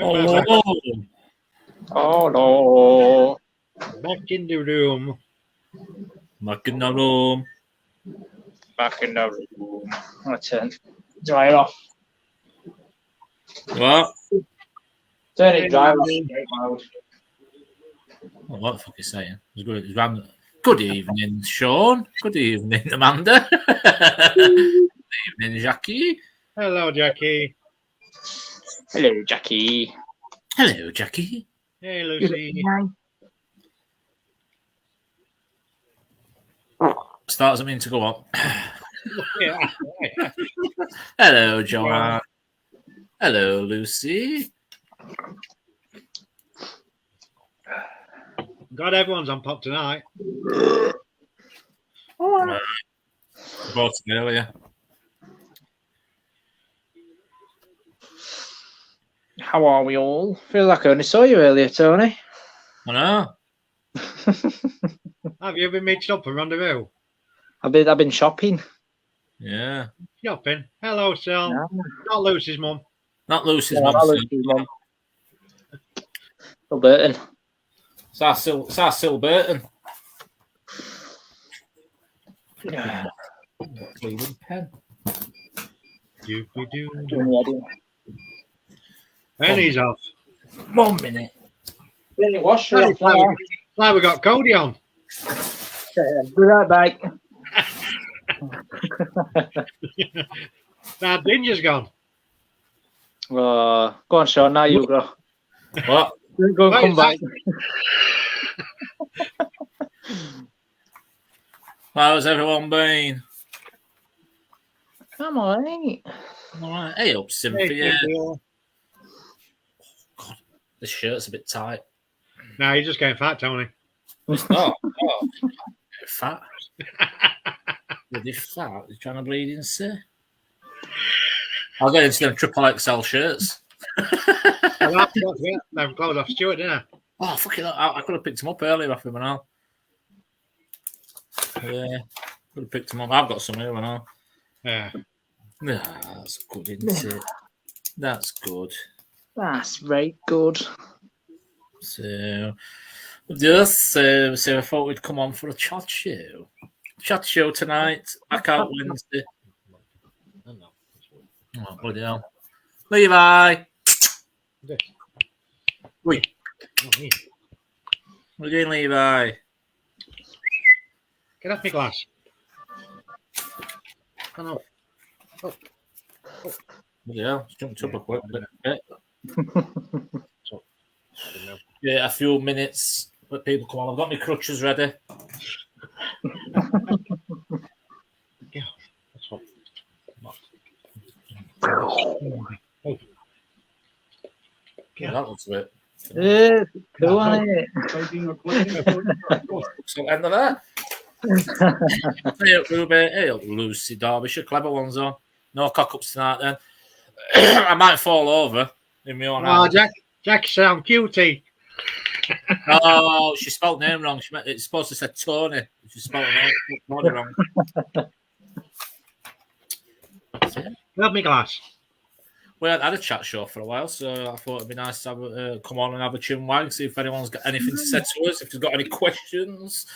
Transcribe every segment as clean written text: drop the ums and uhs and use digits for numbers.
Oh, Oh no. back in the room. Back in the room. Back in the room. I'll turn dry it off. What? Turn it dry off straight loud. Oh, what the fuck are you saying? Good evening, Sean. Good evening, Amanda. Good evening, Jackie. Hello, Jackie. Hello, Jackie. Hello, Jackie. Hey, Lucy. Start doesn't mean to go on. Yeah. Hello, Joanne. Hello, Lucy. God, everyone's on pop tonight. Brought it earlier. How are we all? Feel like I only saw you earlier, Tony. I know. Have you been meeting up for rendezvous? I've been shopping. Yeah. Shopping. Hello, Sil. Yeah. Not Lucy's mum. Not Lucy's Yeah, mum. not Lucy's mum. Phil Burton. It's our Sil Burton. Yeah. Cleveland pen. And he's off. 1 minute. Really wash Glad it off now. we got Cody on. Be right back. Now, Dinger's gone. Go on, Sean. Now you go. What? Go and come back. How's everyone been? Come on, mate. All right. Hey up, Cynthia. God, this shirt's a bit tight. No, you're just getting fat, Tony. It's not. Oh, fat. Bloody fat. You're trying to bleed in, sir? I'll get into them triple XL shirts. Well, I forgot to get them clothes off Stuart, didn't I? Oh, fucking hell. I could have picked them up earlier off him and all. Yeah, could have picked them up. I've got some here and all. Yeah. That's good, isn't it? That's good. That's very good. So, yes, so I thought we'd come on for a chat show. Chat show tonight. Back out Wednesday. Oh, bloody hell. Levi! Wait. What are you doing, Levi? Get off my glass. Come on. Oh. Bloody hell. It's jumped up a quick bit. Yeah, a few minutes. Let people come on. I've got my crutches ready. Yeah. That's what. Yeah, that looks a bit. Yeah, cool on it. So, end of that. Hey up, Ruby. Hey up, Lucy Derbyshire. Clever ones, though. No cock-ups tonight, then. I might fall over in my own house. Jack said I'm cutie. Oh, she spelled name wrong. It's supposed to say Tony. She spelled name wrong. Have me glass. We hadn't had a chat show for a while, so I thought it'd be nice to have come on and have a chin wag, see if anyone's got anything to say to us, if they've got any questions.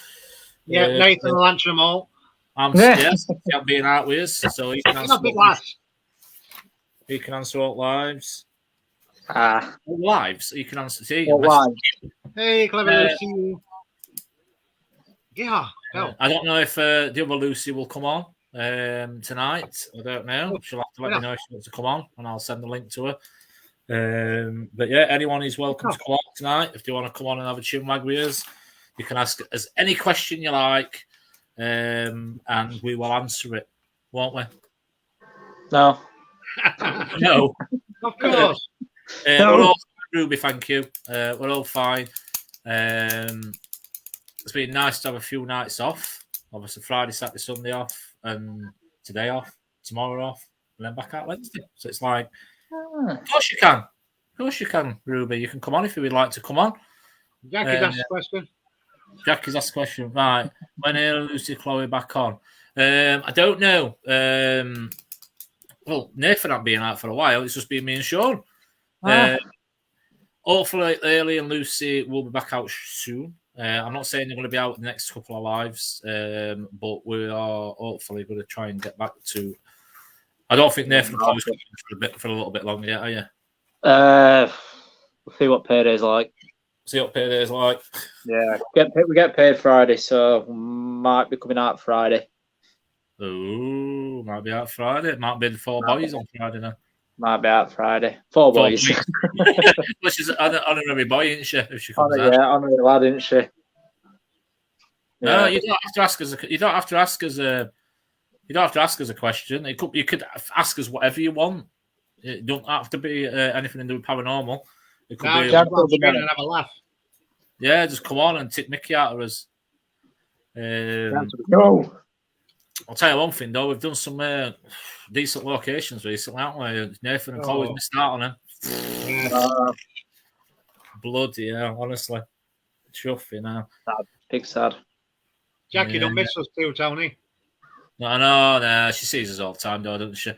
Yeah, Nathan will answer them all. Yes, he's being out with us, so he can answer. He can answer all lives. Lives. He can answer. See, hey, clever Lucy. Yeah. Go. I don't know if the other Lucy will come on tonight. I don't know. She'll have to let me know if she wants to come on, and I'll send the link to her. But yeah, anyone is welcome to come on tonight. If you want to come on and have a chin wag with us, you can ask us any question you like, and we will answer it, won't we? No. No. Of course. We're all fine, Ruby, thank you. We're all fine. It's been nice to have a few nights off. Obviously, Friday, Saturday, Sunday off, and today off, tomorrow off, and then back out Wednesday. So it's like, of course you can. Of course you can, Ruby. You can come on if you would like to come on. Jackie's asked a question. Jackie's asked a question. Right. When are Lucy Chloe back on? I don't know. Well, Nathan not being out for a while. It's just been me and Sean. hopefully, Early and Lucy will be back out soon. I'm not saying they're going to be out the next couple of lives, but we are hopefully going to try and get back to. I don't think Nathan Chloe's going for a little bit longer yet, are you? We'll see what payday's like. See what payday's like. Yeah, we get paid Friday, so might be coming out Friday. Oh, might be out Friday. Might be the four boys on Friday now. Might be out Friday. Four boys. Well, she's an honorary boy, isn't she? If she comes out. Yeah, honorary lad, isn't she? No, you don't have to ask us. You don't have to ask us a. You don't have to ask us a question. You could ask us whatever you want. It don't have to be anything to do with paranormal. It could be. Have a laugh. Yeah, just come on and tip Mickey out of us. No. I'll tell you one thing though, we've done some decent locations recently, haven't we? Nathan and Chloe's missed out on it. Bloody hell, honestly. Chuffy now. Sad. Big sad. Jackie don't miss us too, Tony. No, she sees us all the time though, doesn't she?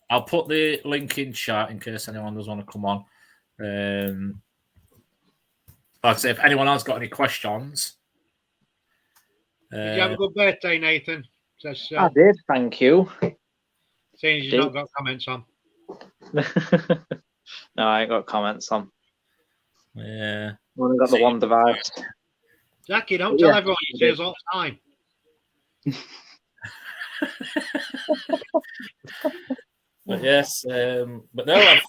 I'll put the link in chat in case anyone does want to come on. Like I say, if anyone else got any questions. Did you have a good birthday, Nathan? Says, I did, thank you. Seeing as you've not got comments on. No, I ain't got comments on. Yeah. I've only got the one device. Jackie, don't tell everyone you see us all the time. But yes, but no, I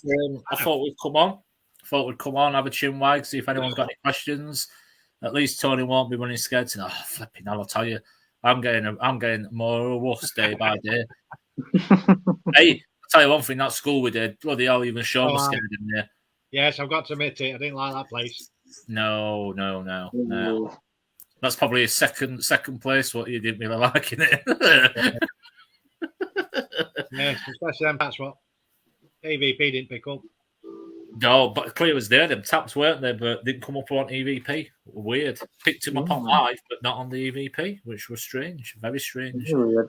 thought we'd come on. Have a chin wag, see if anyone's got any questions. At least Tony won't be running scared to. Oh, flipping hell! I'll tell you, I'm getting more worse day by day. Hey, I'll tell you one thing. That school we did, bloody hell, even Sean was scared in there. Yes, I've got to admit it. I didn't like that place. No. That's probably a second place. What you didn't really like in it. Yes, especially them. That's what EVP didn't pick up. No, but clear was there. Them taps weren't there, but didn't come up on EVP. Weird. Picked him up on live, but not on the EVP, which was strange. Very strange. Weird.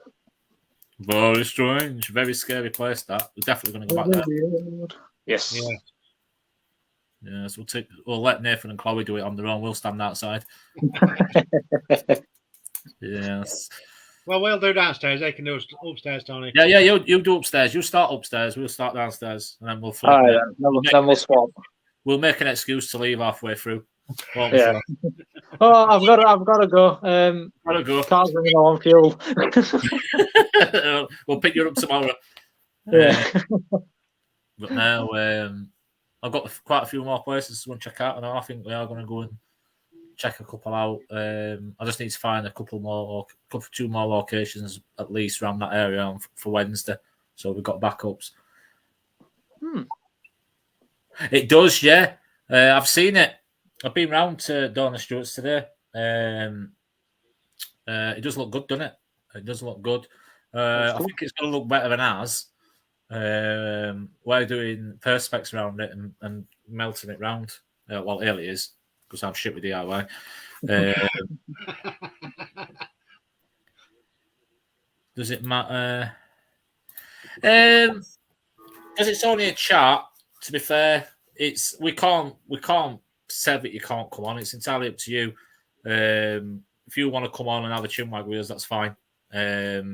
Very strange. Very scary place. That we're definitely going to go back there. Yes. Yeah. Yes, we'll let Nathan and Chloe do it on their own. We'll stand outside. Yes. Well, we'll do downstairs. They can do upstairs, Tony. Yeah. You do upstairs. You start upstairs. We'll start downstairs, and then we'll flip. Then we'll swap. We'll make an excuse to leave halfway through. Yeah. Oh, I've got to go. Gotta go. Car's running low on fuel. We'll pick you up tomorrow. Yeah. But now I've got quite a few more places to go and check out, and I think we are going to go and check a couple out. I just need to find two more locations at least around that area for Wednesday, so we've got backups. It does, yeah. I've seen it. I've been round to Donna Stewart's today. It does look good, doesn't it? It does look good. I think it's going to look better than ours. We're doing perspex around it and melting it round. Well, Ellie is, because I'm shit with DIY. Does it matter? Because it's only a chat. To be fair, we can't say that you can't come on. It's entirely up to you. If you want to come on and have a chinwag with us, that's fine. I've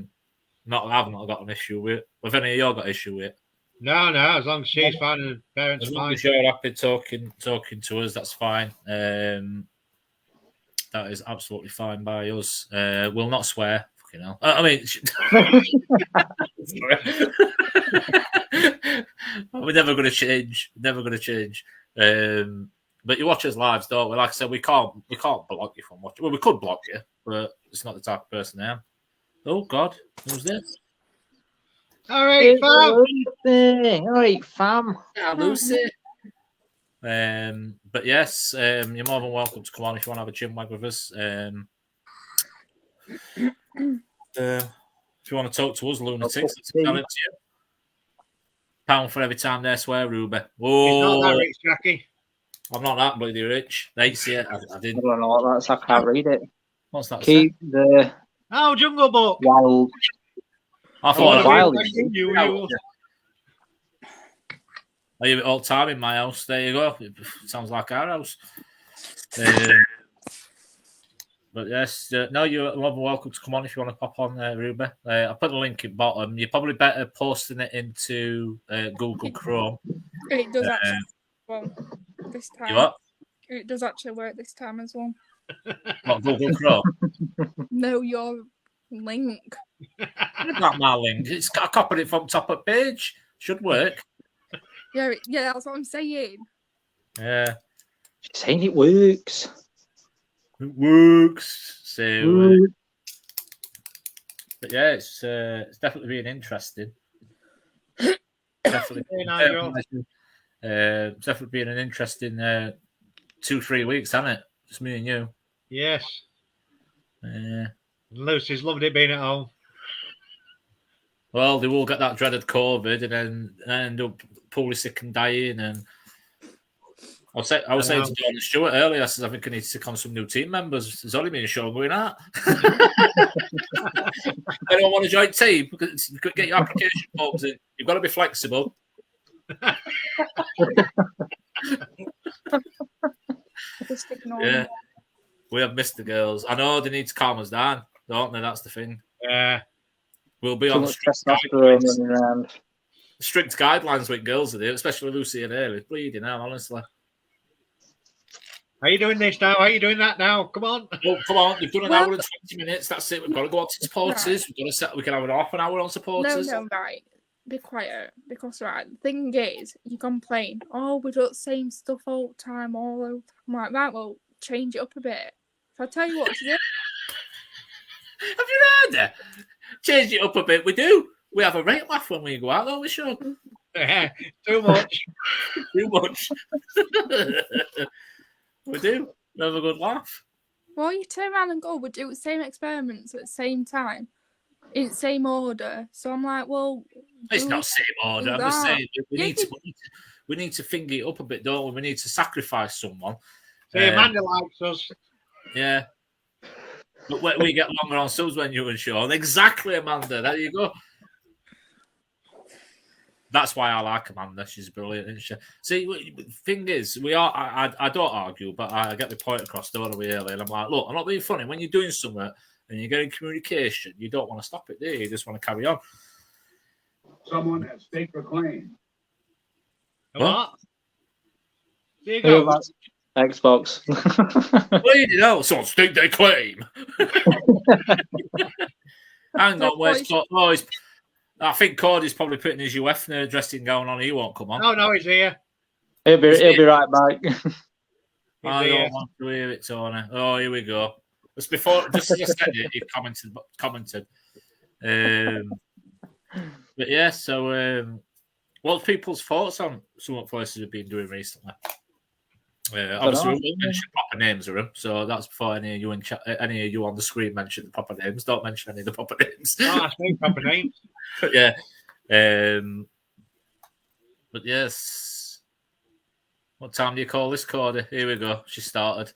not got an issue with it. Have any of you got an issue with it? No. As long as she's fine and parents as fine. As you're happy talking to us, that's fine. That is absolutely fine by us. We'll not swear. Fucking hell. I mean, we're never going to change. But you watch us lives, don't we? Like I said, we can't block you from watching. Well, we could block you, but it's not the type of person I am. Oh God, who's this? All right, fam. Yeah, Lucy. But yes, you're more than welcome to come on if you want to have a chinwag with us. If you want to talk to us, lunatics, it's entirely up to you. £1 for every time they swear, Ruby. Whoa. Not that rich, Jackie. I'm not that bloody rich. They see it. I didn't. I don't know what that's. I can't read it. What's that? Keep the Jungle Book. Wild. You. I hear it all the time in my house. There you go. It sounds like our house. But yes, no, you're more than welcome to come on if you want to pop on, Ruby. I'll put the link in bottom. You're probably better posting it into Google Chrome. It does actually well this time. You what? It does actually work this time as well. What, Google Chrome? No, your link. It's not my link. I copied it from top of page. Should work. Yeah, that's what I'm saying. Yeah. She's saying it works. It works. So, but yeah, it's definitely been interesting. Definitely, it's definitely been an interesting 2-3 weeks, hasn't it? Just me and you. Yes. Lucy's loved it being at home. Well, they will get that dreaded COVID and then end up poorly sick and dying. And I was saying to John Stewart earlier, I said, I think I need to take on some new team members. There's only been a show going out. Anyone want to join team? Get your application forms in. You've got to be flexible. Just ignore Yeah. me. We have missed the girls. I know they need to calm us down, don't they? That's the thing. Yeah. We'll be Too on much strict testosterone guidelines. running around. Strict guidelines with girls today, especially Lucy and Haley. Bleeding hell, honestly. Are you doing this now? Are you doing that now? Come on. Well, come on, you've done an hour and 20 minutes. That's it. We've got to go on to supporters. Right. We've got to set. We can have an half an hour on supporters. No, right. Be quiet. Because, right, the thing is, you complain, oh, we do the same stuff all the time, I'm like, right, well, change it up a bit. If I tell you what to do, Have you heard that? Change it up a bit. We do. We have a right laugh when we go out, don't we, Sean? Yeah, too much. Too much. We do. We have a good laugh. well, you turn around and go, we do the same experiments at the same time, in the same order. So I'm like, well, It's do not it- same order. I'm do just that. saying we need to finger it up a bit, don't we? We need to sacrifice someone. See, Amanda likes us. Yeah. But we get longer on subs when you and Sean. Exactly, Amanda. There you go. That's why I like Amanda. She's brilliant, isn't she? See, the thing is, I don't argue, but I get the point across, don't we, early? And I'm like, look, I'm not being funny. When you're doing something and you're getting communication, you don't want to stop it, do you? You just want to carry on. Someone has staked a claim. What? There you go. Xbox. Well, you know, someone state their claim. Hang on, where's Cody? I think Cody's probably putting his UF dressing gown on. He won't come on. No, he's here. He'll be right back. I don't want to hear it, Tony. Oh, here we go. Just as I said it, he commented. But yeah, so what's people's thoughts on some what places have been doing recently? Obviously, we won't mention proper names of them, so that's before any of you any of you on the screen mention the proper names. Don't mention any of the proper names. No, I think proper names. But yeah, but yes. What time do you call this, Cody? Here we go. She started.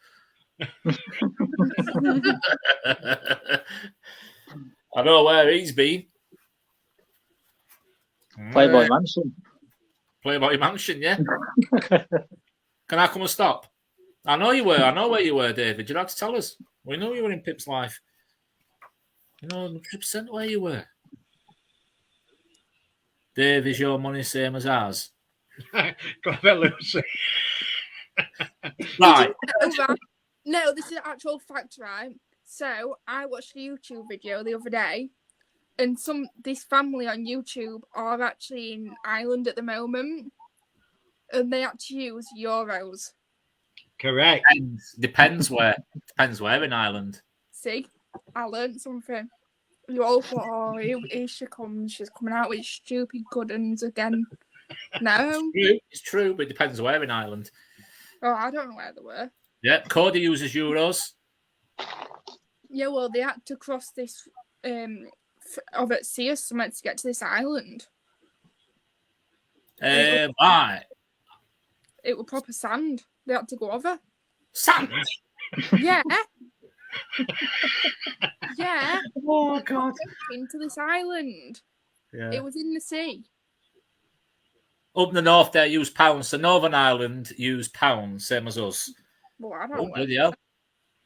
I know where he's been. Playboy Mansion. Playboy Mansion, yeah. Can I come and stop? I know you were. I know where you were, David. You'd have to tell us. We know you were in Pip's life. You know 100% where you were. Dave, is your money same as ours? Go a bit, Lucy. Right. No, this is actual fact, right? So I watched a YouTube video the other day, and this family on YouTube are actually in Ireland at the moment, and they actually use euros. Correct. Depends where. Depends where in Ireland. See, I learned something. You all thought, oh, here she comes. She's coming out with stupid good uns again. No. It's true, but it depends where in Ireland. Oh, I don't know where they were. Yeah, Cody uses euros. Yeah, well, they had to cross this of at sea or something to get to this island. Right. It was proper sand. They had to go over. Sand? Yeah. Yeah. Oh, God. Into this island. Yeah. It was in the sea. Up in the north, they use pounds. So Northern Ireland use pounds, same as us. Well, I Oh, don't know. bloody hell.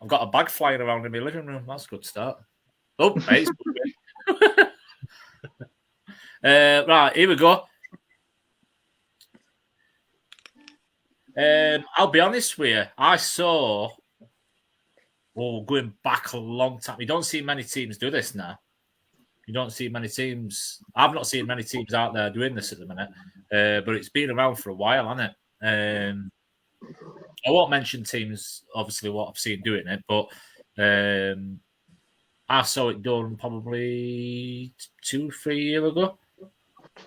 I've got a bag flying around in my living room. That's a good start. Oh, mate. Right, here we go. I'll be honest with you. I saw, going back a long time. You don't see many teams do this now. You don't see many teams. I've not seen many teams out there doing this at the minute, but it's been around for a while, hasn't it? I won't mention teams, obviously, what I've seen doing it, but I saw it done probably 2-3 years ago.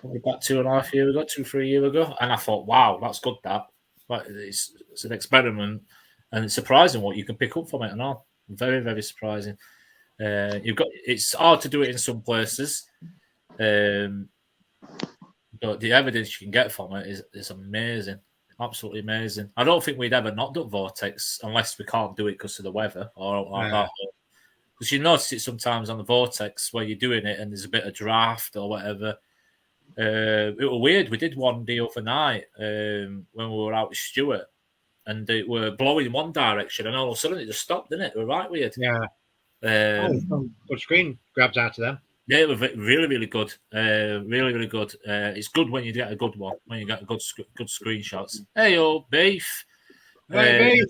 Probably about 2.5 years ago, 2-3 years ago. And I thought, wow, that's good, that. But it's an experiment, and it's surprising what you can pick up from it and all. Very, very surprising. It's hard to do it in some places, but the evidence you can get from it is amazing. Absolutely amazing. I don't think we'd ever not do Vortex unless we can't do it because of the weather or that. Because you notice it sometimes on the Vortex where you're doing it and there's a bit of draft or whatever. It was weird. We did one the other night when we were out with Stuart and it were blowing one direction and all of a sudden it just stopped, didn't it? It was right weird. Yeah. Good screen grabs out of them. Yeah, it was really, really good. Really, really good. It's good when you get a good one, when you get good screenshots. Hey, old beef. Hey,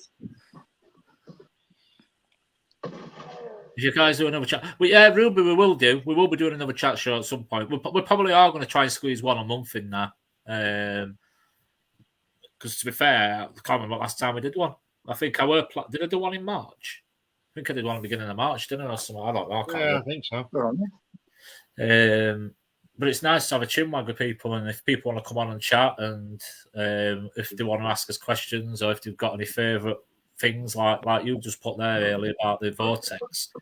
If you guys do another chat, but yeah, Ruby, we will do. We will be doing another chat show at some point. We probably are going to try and squeeze one a month in there. Because to be fair, I can't remember last time we did one. I think did I do one in March? I think I did one at the beginning of March, didn't I? Or something? I don't know. I think so. But it's nice to have a chinwag with people, and if people want to come on and chat, and if they want to ask us questions, or if they've got any favourite things like you just put there earlier about the Vortex.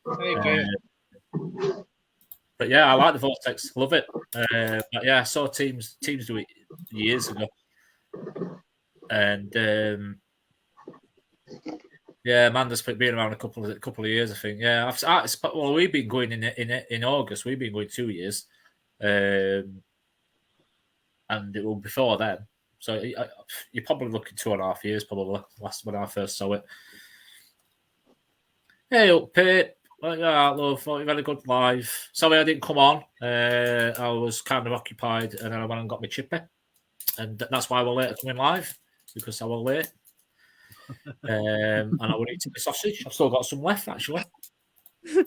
But yeah, I like the Vortex, love it. But yeah, I saw teams do it years ago, and yeah, Amanda's been around a couple of years, I think. Yeah, we've been going in August. We've been going 2 years, and it will before then. So you're probably looking 2.5 years, probably last when I first saw it. Hey, up Pip. Yeah, love. Thought you had a good live. Sorry I didn't come on. I was kind of occupied, and then I went and got my chippy, and that's why we're late to coming live because I was late. And I would eat the sausage. I've still got some left, actually. Yeah.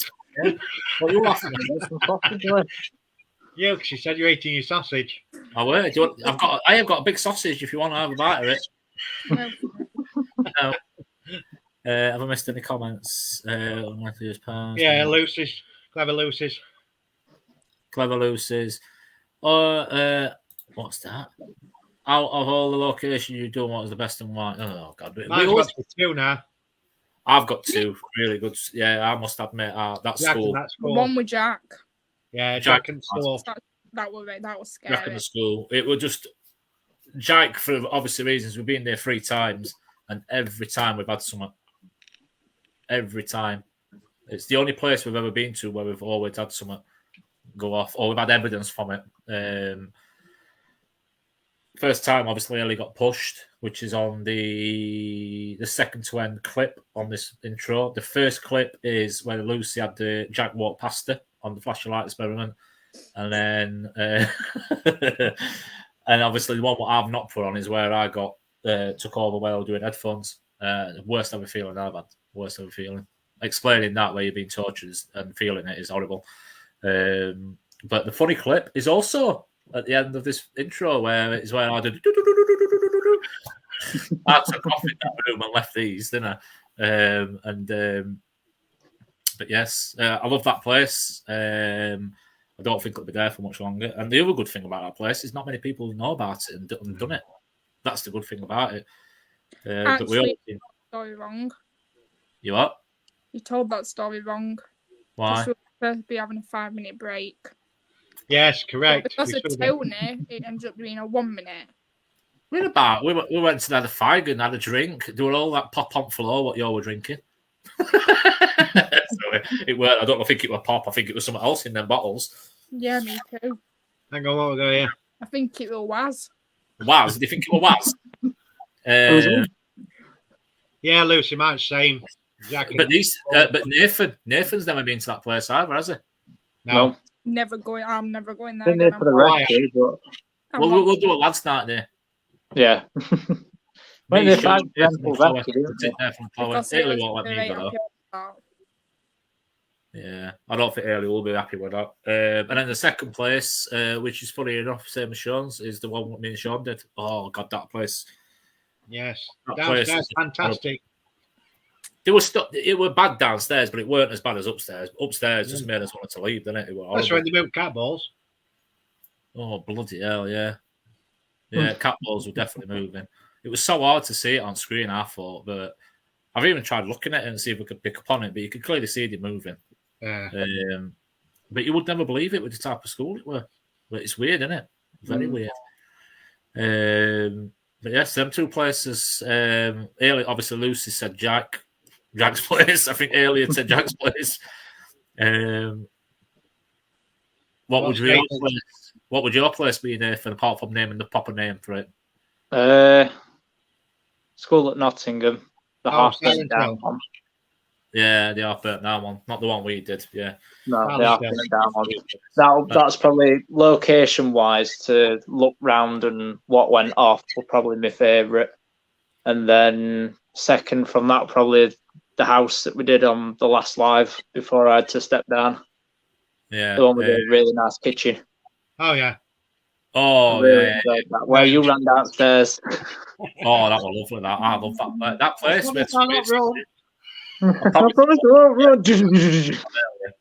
What are you laughing at? Yeah, because you said you're eating your sausage. I will. I have got a big sausage if you want to have a bite of it. No. Have I missed any comments? Yeah, Lucy's. Clever Lucy's. Clever Lucy's. What's that? Out of all the locations you've done, what was the best and why? Oh, God. Mine's got 2 now. I've got 2 really good. Yeah, I must admit that's cool. The one with Jack. Yeah, Jack and school. That was scary. Jack in the school. It was just Jack for obviously reasons. We've been there 3 times, and every time we've had someone. Every time, it's the only place we've ever been to where we've always had someone go off, or we've had evidence from it. First time, obviously, Ellie got pushed, which is on the second to end clip on this intro. The first clip is where Lucy had the Jack walk past her on the flashlight experiment, and then and obviously the one what I've not put on is where I got took over while doing headphones. Worst ever feeling I've had. Worst ever feeling. Explaining that where you're being tortured and feeling it is horrible. But the funny clip is also at the end of this intro where I did. I took off in that room and left these, didn't I? But yes, I love that place. I don't think it'll be there for much longer. And the other good thing about that place is not many people know about it and done it. That's the good thing about it. But we all story wrong. You what? You told that story wrong. Why? We were supposed to be having a 5-minute break. Yes, correct. But because of Tony, it ended up being a 1 minute. We're about. We went to the fire and had a drink. Do all that pop on floor. What you were drinking? So it weren't. I don't think it was pop. I think it was something else in them bottles. Yeah, me too. Hang on, what we go here? I think it was. Was? Do you think it was? Yeah, Lucy, mine's same. Jackie. But Nathan's never been to that place either, has he? No. No. Never going. I'm never going there Been there again. for the rescue, but We'll do a lads night there. yeah. When Me, they Sean, find Nathan, gentle Chloe. rescue, We'll take there from Chloe. Because Haley it won't let was me very go though. happy about. Yeah, I don't think Haley will be happy with that. And then the second place, which is funny enough, same as Sean's, is the one me and Sean did. Oh God, that place! Yes. That Downstairs, place- fantastic. It were bad downstairs, but it weren't as bad as upstairs. Upstairs just made us want to leave, didn't it? It was That's when they moved cat balls. Oh bloody hell, yeah, yeah. Cat balls were definitely moving. It was so hard to see it on screen. I thought, but I've even tried looking at it and see if we could pick up on it, but you could clearly see it moving. Yeah. But you would never believe it with the type of school it were. But it's weird, isn't it? Very weird. But yes, them two places. Earlier, obviously, Lucy said Jack's place. I think earlier said Jack's place. What would your place be, Nathan, apart from naming the proper name for it? School at Nottingham, the half burnt down one. Yeah, the half burnt down one, not the one we did. Yeah, no, the half burnt down one. That's probably location wise to look round and what went off were probably my favourite, and then second from that probably the house that we did on the last live before I had to step down. Yeah, the one with the really nice kitchen. Oh yeah. Oh really yeah, that. Where you ran downstairs. Oh, that was lovely. That I love that. That place. I promise I won't run.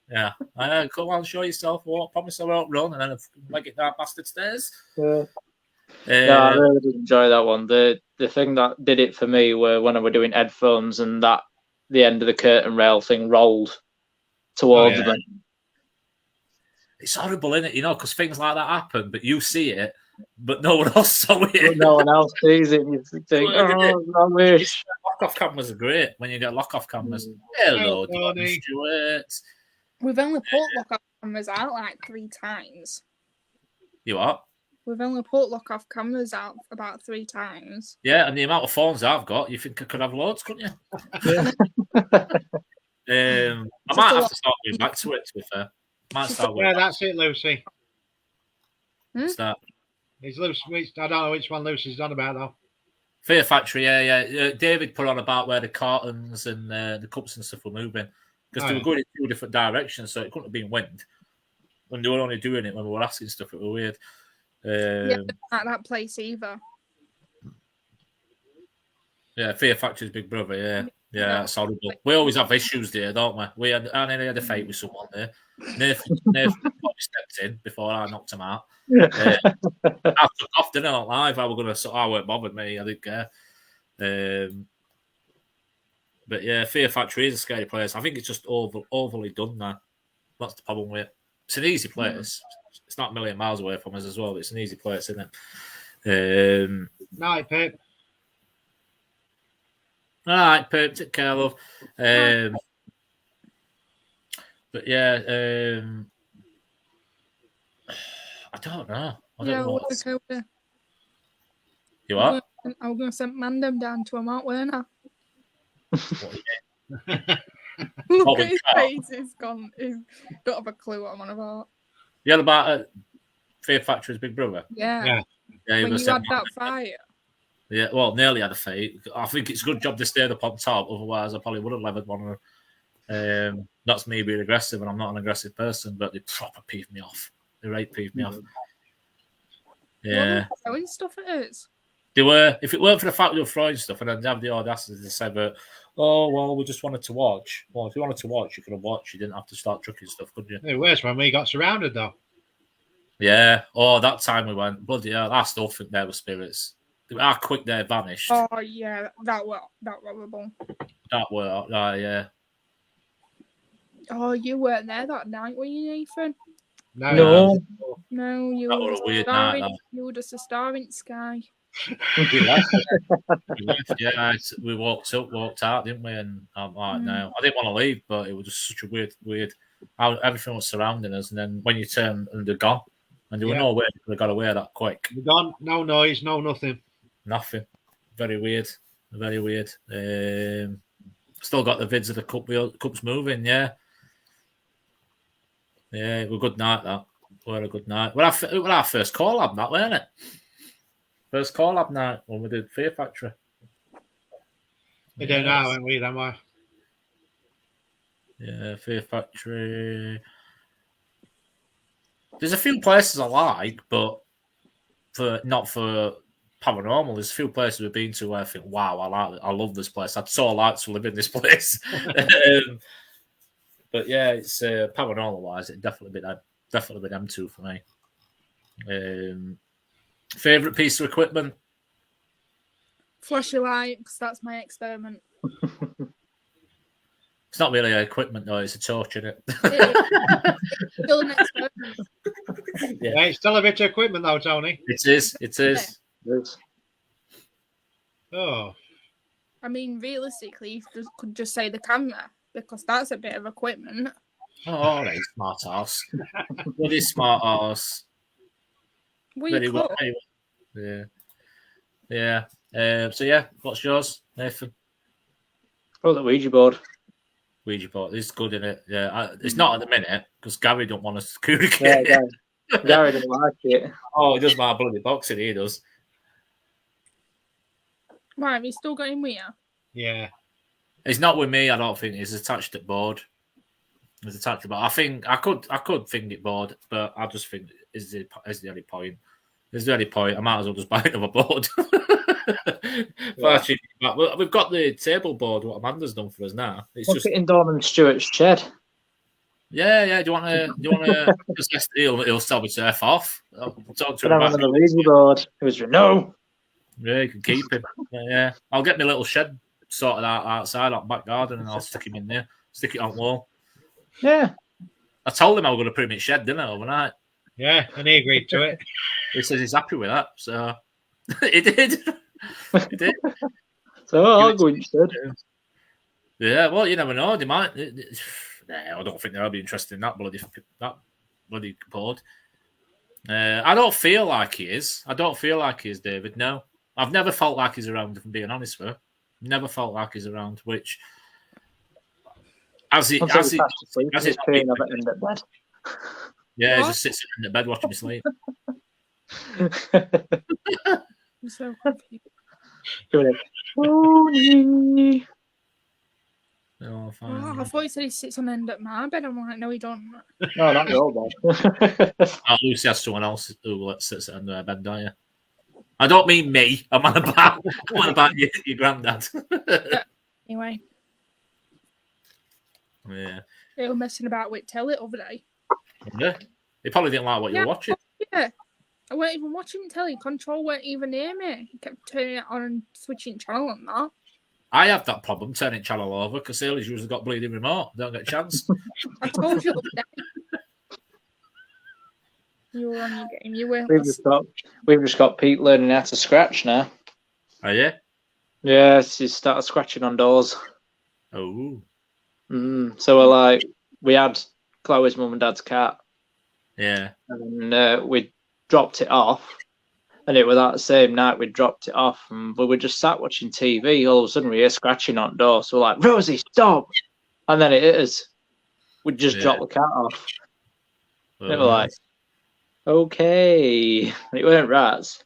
Yeah, come on, show yourself. I promise I won't run, and then leg it down bastard stairs. Yeah. I really did enjoy that one. The thing that did it for me were when I were doing headphones and that the end of the curtain rail thing rolled towards me. It's horrible, isn't it? You know, because things like that happen, but you see it, but no one else saw it. But no one else sees it. You think, I wish. Lock-off cameras are great when you get lock-off cameras. Hello, Stuart. We've only put lock-off cameras out like 3 times. You what? We've only put lock-off cameras out about 3 times. Yeah, and the amount of phones I've got, you think I could have loads, couldn't you? Yeah. I might have to start going back to it, to be fair. Yeah, that's it, Lucy. What's that? It's Lucy. I don't know which one Lucy's on about, though. Fear Factory, yeah. David put on about where the cartons and the cups and stuff were moving because they were going in 2 different directions, so it couldn't have been wind. When they were only doing it when we were asking stuff, it was weird. Yeah, not that place either. Yeah, Fear Factory's big brother, yeah. Yeah, that's horrible. We always have issues there, don't we? I nearly had a fight with someone there. Nathan stepped in before I knocked him out. I took off, didn't I, not live. I weren't bothered me. I didn't care. But yeah, Fear Factory is a scary place. I think it's just overly done now. That's the problem with it. It's an easy place. It's not a million miles away from us as well, but it's an easy place, isn't it? Night, Pip. All right, Pip, take care, love. But yeah, I don't know. I don't know. You what? I was going to send Mandem down to him, weren't I? Look at his face. He's gone. He don't have a clue what I'm on about. You had about Fear Factory's big brother? Yeah. When you had that fight. Yeah, well, nearly had a fight. I think it's a good job they stayed up on top. Otherwise, I probably would have levered one of them. That's me being aggressive, and I'm not an aggressive person, but they proper peeved me off. They right peeved me off. Yeah. Throwing stuff at us. They were. If it weren't for the fact they were throwing stuff, and then they have the audacity to say that, oh, well, we just wanted to watch. Well, if you wanted to watch, you could have watched. You didn't have to start chucking stuff, could you? It was when we got surrounded, though. Yeah. Oh, that time we went, bloody hell, I still think they were spirits. How quick they vanished. Oh, yeah, that was horrible. That were, yeah. Oh, you weren't there that night, were you, Nathan? No. No, you that were was a weird night. You were just a star in the sky. We left, yeah. We walked out, didn't we? And I'm like, no, I didn't want to leave, but it was just such a weird. How everything was surrounding us, and then when you turn and they're gone, And there were no way they got away that quick. We're gone. No noise, no nothing. Nothing. Very weird. Very weird. Still got the vids of the cups moving, yeah. Yeah, it was a good night, that. What a good night. Well, our first call-up, that, weren't it? First call-up night when we did Fear Factory. We do now, aren't we, then? Why? Yeah, Fear Factory. There's a few places I like, but not for paranormal. There's a few places we've been to where I think, wow, I love this place. I'd so like to live in this place. But yeah, it's paranormal wise, it definitely been them two for me. Favorite piece of equipment? Flashlight, because that's my experiment. It's not really equipment though; it's a torch, isn't it? Still an experiment. Yeah, it's still a bit of equipment though, Tony. It is. It is. Oh. I mean, realistically, you could just say the camera, because that's a bit of equipment. Oh, right, smart ass. Bloody smart ass. Very well. Yeah. Yeah. So yeah, what's yours, Nathan? Oh, the Ouija board. Ouija board. It's good, isn't it? Yeah. It's not at the minute because Gary don't want us to communicate. Yeah, Gary doesn't like it. Oh, he does my bloody boxing. He does. Why, have you still got him with you? Yeah. It's not with me. I don't think it's attached at board. It's attached to board. I think I could think it board, but I just think is the only point. Is the only point. I might as well just buy another board. Actually, we've got the table board. What Amanda's done for us now. It's Look just in Dorman Stewart's shed. Yeah. Do you want to? Just he'll tell me to f off. I'll talk to him But about I'm on the Ouija board. It was no. Yeah, you can keep him. Yeah, I'll get my little shed sorted out outside, out back garden, and I'll stick him in there. Stick it on the wall. Yeah. I told him I was going to put him in shed, didn't I, overnight? Yeah, and he agreed to it. He says he's happy with that, so he did. He did. So I'll go instead. Yeah, well, you never know. They might. I don't think they'll be interested in that bloody board. I don't feel like he is. David. No, I've never felt like he's around. If I'm being honest with you, never felt like he's around. Which, as he At bed. Yeah, he just sits in the bed watching me sleep. I'm so confused. Oh, fine. Oh, I thought he said he sits on the end of my bed. I'm like, no, he don't. No, not your bed. Lucy has someone else who sits on their bed, don't you? I don't mean me. I'm on about your granddad. Anyway. Yeah. They were messing about with telly the other day. Yeah. He probably didn't like what you were watching. Yeah. I weren't even watching telly. Control weren't even near me. He kept turning it on and switching channel and that. I have that problem, turning channel over, because Haley's usually got bleeding remote. Don't get a chance. I told you the other day. You were on your game. You were. We've just got Pete learning how to scratch now. Are you? Yeah, he started scratching on doors. Oh. So we had Chloe's mum and dad's cat. Yeah. And we dropped it off. And it was that same night we dropped it off, and we were just sat watching TV. All of a sudden, we hear scratching on the door. So we're like, Rosie, stop! And then it hit us. We just dropped the cat off. And it was like, okay. And it weren't rats.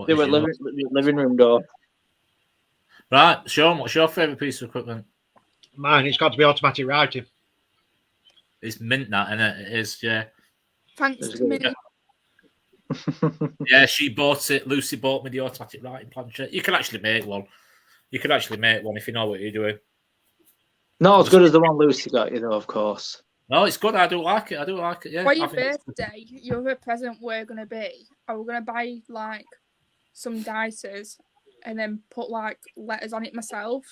They were living room door. Right, Sean, what's your favourite piece of equipment? Mine, it's got to be automatic writing. It's mint, that, isn't it? It is, yeah. Thanks to me. Yeah, she bought it. Lucy bought me the automatic writing planchette. You can actually make one. if you know what you're doing. Not as good as the one Lucy got, of course. No, it's good. I do like it. Yeah. For your birthday, your other present we're gonna be, are we gonna buy like some dices and then put like letters on it myself?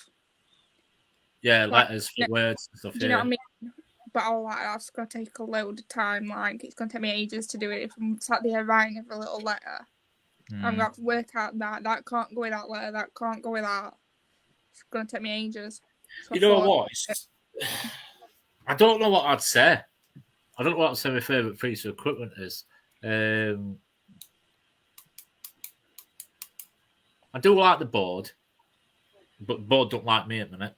Yeah, letters for words and stuff. Do you know what I mean? But that's gonna take a load of time. Like it's gonna take me ages to do it. If I'm sat there writing every little letter, I'm gonna have to work out that can't go with that letter. That can't go with that. It's gonna take me ages. So you know what? I don't know what I'd say. I don't know what to say my favourite piece of equipment is. I do like the board, but the board don't like me at the minute.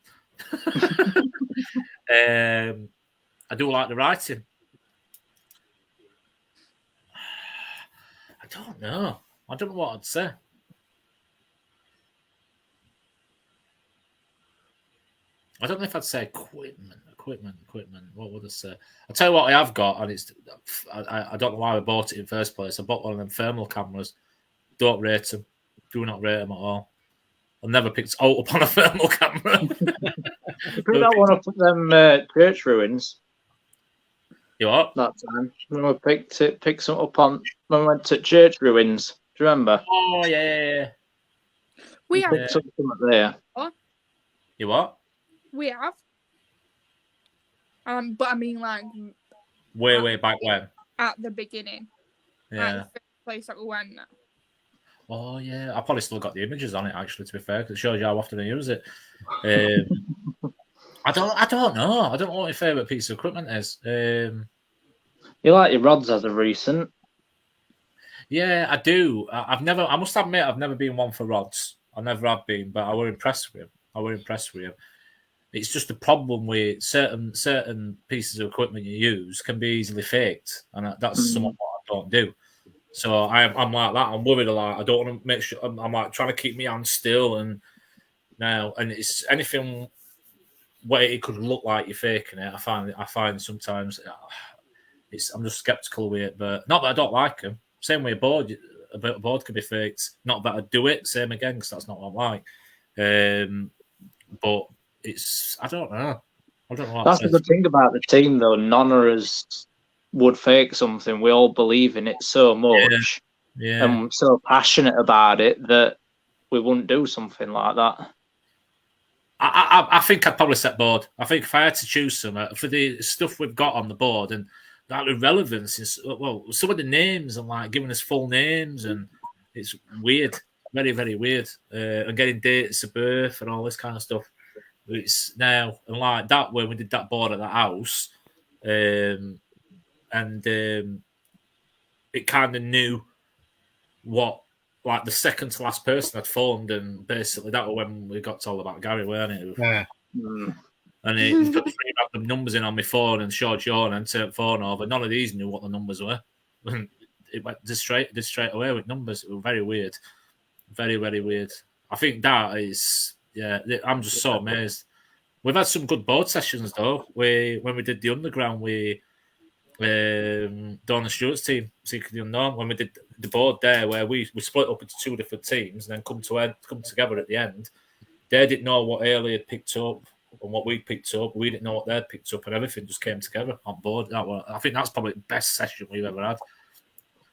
I do like the writing. I don't know what I'd say. I don't know if I'd say equipment. What would I say? I'll tell you what I have got, and it's I don't know why I bought it in the first place. I bought one of them thermal cameras. Don't rate them. Do not rate them at all. I've never picked out up on a thermal camera. You picked that one up at them church ruins. You what? That time. When we picked some up on when we went to church ruins. Do you remember? Oh yeah. We have. Picked something up there. You what? We have. But I mean, like, Way back when. at the beginning. Yeah. Like, the first place that we went. Oh yeah. I probably still got the images on it. Actually, to be fair, because it shows you how often I use it. I don't know. I don't know what my favourite piece of equipment is. You like your rods as of recent? Yeah, I do. I must admit, I've never been one for rods. I never have been, but I were impressed with him. It's just a problem with certain pieces of equipment you use can be easily faked, and that's somewhat what I don't do. So I'm like that. I'm worried a lot. I don't want to make sure. I'm like trying to keep my hands still, and it's anything where it could look like you're faking it. I find sometimes I'm just skeptical with it, but not that I don't like them. Same way a board can be faked. Not that I do it. Same again, because that's not what I like. But I don't know. That's the good thing about the team, though. None of us would fake something. We all believe in it so much, and we're so passionate about it that we wouldn't do something like that. I think I'd probably set board. I think if I had to choose some for the stuff we've got on the board and that relevance is some of the names and like giving us full names, and it's weird, very very weird, and getting dates of birth and all this kind of stuff. It's now and like that when we did that board at the house, and it kind of knew what. Like the second to last person had phoned, and basically that was when we got told about Gary, weren't it? Yeah. And it put 3 random numbers in on my phone and showed John and turned the phone over. None of these knew what the numbers were. It went straight away with numbers. It was very weird, very very weird. I think that is I'm just so amazed. We've had some good board sessions though. When we did the underground, Donna Stewart's team, Secret the Unknown, when we did the board there, where we split up into 2 different teams and then come together at the end. They didn't know what Ailey had picked up and what we picked up. We didn't know what they'd picked up, and everything just came together on board. I think that's probably the best session we've ever had.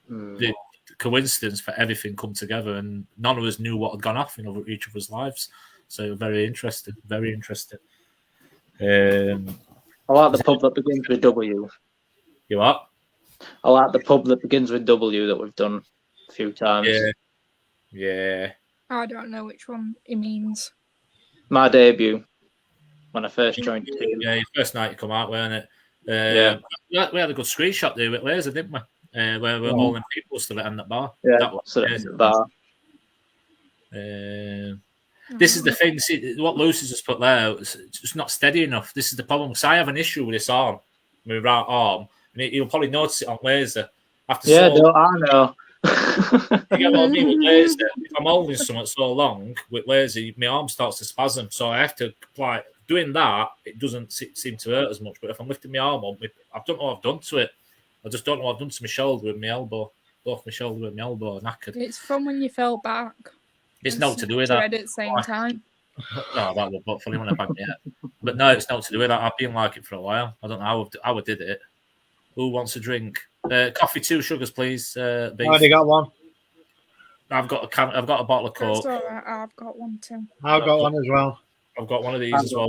The coincidence for everything come together, and none of us knew what had gone off in each other's lives. So very interesting, very interesting. I like the pub that begins with W. You what? I like the pub that begins with W that we've done a few times. Yeah. I don't know which one it means. My debut when I first joined the team. Yeah, your first night you come out, weren't it? We had a good screenshot there with Laser, didn't we? Where we're all in people still at that bar. Yeah, that was at the bar. This is the thing. See, what Lucy's just put there, it's just not steady enough. This is the problem. Because I have an issue with this arm, my right arm. And you'll probably notice it on Laser. I know. You get what I mean with Laser? If I'm holding something so long with Laser, my arm starts to spasm. So I have to, like, doing that, it doesn't seem to hurt as much. But if I'm lifting my arm up, I don't know what I've done to it. I just don't know what I've done to my shoulder and my elbow. Both my shoulder and my elbow are knackered. It's from when you fell back. It's not to do with that. At the same time. No, that was but funny when I banged it. But no, it's not to do with that. I've been like it for a while. I don't know how I did it. Who wants a drink? Coffee, 2 sugars, please. Beef. I already got one. I've got a bottle of Coke. That's all right. I've got one too. I've got one as well. I've got one of these as well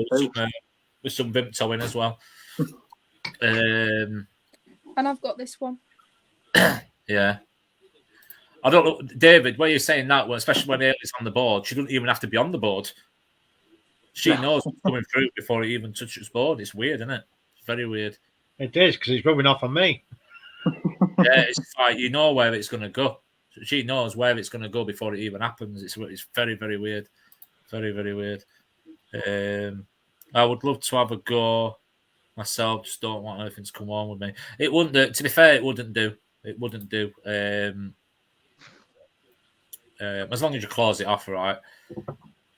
with some Vimto in as well. And I've got this one. Yeah. I don't know, David, where you're saying that, well, especially when Ailey's on the board, she doesn't even have to be on the board. She knows what's coming through before it even touches board. It's weird, isn't it? It's very weird. It is, because he's rubbing off on me. Yeah, it's like you know where it's going to go. She knows where it's going to go before it even happens. It's very, very weird. Very, very weird. I would love to have a go myself. Just don't want anything to come on with me. It wouldn't do. To be fair, it wouldn't do. It wouldn't do. As long as you close it off, right?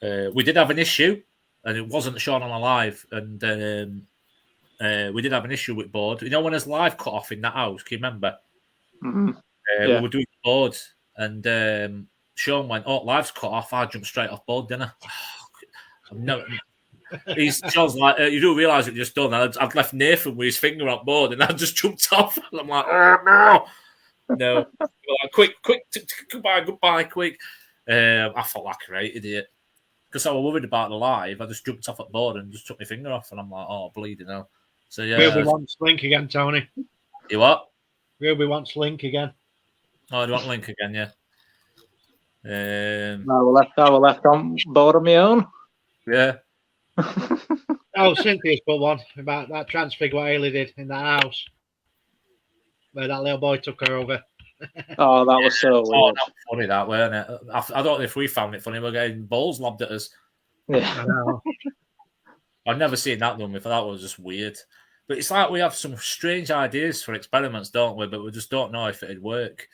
We did have an issue, and it wasn't shown on a live. And we did have an issue with board. You know when his live cut off in that house? Can you remember? Mm-hmm. We were doing board, and Sean went, "Oh, live's cut off." I jumped straight off board, didn't I? I've never. Sean's like, "You do realise what you just done?" I'd left Nathan with his finger on board, and I just jumped off. And I'm like, "Oh no, like, quick, goodbye, quick." I felt like a right idiot because I was worried about the live. I just jumped off at board and just took my finger off, and I'm like, "Oh, bleeding hell." So yeah, Ruby wants Link again, Tony. You what? Ruby wants Link again. Oh, do you want Link again? Yeah. I was left on board on my own. Yeah. Oh, Cynthia's put one about that transfig what Ailey did in that house where that little boy took her over. Oh, that was so weird. That was funny, that weren't it? I don't know if we found it funny. We're getting balls lobbed at us. Yeah. I know. I've never seen that done before. That was just weird. But it's like we have some strange ideas for experiments, don't we? But we just don't know if it'd work.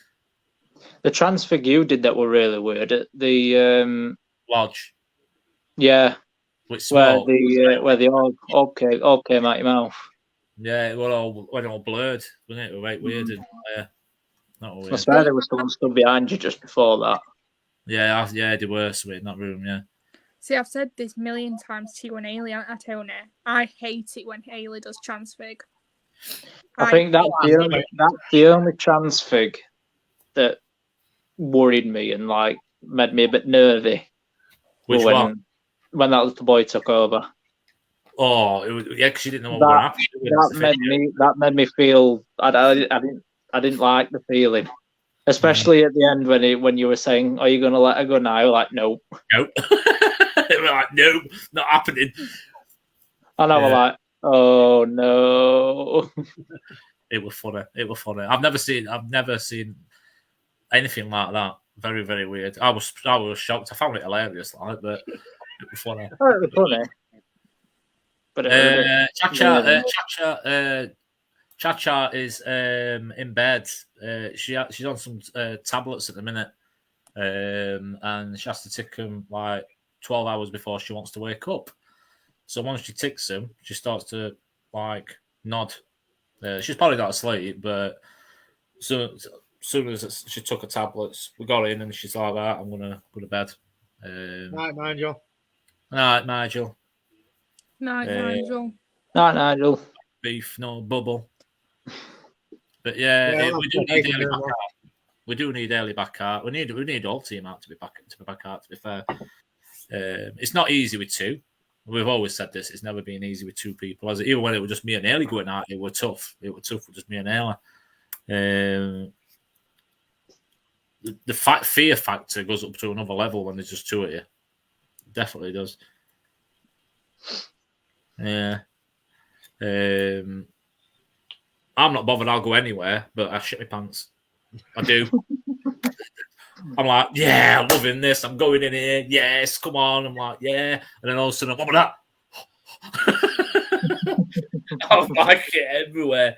The transfig you did that were really weird. At the Lodge. Yeah. With smoke. Where the orb came out your mouth. Yeah, it went all blurred, wasn't it? It was right weird. And, not weird. I swear there was someone stood behind you just before that. Yeah, they were in that room, yeah. See, I've said this million times to you and Ailey, I Tony. I hate it when Ailey does transfig. I think that's the only transfig that worried me and like made me a bit nervy. Which one? When that little boy took over. Oh, because she didn't know what happened. That made me feel. I didn't like the feeling, especially at the end when you were saying, "Are you going to let her go now?" I was like, "Nope." Nope. We're like, "Nope, not happening." And I was like, "Oh no." It was funny. I've never seen anything like that. Very, very weird. I was shocked. I found it hilarious, but it was funny. Oh, it was funny. But Cha-Cha is in bed. She's on some tablets at the minute, and she has to take them like 12 hours before she wants to wake up. So once she takes them, she starts to like nod. She's probably not asleep, but as soon as she took her tablets, we got in, and she's like, "I'm gonna go to bed." Night, Nigel. Night, Nigel. Night, Nigel. Beef, no bubble. But we do need Ailey back out. We do need Ailey back out. We need all team out to be back out. To be fair, it's not easy with two. We've always said this. It's never been easy with two people. Even when it was just me and Ailey going out, it was tough. It was tough with just me and Ailey. The fear factor goes up to another level when there's just two of you. It definitely does. Yeah. I'm not bothered. I'll go anywhere, but I shit my pants. I do. I'm like, yeah, I'm loving this. I'm going in here. Yes, come on. I'm like, yeah. And then all of a sudden, what was that? I'm like it everywhere.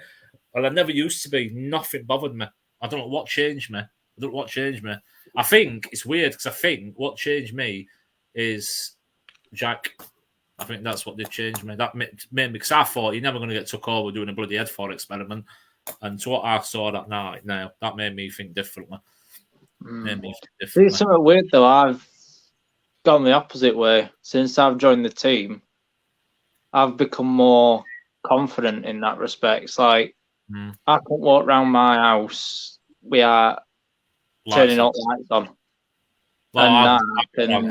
And I never used to be. Nothing bothered me. I don't know what changed me. I think it's weird because I think what changed me is Jack. I think that's what did change me. That made me, because I thought you're never going to get took over doing a bloody head-for experiment. And to what I saw that night now, that made me think differently. It's something weird though. I've gone the opposite way. Since I've joined the team, I've become more confident in that respect. It's like I can walk around my house. We are turning all lights on. Well, when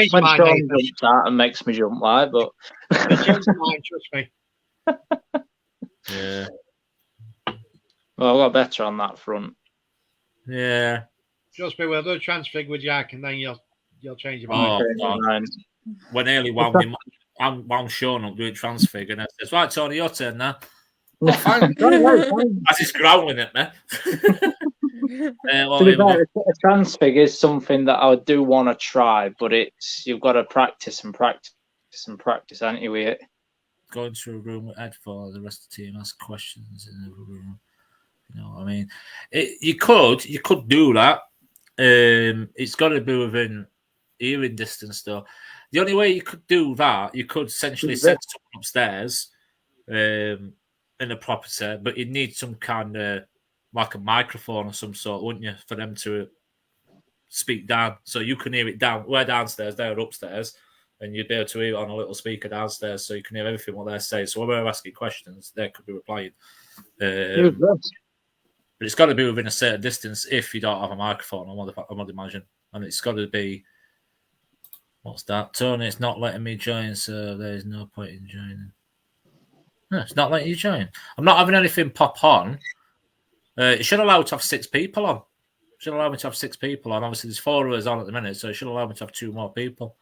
Sean jumps out and makes me jump, like, but trust me. Yeah. Well, I got better on that front. Yeah. Trust me, we'll do a transfig with Jack, and then you'll change your mind. When Ailey wound him up, I'm showing up doing transfig, and I says, right, Tony, your turn now. No, Fine. fine. As he's growling at me. Well, To be here we go. fair, a transfig is something that I do want to try, but you've got to practice and practice and practice, aren't you, with it? Going to a room with Ed for the rest of the team, ask questions in the room. You know what I mean? You could do that. It's got to be within hearing distance, though. The only way you could do that, you could essentially send someone upstairs in a property, but you'd need some kind of like a microphone or some sort, wouldn't you, for them to speak down, so you can hear it down. We're downstairs, they're upstairs, and you'd be able to hear it on a little speaker downstairs, so you can hear everything what they're saying. So when we're asking questions, they could be replying. But it's got to be within a certain distance if you don't have a microphone, I would imagine. And it's got to be... What's that? Tony, it's not letting me join, so there's no point in joining. No, it's not letting you join. I'm not having anything pop on. It should allow to have 6 people on. It should allow me to have 6 people on. Obviously, there's 4 of us on at the minute, so it should allow me to have 2 more people.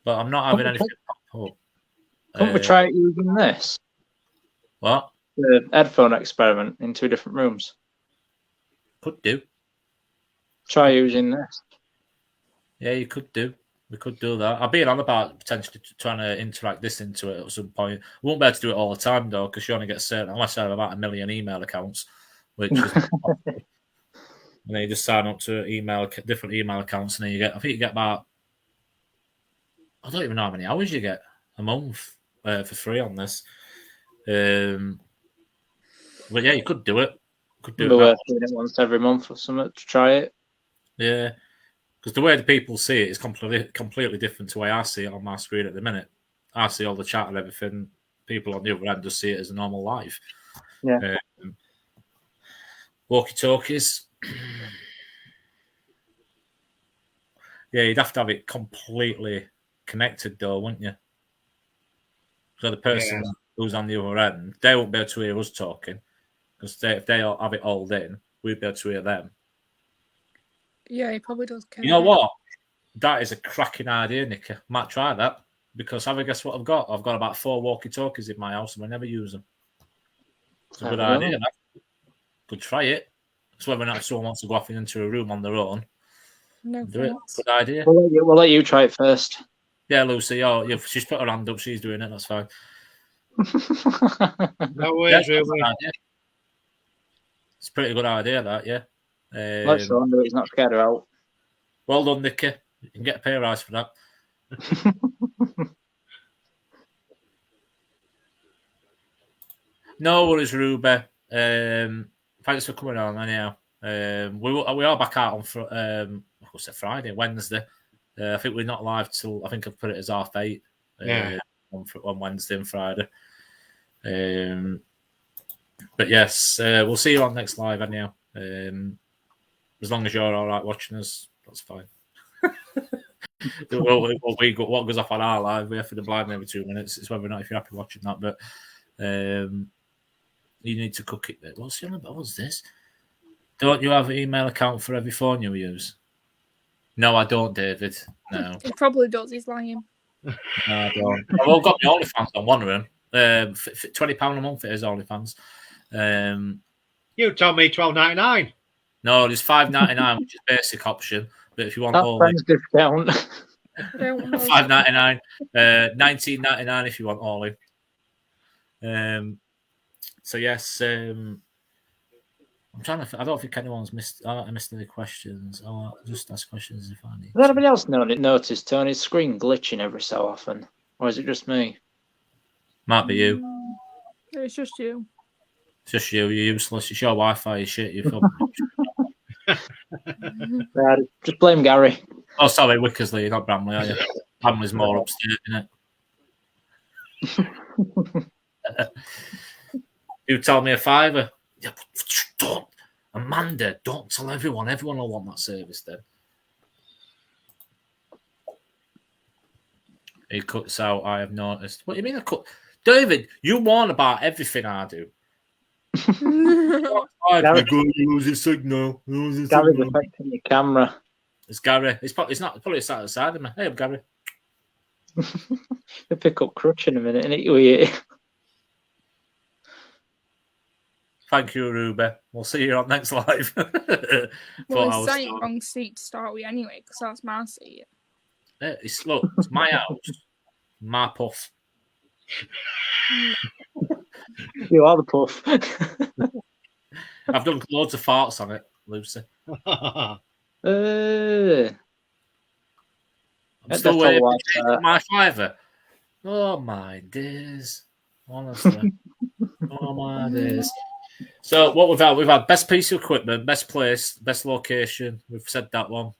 But I'm not having anything pop up. Can't we try using this? What? The headphone experiment in 2 different rooms. Could do. Try using this. Yeah, you could do. We could do that. I've been on about potentially trying to interact this into it at some point. We won't be able to do it all the time, though, because you only get certain, unless I have about 1 million email accounts, which is... And then you just sign up to different email accounts, and then I think you get about... I don't even know how many hours you get a month for free on this. But yeah, you could do it. Could do it doing it once every month or something to try it. Yeah. Because the way the people see it is completely different to the way I see it on my screen at the minute. I see all the chat and everything. People on the other end just see it as a normal life. Yeah. Walkie-talkies. Yeah, you'd have to have it completely connected, though, wouldn't you? So the person who's on the other end, they won't be able to hear us talking. Because if they all have it all in, we'd be able to hear them. Yeah, he probably does care. You know what? That is a cracking idea, Nicky. Might try that. Because have a guess what I've got? I've got about 4 walkie-talkies in my house and I never use them. It's a good idea. That. Could try it. It's whether or not someone wants to go off into a room on their own. No, do it. Good idea. We'll let you try it first. Yeah, Lucy. She's put her hand up. She's doing it. That's fine. No worries, really. It's a pretty good idea, that, yeah. Let Sean do it. He's not scared her out. Well done, Nicky. You can get a pay rise for that. No worries, Ruby. Thanks for coming on, anyhow. We are back out on Friday, Wednesday. I think we're not live till, I think I've put it as 8:30 on Wednesday and Friday. But yes, we'll see you on next live, anyhow. As long as you're all right watching us, that's fine. What goes off on our live, we have to the blind every 2 minutes. It's whether or not if you're happy watching that, but you need to cook it. What's this? Don't you have an email account for every phone you use? No, I don't, David. No. He probably does. He's lying. No, I don't. I've got my OnlyFans on one of them. £20 a month it is OnlyFans. You told me $12.99. No, there's $5.99, which is basic option. But if you want all friends discount, $5.99, $19.99 if you want all in. So yes, I'm trying to. I don't think anyone's missed. I missed any questions. I'll just ask questions if I need. Has anybody else noticed Tony's screen glitching every so often, or is it just me? Might be you. It's just you. It's just you. You're useless. It's your Wi-Fi. Shit. You feel. Just blame Gary. Oh, sorry, Wickersley. You're not Bramley, are you? Bramley's more upstairs, isn't it? You tell me a $5. Yeah, don't, Amanda. Don't tell everyone. Everyone will want that service then. He cuts out. I have noticed. What do you mean? I cut, David? You warn about everything I do. Gary, losing signal. Gary's affecting your camera. It's Gary. It's probably sat outside of me. Hey, I'm Gary. You'll pick up Crutch in a minute, innit? Thank you, Ruby. We'll see you on next live. Well, it's saying wrong seat to start with anyway, because that's my seat. It's my house, my puff. You are the puff. I've done loads of farts on it, Lucy. I'm still waiting for my fiver. Oh my days. Honestly. Oh my days. So what we've had best piece of equipment, best place, best location. We've said that one.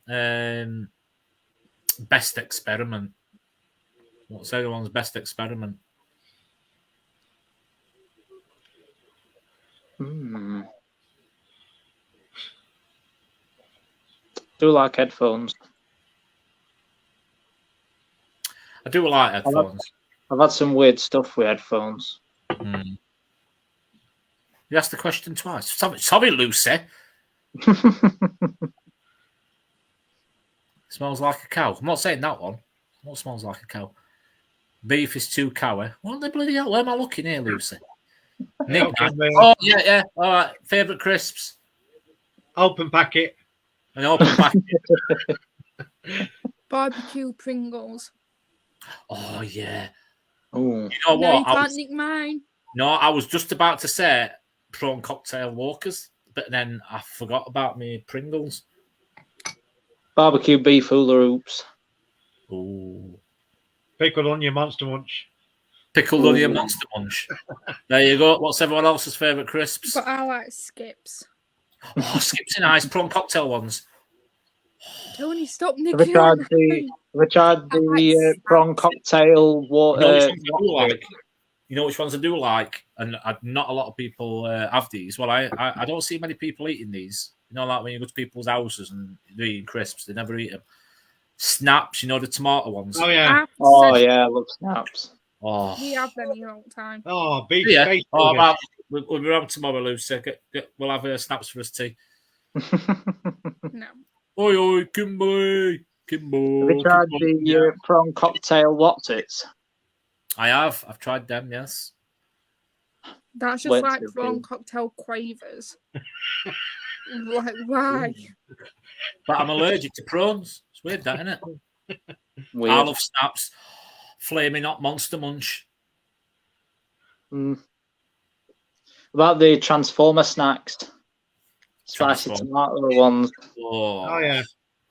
Best experiment. What's everyone's best experiment? Do like headphones. I do like headphones. I've had some weird stuff with headphones. You asked the question twice. Sorry, Lucy. Smells like a cow. I'm not saying that one. What smells like a cow? Beef is too cowy. What the bloody hell? Where am I looking here, Lucy? Nick, oh, yeah. All right. Favourite crisps? Open packet. An open packet. Barbecue Pringles. Oh, yeah. Ooh. You know No, what? you can't nick mine. No, I was just about to say prawn cocktail Walkers, but then I forgot about me Pringles. Barbecue beef hula hoops. Ooh. Pickled onion monster munch. Pickled onion monster munch. There you go. What's everyone else's favourite crisps? But I like Skips. Oh, Skips are nice. Prawn cocktail ones. Tony, stop Have nicking. I tried the prawn cocktail water? You know which ones I do like? And not a lot of people have these. Well, I don't see many people eating these. You know, like when you go to people's houses and they're eating crisps, they never eat them. Snaps, you know, the tomato ones. Oh, yeah. Oh, yeah, I love snaps. Oh. We have them here all the time. Oh, beef. Yeah. Beef Oh, man. We'll be around tomorrow, Lucy. We'll have snaps for us tea. No. Oi, Kimberly. Have you tried the prawn cocktail what's-its? I have. I've tried them, yes. That's just like prawn cocktail quavers. Like, why? But I'm allergic to prawns. It's weird, that, isn't it? Weird. I love snaps. Flaming hot monster munch. About the Transformer snacks. Spicy tomato ones. Oh, yeah.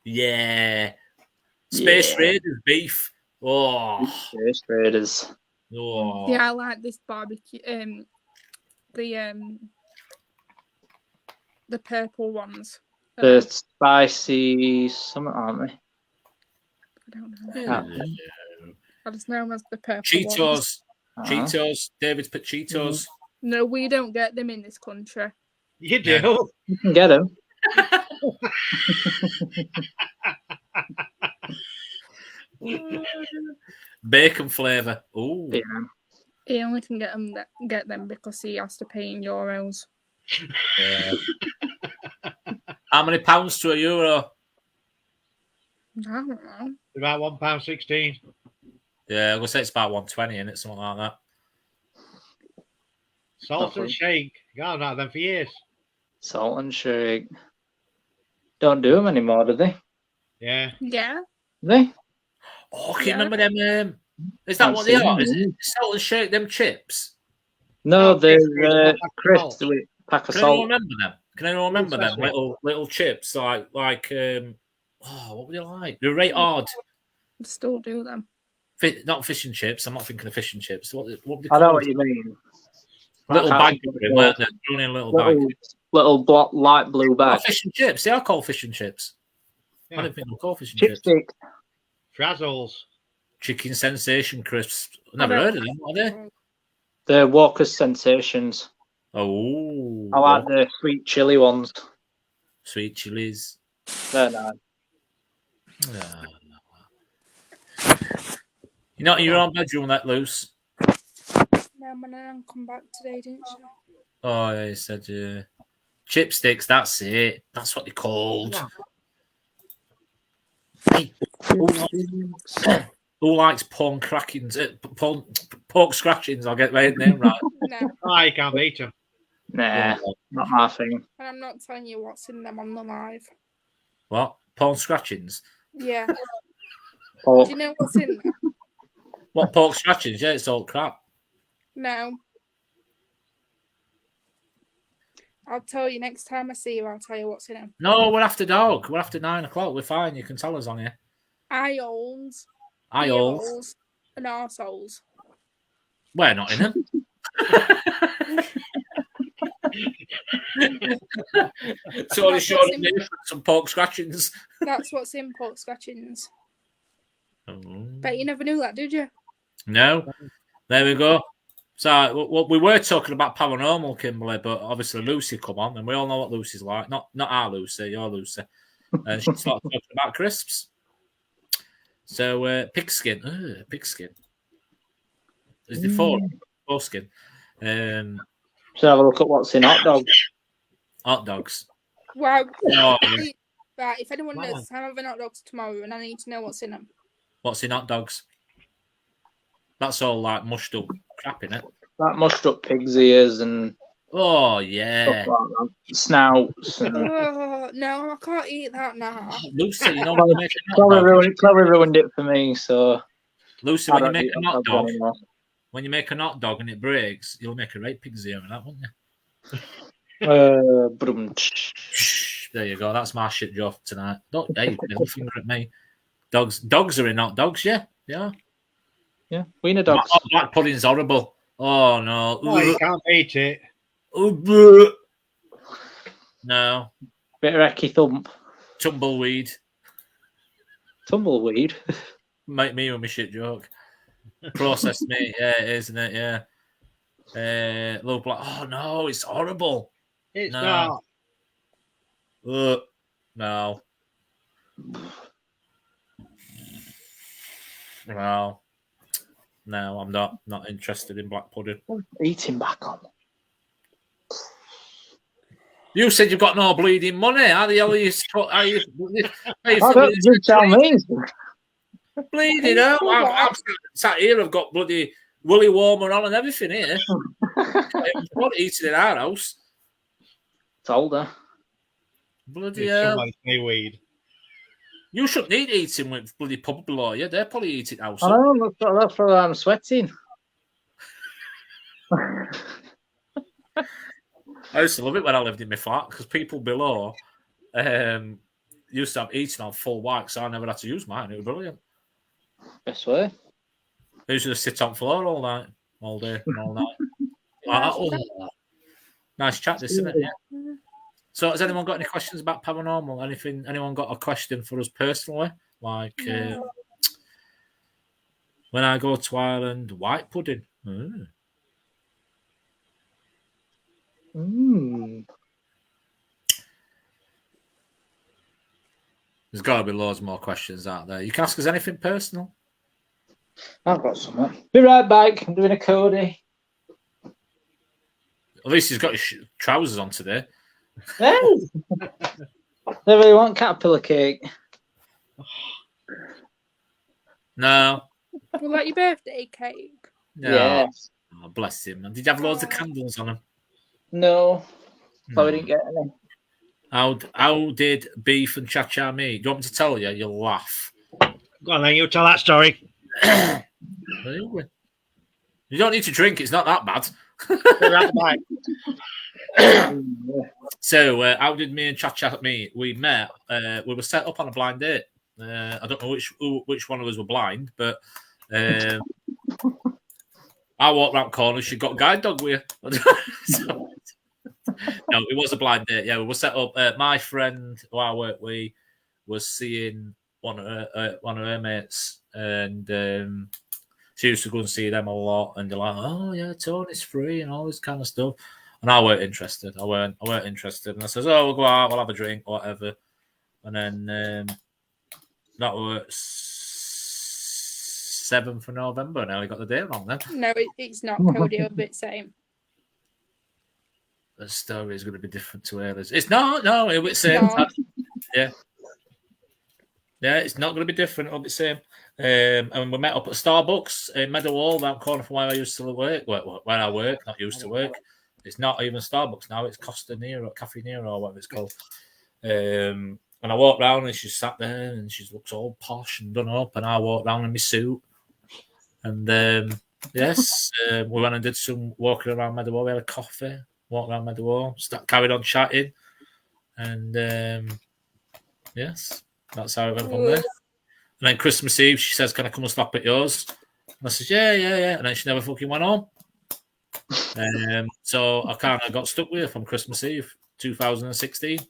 Yeah. Space Raiders beef. Oh. Space Raiders. Oh. Yeah, I like this barbecue. The purple ones. The spicy something, aren't they? I don't know. I just know them as the purple Cheetos. ones. Cheetos. David's put Cheetos. No, we don't get them in this country. You do. Yeah. You can get them. Bacon flavour. Ooh. Yeah. He only can get them because he has to pay in euros. Yeah. How many pounds to a euro? I don't know. About £1.16. Yeah, I'm going to say it's about 120, isn't it? Something like that. Salt and shake. God, I've had them for years. Salt and shake. Don't do them anymore, do they? Yeah. Yeah. Do they? Oh, can you remember them? Is that what they are? Is it salt and shake, them chips? No, they're crisps crisps with pack of Can salt. anyone remember them? Can anyone remember them? Little chips, like what were they like? They're right hard. Still do them. Not fish and chips. I'm not thinking of fish and chips. What were they I know called? what you mean. Little bag, weren't they? Only a little bag. Little black, light blue bag. Oh, fish and chips. They are called fish and chips. Yeah. I don't think they're called fish and chips. Chipstick. Frazzles. Chicken Sensation crisps. Never heard of them, are they? They're Walker's Sensations. Oh. I like the sweet chili ones. Sweet chilies. They're nice. You're not in your own bedroom let loose. No, my nan come back today, didn't she? Oh, yeah, you said chipsticks. That's it. That's what they're called. Hey. Who likes pork crackings? Pork scratchings. I'll get my name right. No, Oh, you can't beat them. Nah, not my thing. and I'm not telling you what's in them on the live. What? Pork scratchings? Yeah. Pork. Do you know what's in there? What pork scratchings? Yeah, it's all crap. No. I'll tell you next time I see you. I'll tell you what's in them. No, we're after dog. We're after 9 o'clock. We're fine. You can tell us on here. Eyeholes, Eyeholes. earholes, and arseholes. We're not in them. So they showed me some pork scratchings. That's what's in pork scratchings. Oh. Bet you never knew that, did you? No. There we go. So we were talking about paranormal, Kimberly, but obviously Lucy come on, and we all know what Lucy's like. Not our Lucy, your Lucy. And she started talking about crisps. So pigskin. Pigskin. Is the foreskin? So have a look at what's in hot dogs. Hot dogs. Wow. Oh, Right, if anyone knows, I'm having hot dogs tomorrow, and I need to know what's in them. what's in hot dogs? That's all like mushed up crap in it. That mushed up pig's ears and Oh yeah. stuff like that. Snouts. And... Oh, no, I can't eat that now. Lucy, you know when you make a hot Chloe dog. ruined it for me, so Lucy, I when you don't make eat a hot hot dogs dog, anymore. when you make a hot dog and it breaks, you'll make a right pig's ear in that, wouldn't you? There you go. That's my shit job tonight. Don't middle finger at me. Dogs are in hot dogs, yeah. Yeah, wiener dogs. Black pudding's horrible. Oh no. Oh, you can't beat it. No. Bit of Ecky thump. Tumbleweed. Tumbleweed. Make me with my shit joke. Processed meat, yeah, it is, isn't it? Yeah. Low black. Oh no, it's horrible. It's No. not. No. No, I'm not interested in black pudding. Eating back on. You said you've got no bleeding money. How the hell are you? You tell me. Bleeding out. I'm sat here. I've got bloody woolly warmer on and everything here. What eating in our house? Told her. Bloody hell. Weed. You shouldn't need eating with bloody pub below you. They're probably eating house. I know, that's why I'm sweating. I used to love it when I lived in my flat because people below used to have eating on full white, so I never had to use mine. It was brilliant. Best way. I used to just sit on the floor all night, all day, all night. Nice chat, this, isn't it? Yeah. So, has anyone got any questions about paranormal? Anyone got a question for us personally? Like, when I go to Ireland, white pudding. There's got to be loads more questions out there. You can ask us anything personal. I've got something. Be right back. I'm doing a Cody. At least he's got his trousers on today. Hey! They really want caterpillar cake. No. Well, like your birthday cake. No. Yes. Oh, bless him. Did you have loads of candles on him? No. No. We didn't get any. How did beef and cha-cha meet? Do you want me to tell you? You'll laugh. Go on then, you tell that story. Really? You don't need to drink. It's not that bad. So, how did me and Cha-Cha meet? We met. We were set up on a blind date. I don't know which one of us were blind, but I walked around corners. She got a guide dog with her. So, no, it was a blind date. Yeah, we were set up. My friend who I work with was seeing one of her mates, and she used to go and see them a lot. And they're like, "Oh yeah, Tony's free and all this kind of stuff." And I weren't interested. I weren't interested. And I says, "Oh, we'll go out. We'll have a drink, or whatever." And then that was 7th of November. Now we got the date wrong. Then No, it's not. Cody, a bit same. the story is going to be different to Ayla's. It's not. No, it was same. No. Yeah. Yeah, it's not going to be different. It'll be the same. And we met up at Starbucks in Meadowhall, that corner from where I used to work. Where I work, not used to work. It's not even Starbucks now. It's Costa Nero, Cafe Nero, or whatever it's called. And I walked round and she sat there and she looks all posh and done up. And I walked round in my suit. And yes, we went and did some walking around Meadowhall. We had a coffee, walked around Meadowhall, carried on chatting. And yes, that's how it went from there. And then Christmas Eve, she says, "Can I come and stop at yours?" And I said, "Yeah." And then she never fucking went home. So I kind of got stuck with her from Christmas Eve, 2016.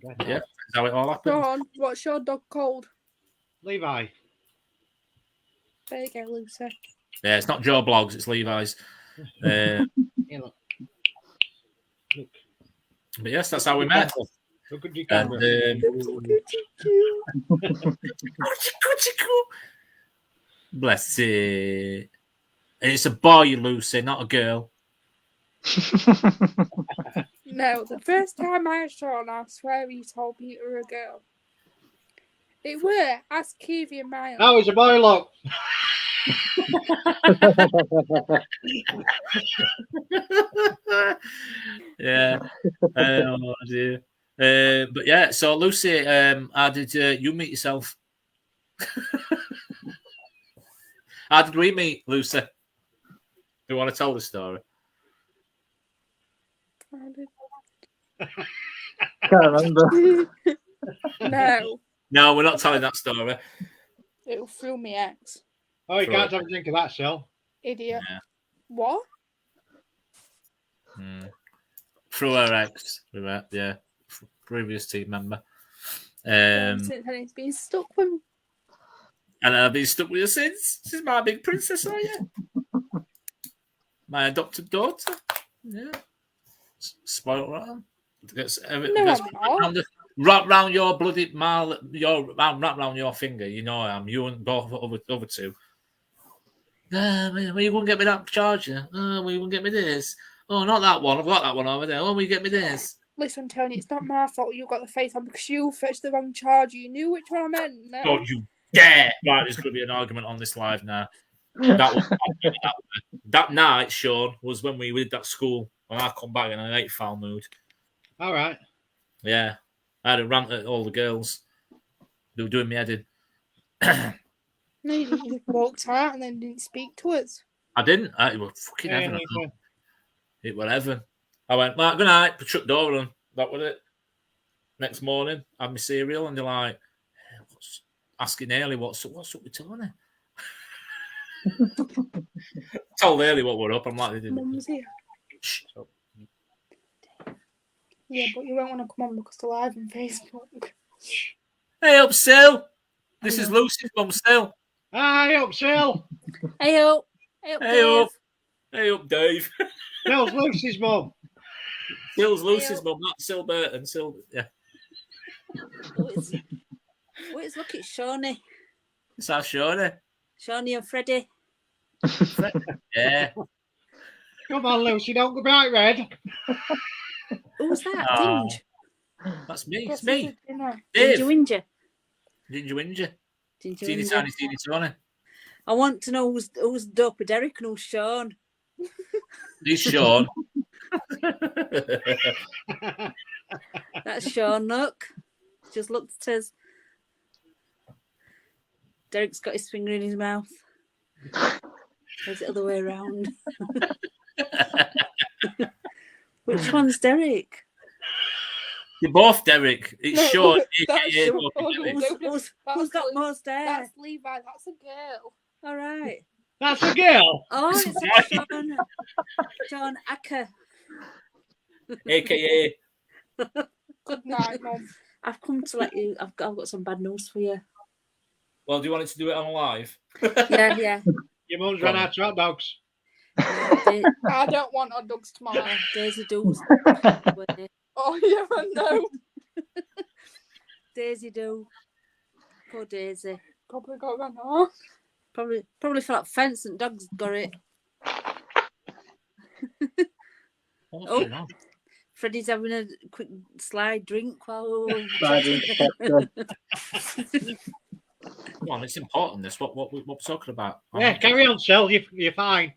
Yeah, that's how it all happened. Sean, what's your dog called? Levi. There you go, Lucy. Yeah, it's not Joe Blogs, it's Levi's. Yeah, look. But yes, that's how we met. Look at your And, camera. bless it. And it's a boy, Lucy, not a girl. No, the first time I saw him, I swear he told me it were a girl. It were. Ask Kiwi and Miles. No, it's a boy, look. Yeah. Oh, dear. But yeah, so Lucy, how did you meet yourself? How did we meet, Lucy? Do you want to tell the story? Can't remember. No, No, we're not telling that story. it'll through me ex. Oh, you Right. can't have a drink of that, Sil. Idiot. Yeah. What? Through her ex, we met, yeah. Previous team member. Since then, he's been stuck with me. And I've been stuck with her since. She's my big princess, are you? My adopted daughter. Yeah. Spoiled rotten. Wrap round your bloody mile, wrap round your finger. You know I am. You and both other two. Well, you won't get me that charger. Oh, well, you won't get me this. Oh, not that one. I've got that one over there. Oh, will you get me this? Listen, Tony, it's not my fault you got the face on because you fetched the wrong charger. You knew which one I meant. No. Don't you dare! Right, there's going to be an argument on this live now. That night, Sean, was when we did that school. When I come back in an 8 foul mood. All right. Yeah. I had a rant at all the girls. They were doing me head in. No, you didn't. You just walked out and then didn't speak to us. I didn't. It was fucking heaven. It was heaven. I went, "Mark, good night." Put shut door on. That was it. Next morning, had my cereal, and they're like, asking Ailey, what's up with Tony? Told Ailey what we're up. I'm like, they didn't. Mum's here. Shh. Yeah, but you won't want to come on because they're live on Facebook. Hey up, Sil. This is Lucy's mum, Sil. Hi, up, Sil. Hey up. Hey up. Hey up. Hey up, Dave. Sil's Lucy's mum. Sil's Lucy's mum, not Sil Burton. Sil, yeah. Wait, look, it's Shawnee. It's our Shawnee. Shawnee and Freddie. Yeah. Come on, Lucy, don't go bright red. Who's that? Oh. Dinge. That's me. What's It's me. the dinner? Dave. Ginger. Ginger. Ginger. Teeny tiny, teeny tiny. I want to know who's Dopey Derek and who's Sean. He's Sean. That's Sean, look. Just looked at us. Derek's got his finger in his mouth. Or is it the other way around? Which one's Derek? You're both Derek. It's No, Sean. that's AKA Sean. Dopey Derek. Who's got most hair? That's Levi. That's a girl. All right. That's a girl. Oh, it's Sean. Sean Acker. AKA. Good night, Mum. I've come to let you. I've got some bad news for you. Well, do you want it to do it on live? Yeah. Your mum's run out of hot dogs. I don't want hot dogs tomorrow. Daisy does. Oh, yeah, I know. Daisy do. Poor Daisy. Probably got run off. Probably fell up fence and dogs got it. What's going on? Freddie's having a quick slide drink while we're Slide drink. Come on, it's important. This what we're talking about. Yeah, carry on, Sel. You're fine.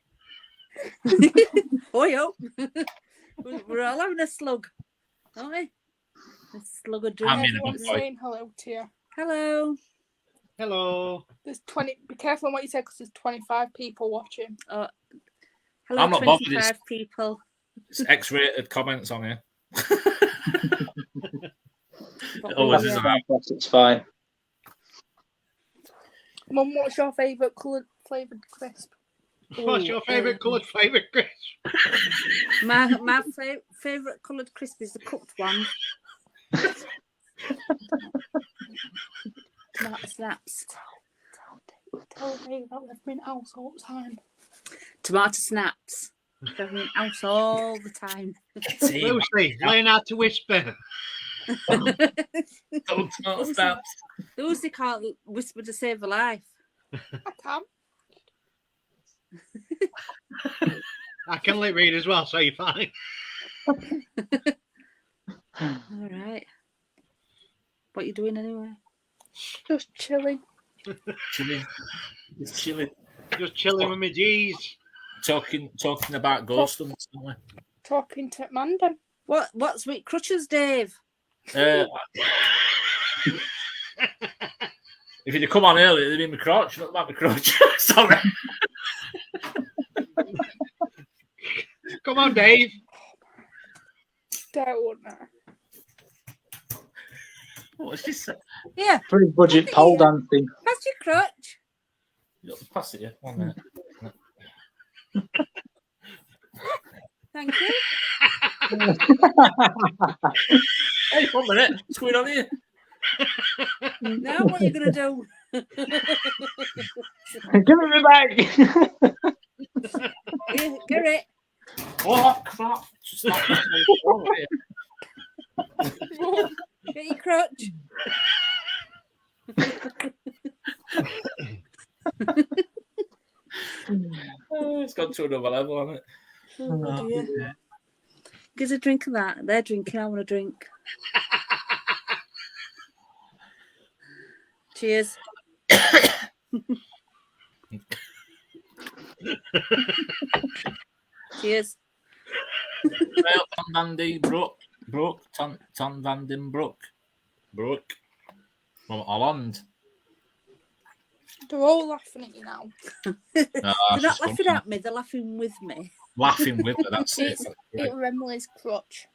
Oh, yo. We're all having a slug, aren't we? A slug of drink. I'm in a Everyone's good boy. saying hello to you. Hello. Hello. There's 20. Be careful on what you say because there's 25 people watching. Hello, I'm not bothered, 25 people. It's X-rated comments on here. But Always we, is uh, that. It's fine. Mum, what's your favourite flavoured crisp? What's your favourite coloured favourite crisp? My favourite coloured crisp is the cooked one. Tomato snaps. Tell me that I've been out all the time. Tomato snaps. I've been out all the time. Lucy, learn how to whisper. Don't stop. Lucy can't whisper to save a life. I can. I can lip read as well, so you're fine. All right. What are you doing anyway? Just chilling. Chilling. Just chilling. Just chilling with my G's. Talking about ghost hunts, aren't we? Talking to Amanda. What's with crutches, Dave? If you'd have come on earlier, it'd be my crotch, not about my crotch. Sorry. Come on, Dave. Don't. What's she say? Yeah. Pretty budget pole dancing. That's your crutch. Pass it, yeah. 1 minute. Thank you. Hey, 1 minute. What's going on here? Now what are you going to do? Give it me back. Yeah, get it. Oh, crap. Just not over here. Get your crutch. Oh, it's gone to another level, hasn't it? Oh, dear. Give us a drink of that. They're drinking. I want a drink. Cheers. Cheers. Well, Tom Van Den Broek, Tom Van Den Broek, from Holland. They're all laughing at you now. They're not laughing at me. They're laughing with me. Laughing with her, that's it. It was Emily's crutch.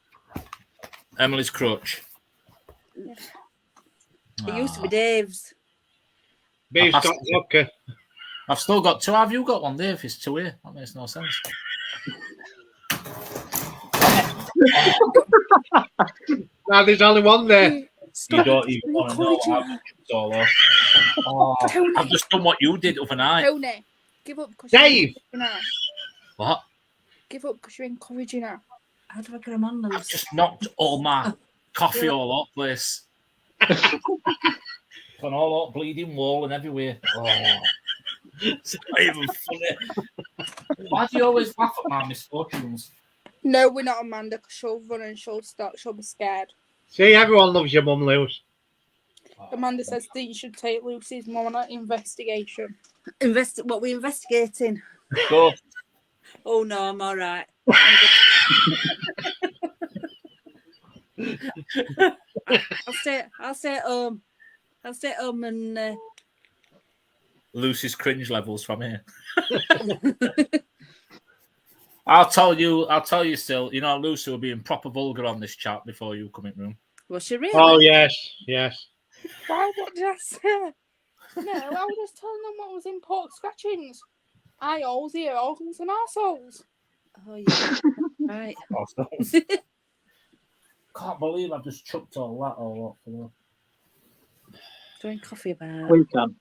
Emily's crutch. It used to be Dave's. Dave's got vodka. I've still got two. Have you got one, Dave? It's two here. That makes no sense. Now there's only one there. You don't even want to know how it's all off. Oh, I've just done what you did overnight. Tony, give up because Dave! you're now. What? Give up because you're encouraging her. How do I get them on I've those? just knocked all my coffee all up place. Gone all up, bleeding wall and everywhere. Oh, it's not even funny. Why do you always laugh at my misfortunes? No, we're not Amanda because she'll run and she'll be scared. See, everyone loves your mum, Lewis. Amanda says that you should take Lucy's mum on an investigation. What we investigating? Go. Oh no, I'm all right. I'll stay at home. I'll stay at home and Lucy's cringe levels from here. I'll tell you still, you know, Lucy will be in proper vulgar on this chat before you come in room. was she really? Oh, yes. Why? What did I say? No, I was just telling them what was in pork scratchings. Eye holes, ear holes, and arseholes. Oh yeah. Right. Can't believe I've just chucked all that. Doing coffee about. We can.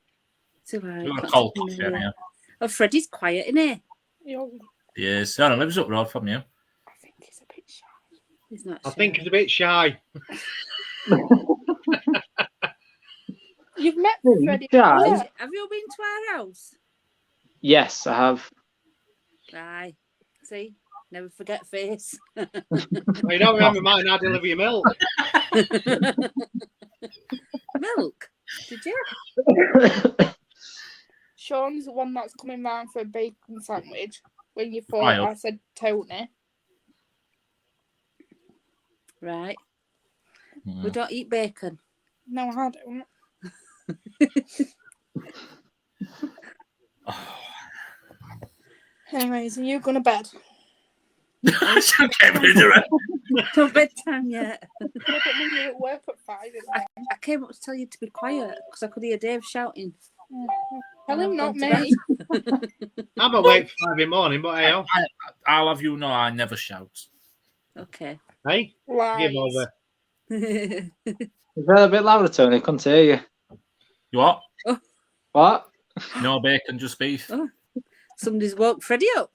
It's all right. You're a cold coffee, yeah. Oh, Freddie's quiet, isn't he? Yes, I lives up the road from you. I think he's a bit shy. He's not. I shy. think he's a bit shy. You've met Hmm, Freddie. shy? Yeah. Have you been to our house? Yes, I have. Aye. See, Never forget face. Well, you don't remember mine, I deliver your milk. Milk? Did you? Sean's the one that's coming round for a bacon sandwich. When you thought Wild. I said Tony. Right. We don't eat bacon. No, I don't. Anyways, are you going to bed? I can't rid of it. It's not bedtime yet. Yeah, but when you're at work at 5, isn't it? I came up to tell you to be quiet because I could hear Dave shouting. Tell him, I've not gone to me. I'm awake for 5 in the morning, but hey, I'll have you know I never shout. Okay. hey, Lies. game over. Is that a bit louder, Tony? I couldn't hear you. You what? What? No bacon, just beef. Oh. Somebody's woke Freddie up.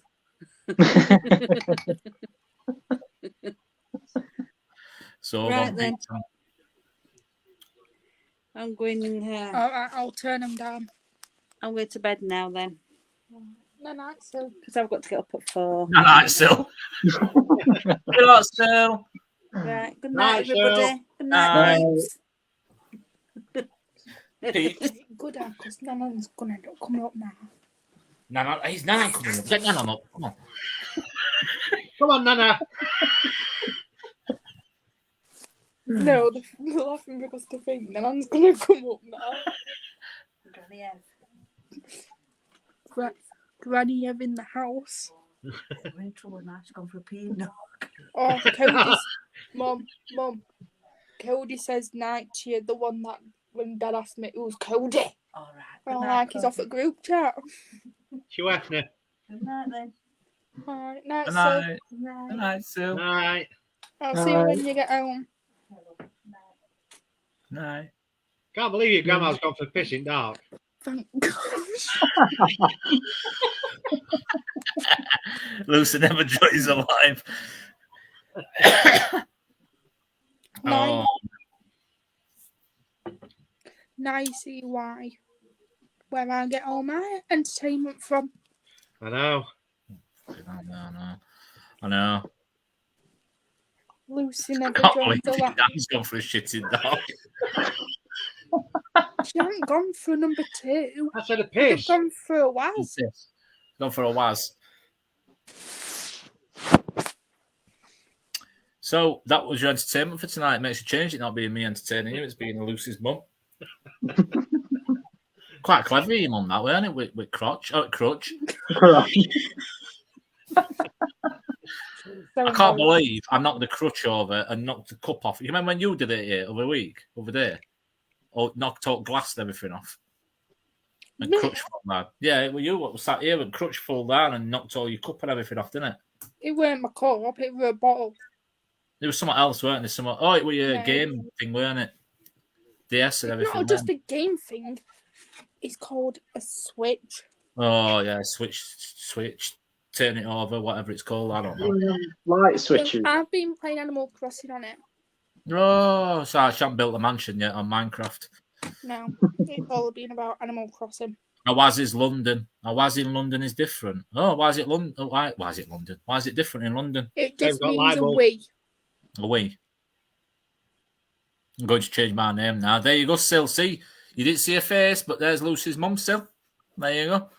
So Right on then. pizza. I'm going. I'll turn him down. I'm going to bed now then No, no, so. because I've got to get up at 4. Good night, still. Good night, still. Right. Good Night, night, everybody. Cheryl. Good night, Night. babes. Pete. Good, because Nana's going to end up coming up now. Nana, he's Nana coming up. Get Nana up. Come on. Come on, Nana. No, they're laughing because they think Nana's going to come up now. Granny Ev in the house. We're in trouble now. She's gone for a pee. No. Oh, Cody's Mum. Cody says night to you, the one that when Dad asked me who's Cody. All right. Well, like he's off at group chat. She left me. Good night then. Alright, night, Good so night. Good night. Good night, Sil. Night. I'll see you when you get home. Night. Can't believe your grandma's gone for pissing dark. Thank God. Lucy never joins her life. Nine. Oh, Now you see why. Where I get all my entertainment from. I know. I know. Lucy never Can't joined believe the life. Dan's gone for a shitting dog. She hasn't gone for number 2. I said a They've piss. gone for a while. Gone for a Waz. So that was your entertainment for tonight. It makes a change. It not being me entertaining you. It's being Lucy's mum. Quite clever, your mum, that way, isn't it? With crotch. Oh, crutch. I can't believe I knocked the crutch over and knocked the cup off. You remember when you did it here over there? Or knocked out glass and everything off? And Me? crutch fell down. Yeah, it was you what was sat here and crutch fell down and knocked all your cup and everything off, didn't it? It weren't my cup, it was a bottle. There was something else, weren't there? Oh, it was your No. game thing, weren't it? DS and It's everything. not just weren't a game thing. It's called a switch. it? Oh, yeah, switch, turn it over, whatever it's called. I don't know. Light switches. I've been playing Animal Crossing on it. Oh, so I haven't built a mansion yet on Minecraft. No, it's all been about Animal Crossing. I was in London. I was in London is different. Oh, why is it London? Why is it London? Why is it different in London? It They've just got means a libel. we. Away. I'm going to change my name now. There you go, Sil. See, you didn't see her face, but there's Lucy's mum, Sil. There you go.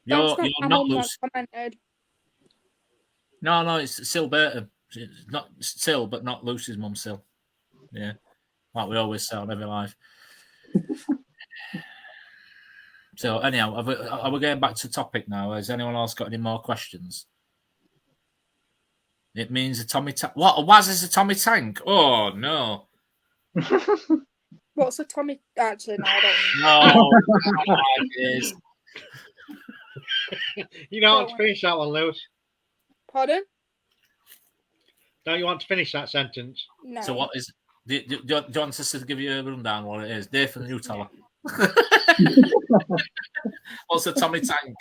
You're That's not not Lucy. commented. No, it's Sil Burton. It's not Sil, but not Lucy's mum, Sil. Yeah, like we always say on every live. So anyhow, are we getting back to the topic now? Has anyone else got any more questions? It means a Tommy Tank. What? A Waz is a Tommy Tank? Oh, no. What's a Tommy? Actually, no, I don't. No. It is. You don't want to finish that one, Lewis. Pardon? Don't you want to finish that sentence? No. So what is... Do you want us to give you a rundown what it is? Dave from the new teller. What's a Tommy Tank?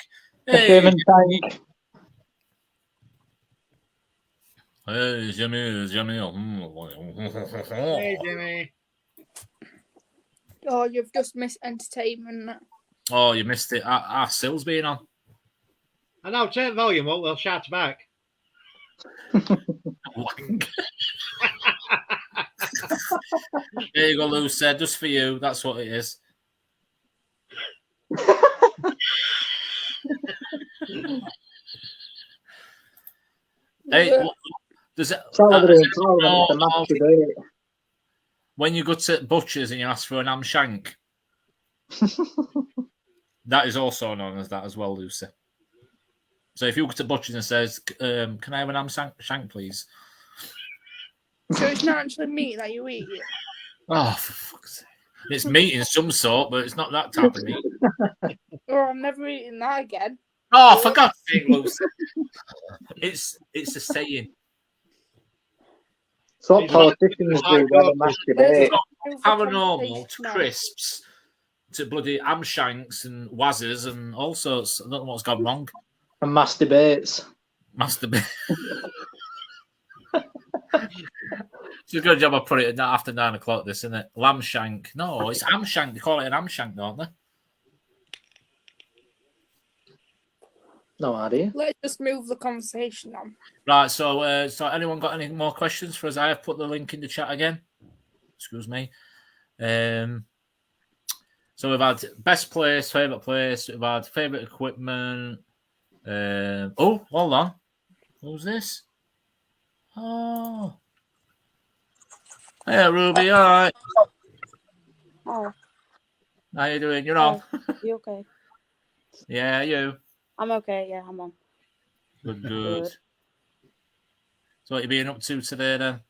Hey, hey Jimmy. Hey, Jimmy. Oh, you've just missed entertainment. Oh, you missed it. Sil's being on. I know, turn the volume up, we'll shout back. Wank. There you go, Lucy. Just for you. That's what it is. Hey, does it? When you go to butchers and you ask for an ham shank, that is also known as that as well, Lucy. So if you go to butchers and says, "Can I have an ham shank, please?" So it's not actually meat that you eat. Oh, for fuck's sake! It's meat in some sort, but it's not that type of meat. Oh, I'm never eating that again. Oh, for God's sake, Lucy! It's a saying. It's what politicians do when they masturbate. Paranormal to crisps to bloody ham shanks and wazzers and all sorts. I don't know what's gone wrong. And masturbates. Masturbate. It's a good job I put it after 9 o'clock, this, isn't it? Lamb shank. No, it's ham shank. They call it an ham shank, don't they? No idea. Let's just move the conversation on. Right, so anyone got any more questions for us? I have put the link in the chat again. Excuse me. So we've had best place, favourite place, we've had favourite equipment. Oh, hold on. Who's this? Oh. Hey, Ruby, all right. Oh. How you doing? You're on. You okay? Yeah, you. I'm okay. Yeah, I'm on. Good. So what you been up to today then?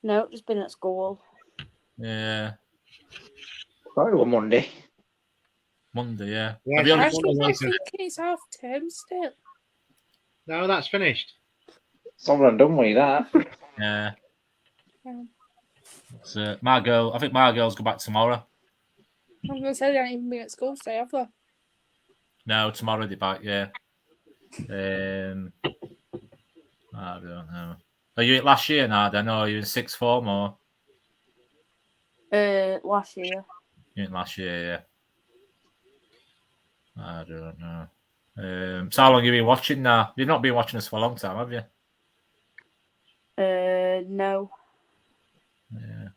No, just been at school. Yeah. Probably on Monday. Monday, yeah. Yeah, Have you I on think it's half term still. No, that's finished. It's all done with that. Yeah. So my girl, I think my girls go back tomorrow. I'm going to say they haven't even been at school today, have they? No, tomorrow they're back, yeah. I don't know. Are you at last year now then, or are you in sixth form or? Last year. You're in last year, yeah. I don't know. So how long have you been watching now? You've not been watching us for a long time, have you? No. Yeah.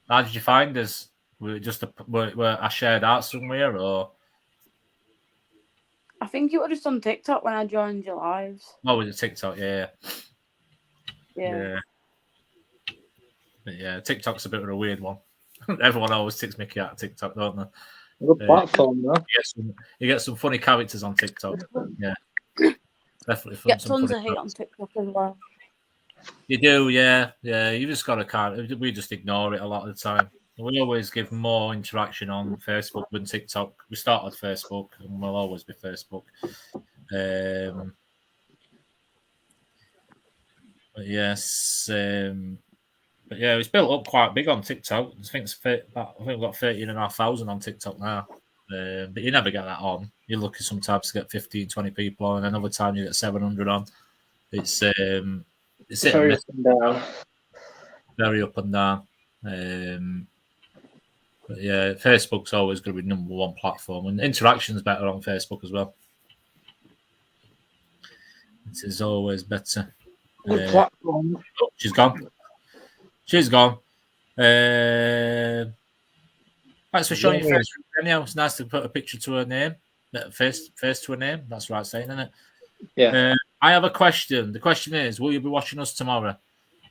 How did you find us? Were it just were I shared out somewhere, or? I think it was just on TikTok when I joined your lives. Oh, with the TikTok, yeah. Yeah. But yeah, TikTok's a bit of a weird one. Everyone always takes Mickey out of TikTok, don't they? Good platform, though. You get some funny characters on TikTok. Yeah. Definitely fun. Get tons of hate on TikTok as well. You do, yeah. Yeah, you just got to we just ignore it a lot of the time. We always give more interaction on Facebook than TikTok. We started Facebook and we'll always be Facebook. But yes, but yeah, it's built up quite big on TikTok. I think we've got 13,500 on TikTok now. But you never get that on. You're lucky sometimes to get 15, 20 people on, and another time you get 700 on. It's very up and down. Very up and down. But yeah, Facebook's always going to be number one platform, and interaction's better on Facebook as well. It is always better. Good platform. Oh, she's gone. Thanks for showing your face. Anyhow, it's nice to put a picture to her name, face to her name. That's right saying, isn't it? Yeah. I have a question. The question is, will you be watching us tomorrow?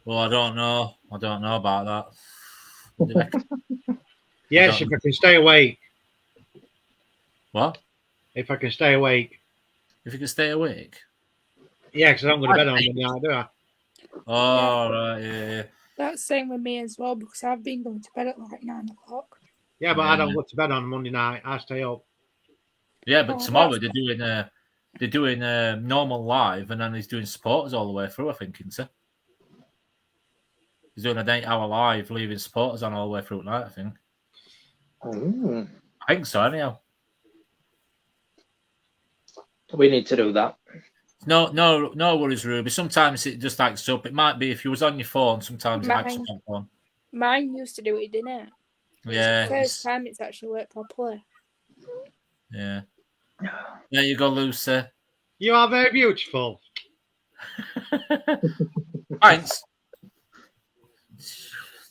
Well, I don't know. I don't know about that. Yes, if I can stay awake. What? If I can stay awake. If you can stay awake? Yeah, because I don't go to bed on Monday night, do I? Oh, right, yeah. That's the same with me as well, because I've been going to bed at like 9 o'clock. Yeah, but I don't go to bed on Monday night. I stay up. Yeah, but tomorrow they're doing normal live, and then he's doing supporters all the way through, I think, isn't he? He's doing an 8-hour live, leaving supporters on all the way through tonight, I think. Oh. I think so, anyhow. We need to do that. No worries, Ruby. Sometimes it just acts up. It might be if you was on your phone, sometimes it acts up on phone. Mine used to do it, didn't it? Yeah. It's the first time it's actually worked properly. Yeah. There you go, Lucy. You are very beautiful. Thanks.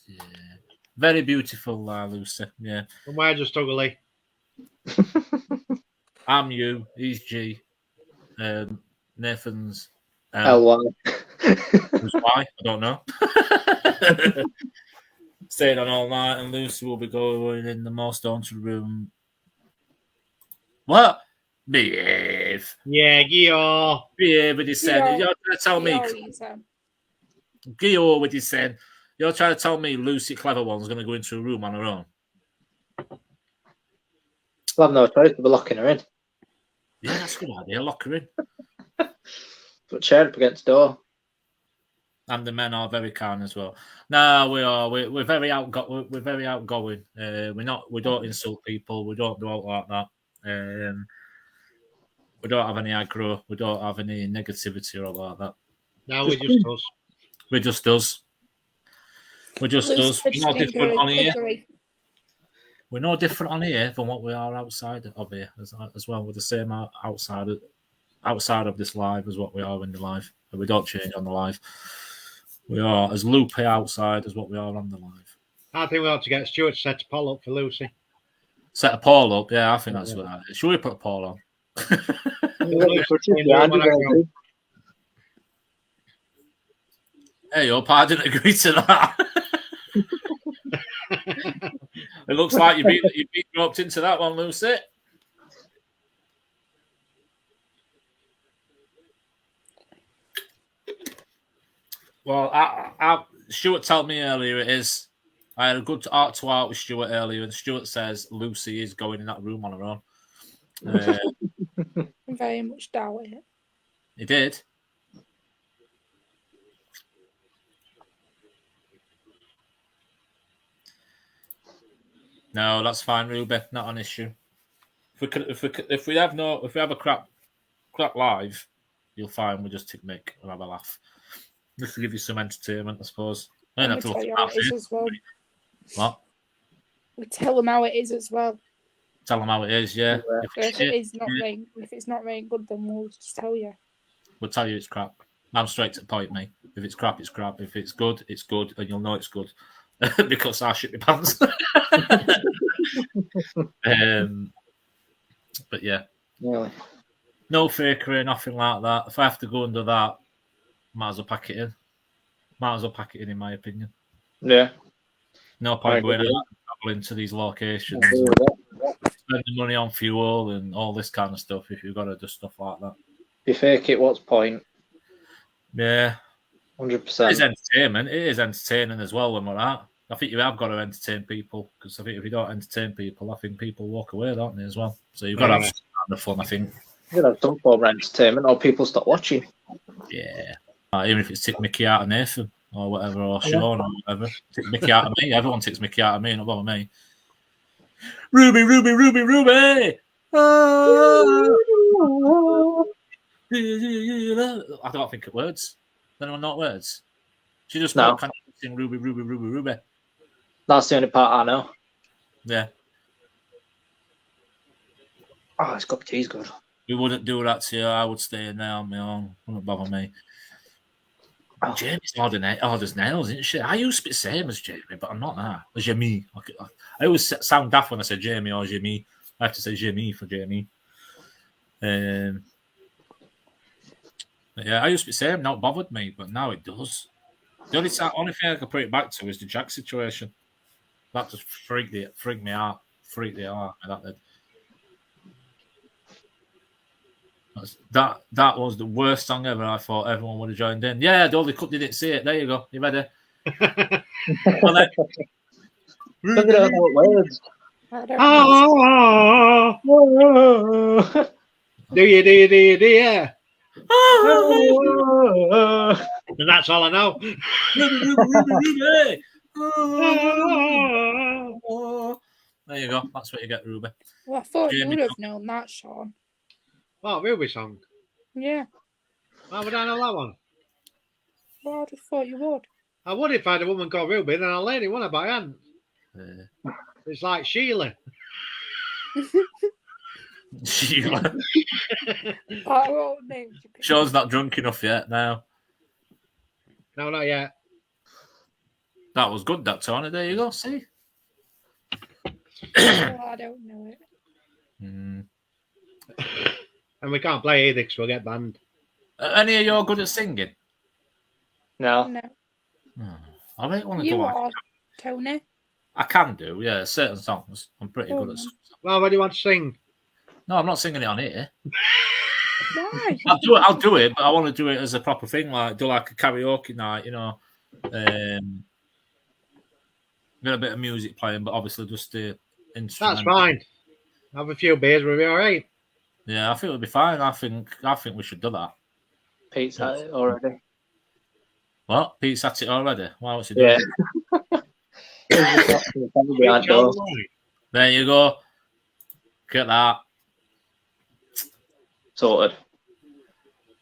Yeah. Very beautiful, Lucy. Yeah. And we're just ugly. I'm you. He's G. Nathan's L1. Who's why? I don't know. Staying on all night, and Lucy will be going in the most haunted room. What? Behave. Yeah, Gio. Behave with his saying. You're trying to tell me. Gio with his saying. You're trying to tell me Lucy Clever One's going to go into a room on her own. We'll have no choice. We'll be locking her in. Yeah, that's a good idea. Lock her in. Put a chair up against the door. And the men are very kind as well. No, we are. We're very outgoing. We're very outgoing. We're not. We don't insult people. We don't do all like that. We don't have any aggro. We don't have any negativity or all like that. No, we just us. We're just us. We're just us. We're no different on here. We're no different on here than what we are outside of here as well. We're the same outside of this live as what we are in the live. And we don't change on the live. We are as loopy outside as what we are on the live. I think we ought to get Stuart to set a poll up for Lucy. Set a poll up? Yeah, I think that's what that is. Should we put a poll on? Hey, I didn't agree to that. It looks like you beat roped into that one, Lucy. Well, Stuart told me earlier it is. I had a good art to art with Stuart earlier, and Stuart says Lucy is going in that room on her own. I very much doubt it. He did. No, that's fine, Ruby. Not an issue. If we have a crap live, you'll find we just take Mick and have a laugh. Just to give you some entertainment, I suppose. I don't have to look at it is as well. What? We tell them how it is as well. Tell them how it is, yeah. If it's not very good, then we'll just tell you. We'll tell you it's crap. I'm straight to the point, mate. If it's crap, it's crap. If it's good, and you'll know it's good. Because I shit my pants. But yeah. Really? No fakery, nothing like that. If I have to go under that, might as well pack it in my opinion. Yeah. No point going out and traveling to these locations, spending money on fuel and all this kind of stuff if you've got to do stuff like that. If you fake it, what's the point? Yeah. 100%. It is entertainment. It is entertaining as well when we're at. I think you have got to entertain people, because I think if you don't entertain people, I think people walk away, don't they, as well? So you've got to have some kind of fun, I think. You've got to have some form of entertainment or people stop watching. Yeah. Even if it's take Mickey out of Nathan or whatever, or Sean or whatever. Take Mickey out of me. Everyone takes Mickey out of me, not bother me. Ruby, Ruby, Ruby, Ruby! Oh. I don't think it words. Does anyone know words? She just no. Kind of sing Ruby, Ruby, Ruby, Ruby. That's the only part I know. Yeah. Oh, this cup of tea's good. We wouldn't do that to you. I would stay in there on my own. Wouldn't bother me. Oh. Jamie's orders nails, isn't she? I used to be the same as Jamie, but I'm not that. As Jamie. I always sound daft when I say Jamie or Jamie. I have to say Jamie for Jamie. Yeah, I used to be the same. Not bothered me, but now it does. The only thing I can put it back to is the Jack situation. That just freaked me out. Freaked the out. That did. That was the worst song ever. I thought everyone would have joined in. Yeah, the only cup didn't see it. There you go. You ready? Well, then, do you? Yeah. And that's all I know. There you go. That's what you get, Ruby. Well, I thought you would have known that, Sean. What, Ruby song? Yeah. Why would I know that one? Well, I just thought you would. I would if I had a woman called Ruby, then a lady, wouldn't I? But I hadn't. It's like Sheila. Sheila. I won't name you. Sean's not drunk enough yet now. No, not yet. That was good, that, Tony. There you go. See? Oh, I don't know it. Mm. And we can't play either because we'll get banned. Any of you are good at singing? No. No. I really want to You go. are, Tony. I can do, yeah. Certain songs. I'm pretty good at some. Well, what do you want to sing? No, I'm not singing it on here. Why? I'll do it, but I want to do it as a proper thing, like do like a karaoke night, you know. Get a bit of music playing, but obviously just the instrument. That's fine. Have a few beers, we'll be all right. Yeah, I think it'll be fine. I think we should do that. Pete's at it already. What? Pete's at it already? Why? What's he doing? Yeah. There you go. Get that. Sorted.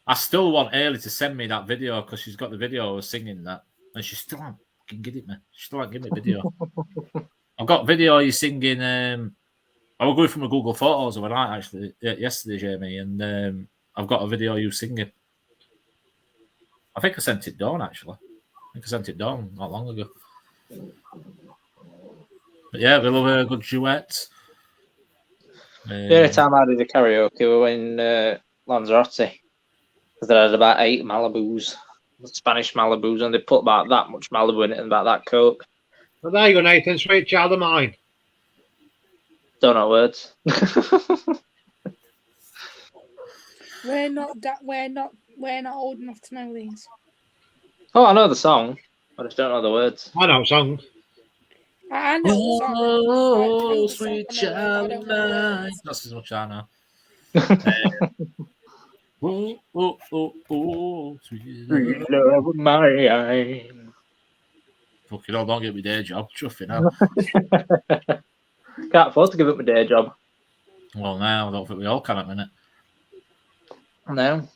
I still want Ailey to send me that video because she's got the video of singing that, and she still hasn't fucking give it me. She still hasn't given me video. I've got video of you singing. I was going from a Google Photos overnight actually yesterday, Jamie, and I've got a video of you singing. I think I sent it down actually. I think I sent it down not long ago. But yeah, we love a good duet. The only time I did a karaoke were when Lanzarote, because they had about 8 Malibus, Spanish Malibus, and they put about that much Malibu in it and about that Coke. Well, there you go, Nathan. Sweet child of mine. Don't know words. We're not old enough to know these. Oh, I know the song, I just don't know the words. I know song. I know the song. Oh, the sweet song, child I of don't know the mine. words. That's as much I know. Sweet Love of mine. fucking hell, don't get me day job. Chuffing now. Can't afford to give up my day job. Well, now I don't think we all can at the minute. No.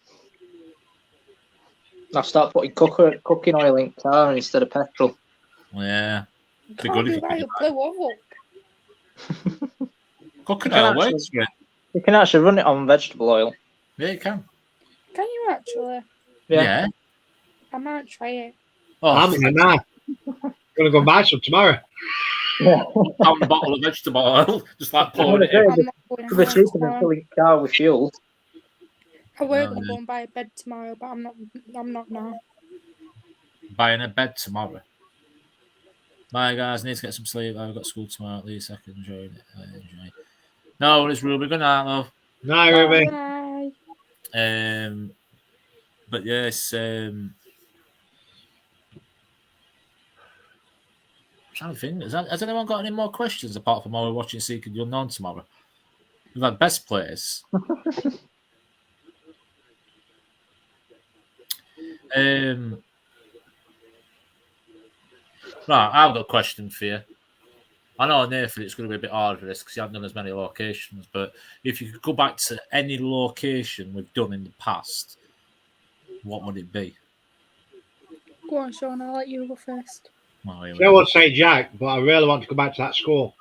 I'll start putting cooking oil in car instead of petrol. Yeah. Be Can't good if be you right, could. blew up. Cooking You can oil works actually- great. You can actually run it on vegetable oil. Yeah, you can. Can you actually? Yeah. I might try it. Oh, I'm in it now. Gonna go buy some tomorrow. pound a bottle of vegetable oil, just like pouring it in. I'm not going Could be to cheaper than tomorrow. filling a car with fuel. I were No, going to no. go and buy a bed tomorrow, but I'm not now. Buying a bed tomorrow. Bye, guys. Need to get some sleep. I've got school tomorrow. At least I can enjoy it. Enjoy. No, it's Ruby. Good night, love. No, Ruby. Bye. But yes, trying to think. Has anyone got any more questions apart from while we're watching Seeking the Unknown tomorrow? We've had best place. Right, I've got a question for you. I know, Nathan, it's going to be a bit hard for this because you haven't done as many locations, but if you could go back to any location we've done in the past, what would it be? Go on, Sean. I'll let you go first. Oh, here we I go. would say Jack, but I really want to go back to that school.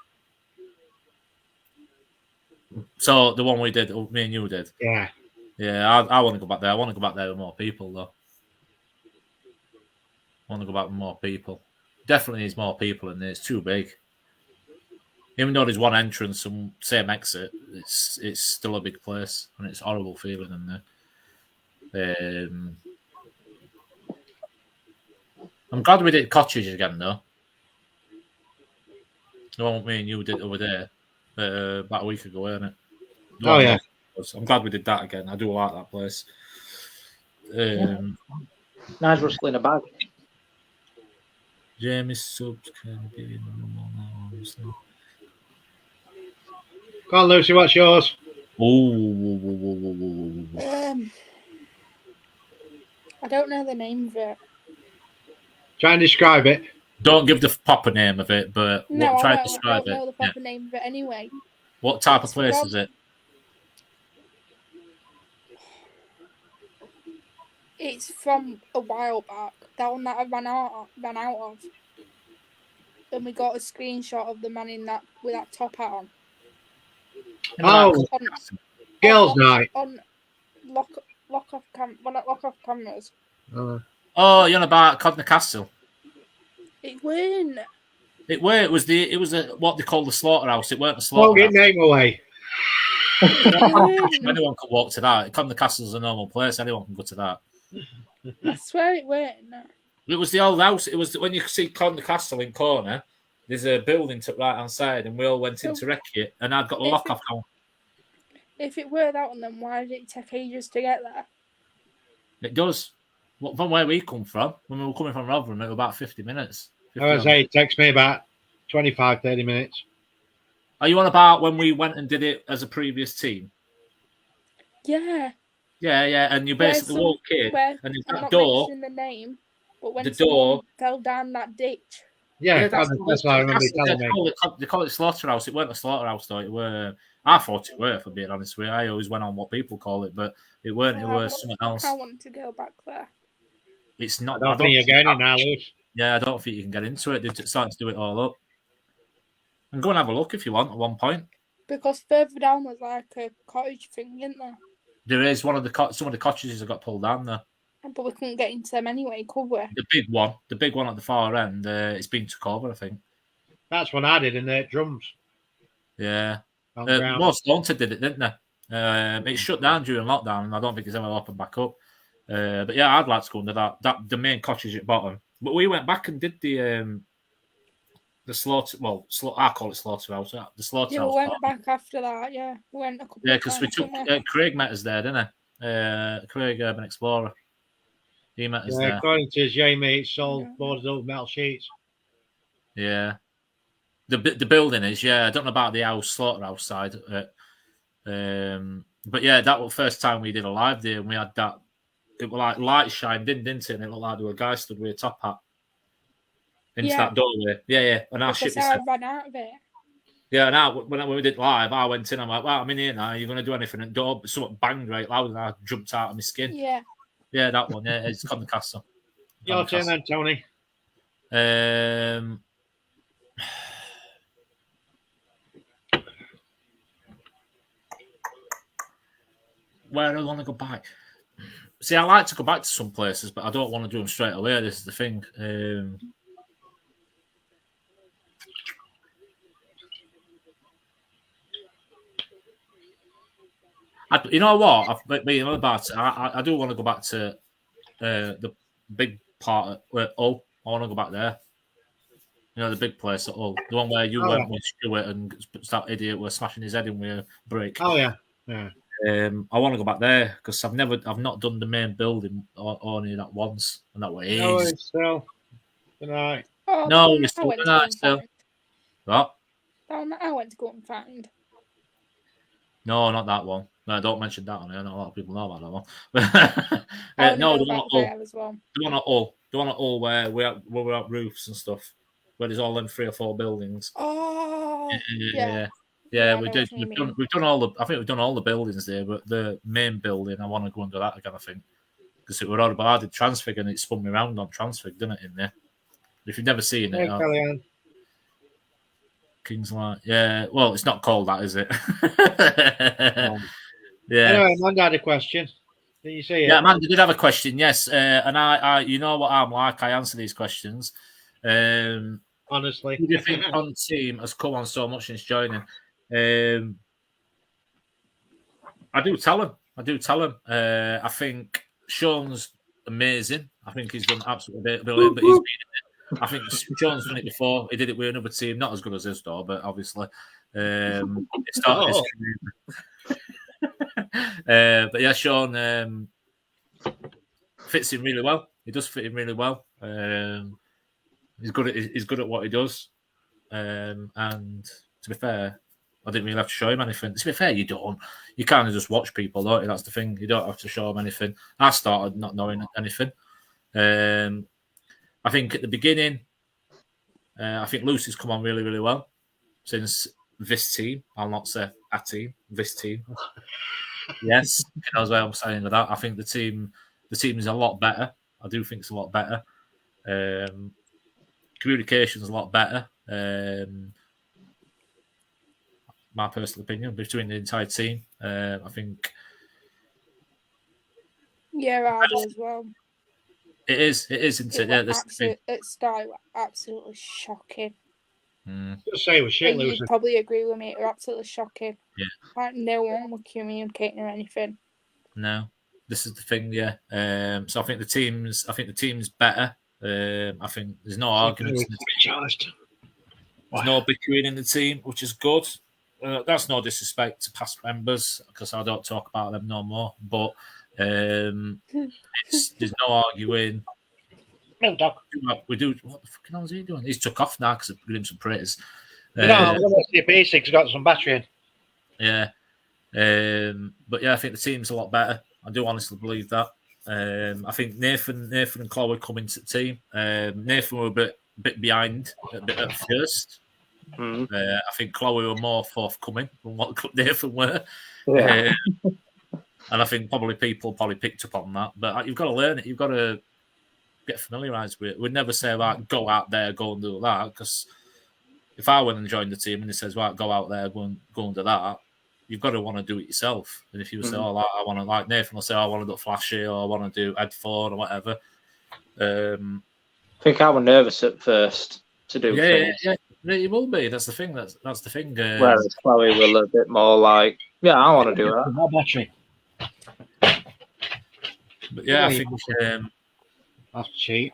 So the one we did, me and you did. Yeah. Yeah, I want to go back there. I want to go back there with more people, though. I want to go back with more people. Definitely needs more people in there. It's too big. Even though there's one entrance and same exit, it's still a big place, and it's horrible feeling in there. I'm glad we did Cottage again, though. The one me and you did over there about a week ago, wasn't it? Oh, yeah. I'm glad we did that again. I do like that place. Nice rustling a bag. Jamie's subs can be normal now, obviously. Go on, Lucy, what's yours? I don't know the name of it. Try and describe it. Don't give the proper name of it, but No, try I to don't describe know it. the proper name of it anyway. What type of It's place from- is it? It's from a while back. That one that I ran out of. And we got a screenshot of the man in that with that top hat on. Oh, On, girls' night. on lock off cameras. Oh, you're on about Codner Castle. It weren't. It was what they call the slaughterhouse. It weren't the Don't get slaughterhouse. name away. Anyone can walk to that. Codner Castle's a normal place. Anyone can go to that. I swear it weren't. It was the old house. It was when you see Codner Castle in corner. There's a building to the right hand side, and we all went in to wreck it. And I'd got a lock off. If it were that one, then why did it take ages to get there? It does. From where we come from, when we were coming from Rotherham, it was about 50 minutes. 50 I was saying, it takes me about 25, 30 minutes. Are you on about when we went and did it as a previous team? Yeah. Yeah. And you basically walk in, and there's I'm that not door. mentioning the name, but when The someone door. fell down that ditch. Yeah, that's what I remember you telling me. They call it slaughterhouse. It weren't a slaughterhouse, though. It were. I thought it were, for being honest with you. I always went on what people call it, but it weren't. It was something else. I want to go back there. It's not. I don't think you're going in now, Lewis. Yeah, I don't think you can get into it. They're starting to do it all up. And go and have a look if you want at one point. Because further down there's like a cottage thing, isn't there? There is some of the cottages that got pulled down there. But we couldn't get into them anyway, could we? The big one at the far end, it's been took over, I think. That's what I did in the drums. Yeah. Most Haunted did it, didn't they? It shut down during lockdown, and I don't think it's ever opened back up. But yeah, I'd like to go under that the main cottage at bottom. But we went back and did the slaughter. Well, I call it slaughterhouse. The slaughterhouse. Yeah, we went back after that. Yeah, we went a couple. Yeah, because we took Craig met us there, didn't he? Craig, Urban Explorer. He met us there. According to Jamie, it's all boarded up metal sheets. Yeah. The building is, I don't know about the house, slaughterhouse side. But yeah, that was the first time we did a live there, and we had that. It was like light shine, didn't it? And it looked like there were a guy stood with a top hat into that doorway. Yeah. And our ship ran out of it. Yeah, now when we did live, I went in. I'm like, "Well, I'm in here now. You're going to do anything?" And door, something banged right loud, and I jumped out of my skin. Yeah, that one. Yeah, it's Codner Castle. Your turn then, Tony. Where do I want to go back? See, I like to go back to some places, but I don't want to do them straight away. This is the thing. You know what? I do want to go back to the big part at Hull. I want to go back there. You know, the big place at Hull. The one where you went with Stuart and that idiot was smashing his head in with a brick. Oh, yeah. I want to go back there because I've not done the main building only that once, and that was ages. No, it's still tonight. No, it's still tonight. Still. What? I went to go and find. No, not that one. No, don't mention that one. Not a lot of people know about that one. No, the one at Hull. The one at Hull. The one at Hull where we're at roofs and stuff, where there's all them 3 or 4 buildings. Oh, yeah. We did. We've done all the. I think we've done all the buildings there, but the main building, I want to go under that again. I think because it were horrible. I did Transfig and it spun me around on Transfig, didn't it? In there. If you've never seen it, King's Light. Yeah. Well, it's not called that, is it? Yeah. Anyway, Amanda had a question. Did you see it? Yeah, Amanda did have a question. Yes, and I, you know what I'm like. I answer these questions. Honestly, who do you think on the team has come on so much since joining? I do tell him. I think Sean's amazing. I think he's done absolutely brilliant. But I think Sean's done it before. He did it with another team, not as good as his though, but obviously it started his career. But yeah, Sean fits in really well. He does fit in really well. He's good at what he does. And to be fair, I didn't really have to show him anything. To be fair, you don't. You kind of just watch people, don't you? That's the thing. You don't have to show them anything. I started not knowing anything. I think at the beginning, I think Lucy's come on really, really well since this team. I'll not say a team, this team. Yes, that's why I'm saying that. I think the team is a lot better. I do think it's a lot better. Communication's a lot better. my personal opinion, between the entire team. I think Yeah, I do as well. it is, isn't it? Yeah, this is the thing. At start, it were absolutely shocking. Just say it was shit, And Lucy. you'd probably agree with me. It were absolutely shocking. Yeah. Like no one was communicating or anything. No, this is the thing. Yeah. So I think the team's better. I think there's no arguments. There's no bickering in the team, which is good. That's no disrespect to past members because I don't talk about them no more. But there's no arguing. No, Doc. We do. What the fucking hell is he doing? He's took off now because I've given him some praise. No, the basics got some battery in. Yeah. But yeah, I think the team's a lot better. I do honestly believe that. I think Nathan and Chloe come into the team. Nathan were a bit behind at first. I think Chloe were more forthcoming than what Nathan were. Yeah. And I think people picked up on that. But you've got to learn it. You've got to get familiarised with it. We'd never say, like, go out there, go and do that. Because if I went and joined the team and he says, right, go out there, go and do that, you've got to want to do it yourself. And if you say, oh, I want to, like Nathan will say, I want to do flashy or I want to do head forward or whatever. I think I was nervous at first to do things. Yeah, you will be. That's the thing. That's the thing. Whereas Chloe will a bit more like, yeah, I want to do that. More battery. But yeah, I think that's cheap.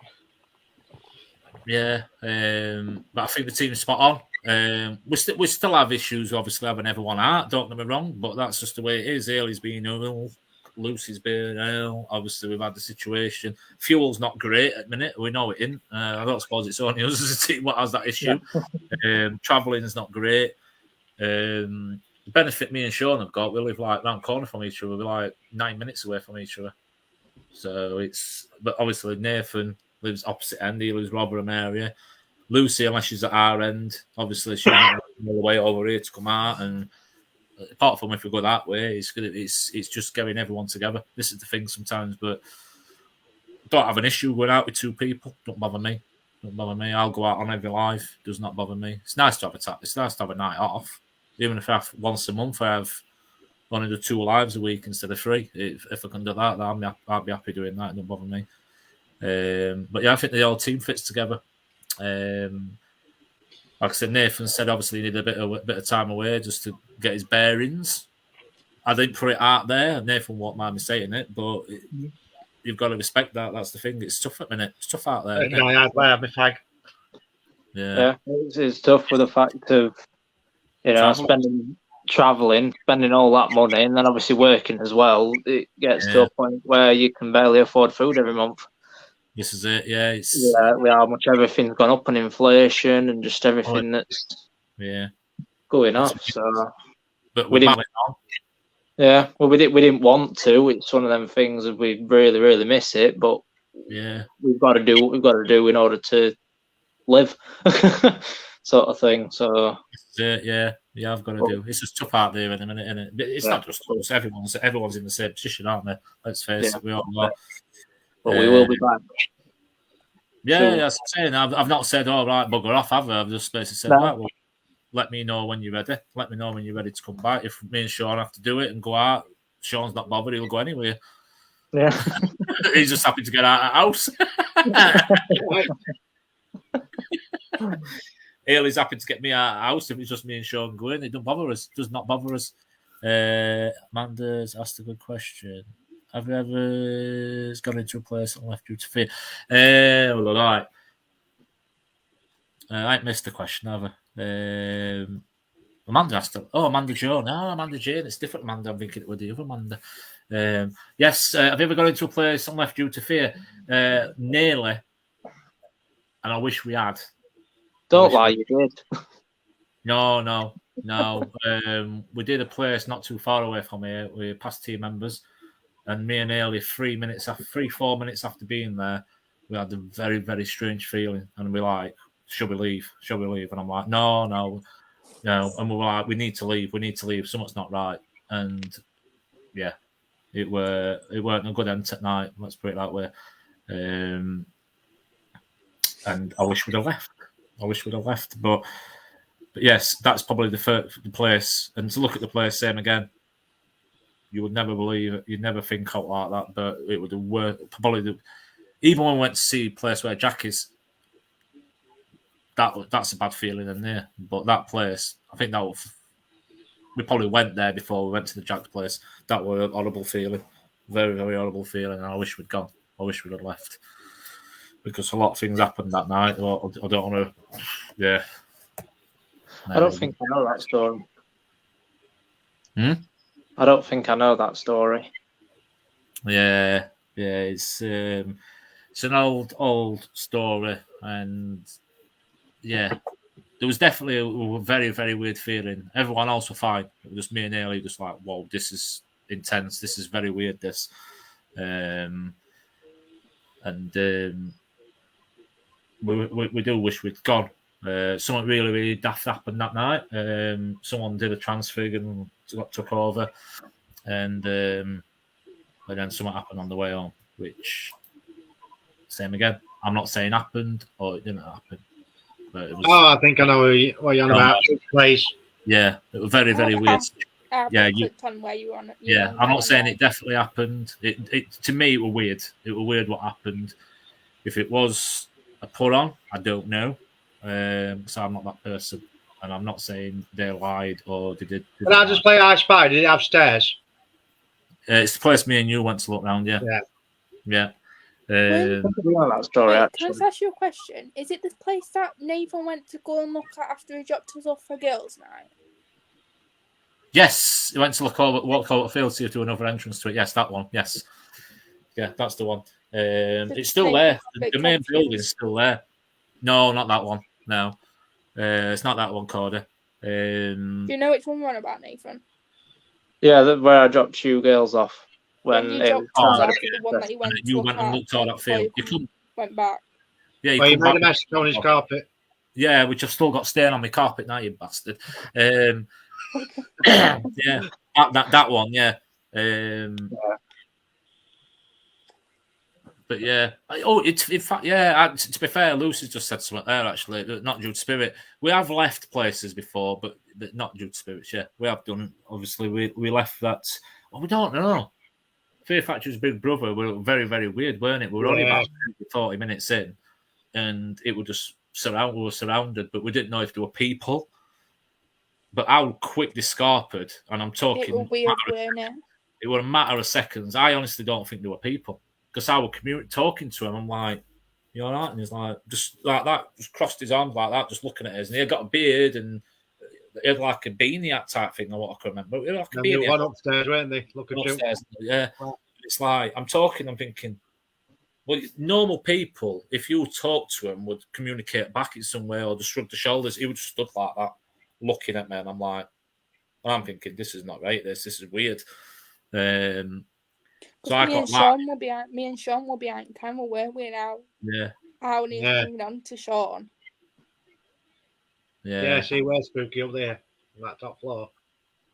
Yeah, but I think the team's spot on. We still have issues, obviously, having everyone out. Don't get me wrong, but that's just the way it is. Ailey's been ill, Lucy's been ill. Obviously, we've had the situation. Fuel's not great at the minute. We know it isn't. I don't suppose it's only us as a team what has that issue. Travelling's not great. The benefit me and Sean have got, we live like round corner from each other. We're like 9 minutes away from each other. So but obviously Nathan lives opposite end. He lives Rotherham area. Lucy, unless she's at our end, obviously she's all the way over here to come out. And apart from if we go that way, it's just getting everyone together. This is the thing sometimes, but don't have an issue going out with two people. Don't bother me. I'll go out on every live. Does not bother me. It's nice to have It's nice to have a night off. Even if I have once a month, I have only do 2 lives a week instead of 3. If I can do that, I'll be happy doing that. It don't bother me. But yeah, I think the whole team fits together. Like I said, Nathan said obviously he needed a bit of time away just to get his bearings. I didn't put it out there. Nathan won't mind me saying it, but you've got to respect that. That's the thing. It's tough at the minute. It's tough out there. Isn't it? I have my fag. Yeah, it's tough with the fact of spending all that money, and then obviously working as well. It gets to a point where you can barely afford food every month. This is it. Yeah, with how much everything's gone up on inflation and just everything that's going up. So, but we didn't. We didn't want to. It's one of them things that we really, really miss it, but we've got to do what we've got to do in order to live, sort of thing. So I've got to do. It's just tough out there in a minute, isn't it? But it's not just us. Everyone's in the same position, aren't they? Let's face it, we all are. But we will be back. Yeah, that's what I'm saying. I've not said, all right, bugger off, have I? I've just basically said, right, well, let me know when you're ready. Let me know when you're ready to come back. If me and Sean have to do it and go out, Sean's not bothered. He'll go anywhere. Yeah. He's just happy to get out of the house. Ailey's happy to get me out of the house if it's just me and Sean going. It doesn't bother us. It does not bother us. Amanda's asked a good question. Have you ever gone into a place and left you to fear? Right. I ain't missed the question, have I? Amanda asked it. Oh, Amanda Joe. No, Amanda Jane. It's different Amanda. I'm thinking it was the other Amanda. Yes. Have you ever gone into a place and left you to fear? Nearly. And I wish we had. Don't lie, you did. No. We did a place not too far away from here. We past team members. And me and Ailey, 4 minutes after being there, we had a very, very strange feeling. And we're like, should we leave? And I'm like, no. And we were like, we need to leave. Something's not right. And yeah, it weren't a good end at night. Let's put it that way. And I wish we'd have left. But But yes, that's probably the place. And to look at the place, same again. You would never believe it. You'd never think out like that. But it would have worked. Probably even when we went to see a place where Jack is, that's a bad feeling in there. But that place, I think we probably went there before we went to the Jack's place. That was a horrible feeling. Very, very horrible feeling. And I wish we'd gone. I wish we'd have left. Because a lot of things happened that night. I don't want to... Yeah. I don't think I know that story. Hmm? I don't think I know that story. Yeah. It's an old story, and yeah, there was definitely a very, very weird feeling. Everyone else were fine. It was just me and Ailey, just like, whoa, this is intense. This is very weird. This, we do wish we'd gone. Something really, really daft happened that night. Someone did a transfig and took over, and then something happened on the way home, which, same again. I'm not saying happened or it didn't happen, but it was. Oh, I think I know what you're on about. Place. Yeah, it was very, very weird. I clicked on where you were on. I'm not saying it definitely happened. It to me, it was weird. It was weird what happened. If it was a put on, I don't know. So I'm not that person, and I'm not saying they lied or they did. But I just play I Spy. Did it have stairs? It's the place me and you went to look round. Yeah. That story, Wait, actually. can I just ask you a question? Is it this place that Nathan went to go and look at after he dropped us off for girls' night? Yes, he went to walk over the field, see if there was another entrance to it. Yes, that one. Yes, yeah, that's the one. It's still there. The main building's still there. No, not that one. No, it's not that one, Cordy. Do you know which one we're on about, Nathan? Yeah, where I dropped you girls off When you dropped us off, the one that you went to you look went at and looked at that field. You couldn't. Went back. Yeah, you made a mess on his carpet. Yeah, which I've still got stain on my carpet now, you bastard. Yeah, that one, yeah. But yeah, it's in fact, yeah. To be fair, Lucy's just said something there. Actually, not due to spirit. We have left places before, but not due to spirits. Yeah, we have done. Obviously, we left that. Well, we don't know. Fear Factory's Big Brother were very, very weird, weren't it? We were only about 40 minutes in, and it was just we were surrounded, but we didn't know if there were people. But how quick they scarpered, and I'm talking. It was weird, weren't it? It was a matter of seconds. I honestly don't think there were people. Because I was talking to him, I'm like, "You all right?" And he's like, just like that, just crossed his arms like that, just looking at us. And he had got a beard and he had like a beanie hat type thing, or what I can remember. But he had like a beanie. One upstairs, weren't they? Looking upstairs, yeah. It's like I'm talking, I'm thinking, well, normal people, if you talk to him, would communicate back in some way or just shrug the shoulders. He would just stood like that, looking at me, and I'm thinking, this is not right. This is weird. So me and Sean were behind camera, weren't we? Now, yeah. How he's moving on to Sean. Yeah. See, we're spooky up there on that top floor.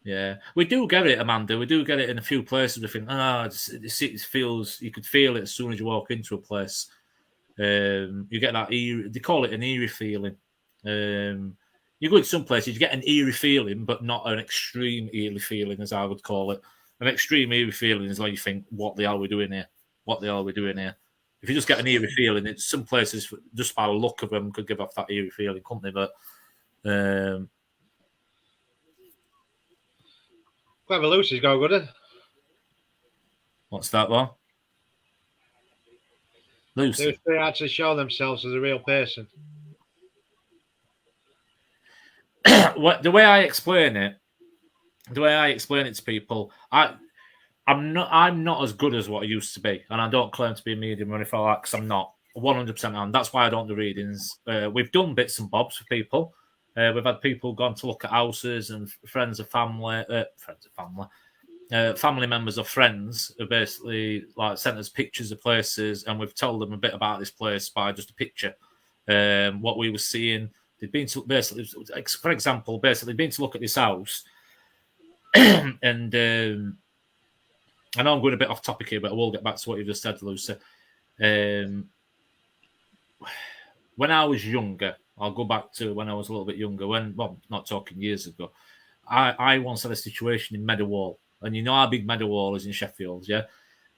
Yeah, we do get it, Amanda. We do get it in a few places. We think, it feels. You could feel it as soon as you walk into a place. You get that eerie. They call it an eerie feeling. You go to some places, you get an eerie feeling, but not an extreme eerie feeling, as I would call it. An extreme eerie feeling is like you think, what the hell are we doing here? What the hell are we doing here? If you just get an eerie feeling, it's some places, just by the look of them, could give off that eerie feeling, couldn't they? But Clever Lucy's got good. What's that one? Lucy. They actually show themselves as a real person. The way I explain it to people, I'm not as good as what I used to be, and I don't claim to be a medium or anything like that, because I'm not 100%. And that's why I don't do readings. We've done bits and bobs for people. We've had people gone to look at houses, and family members of friends have basically like sent us pictures of places, and we've told them a bit about this place by just a picture. What we were seeing, they'd been to basically, for example, been to look at this house. And I know I'm going a bit off topic here, but I will get back to what you just said, Lucy. When I was younger, I'll go back to when I was a little bit younger. Not talking years ago. I once had a situation in Meadowhall, and you know how big Meadowhall is in Sheffield, yeah.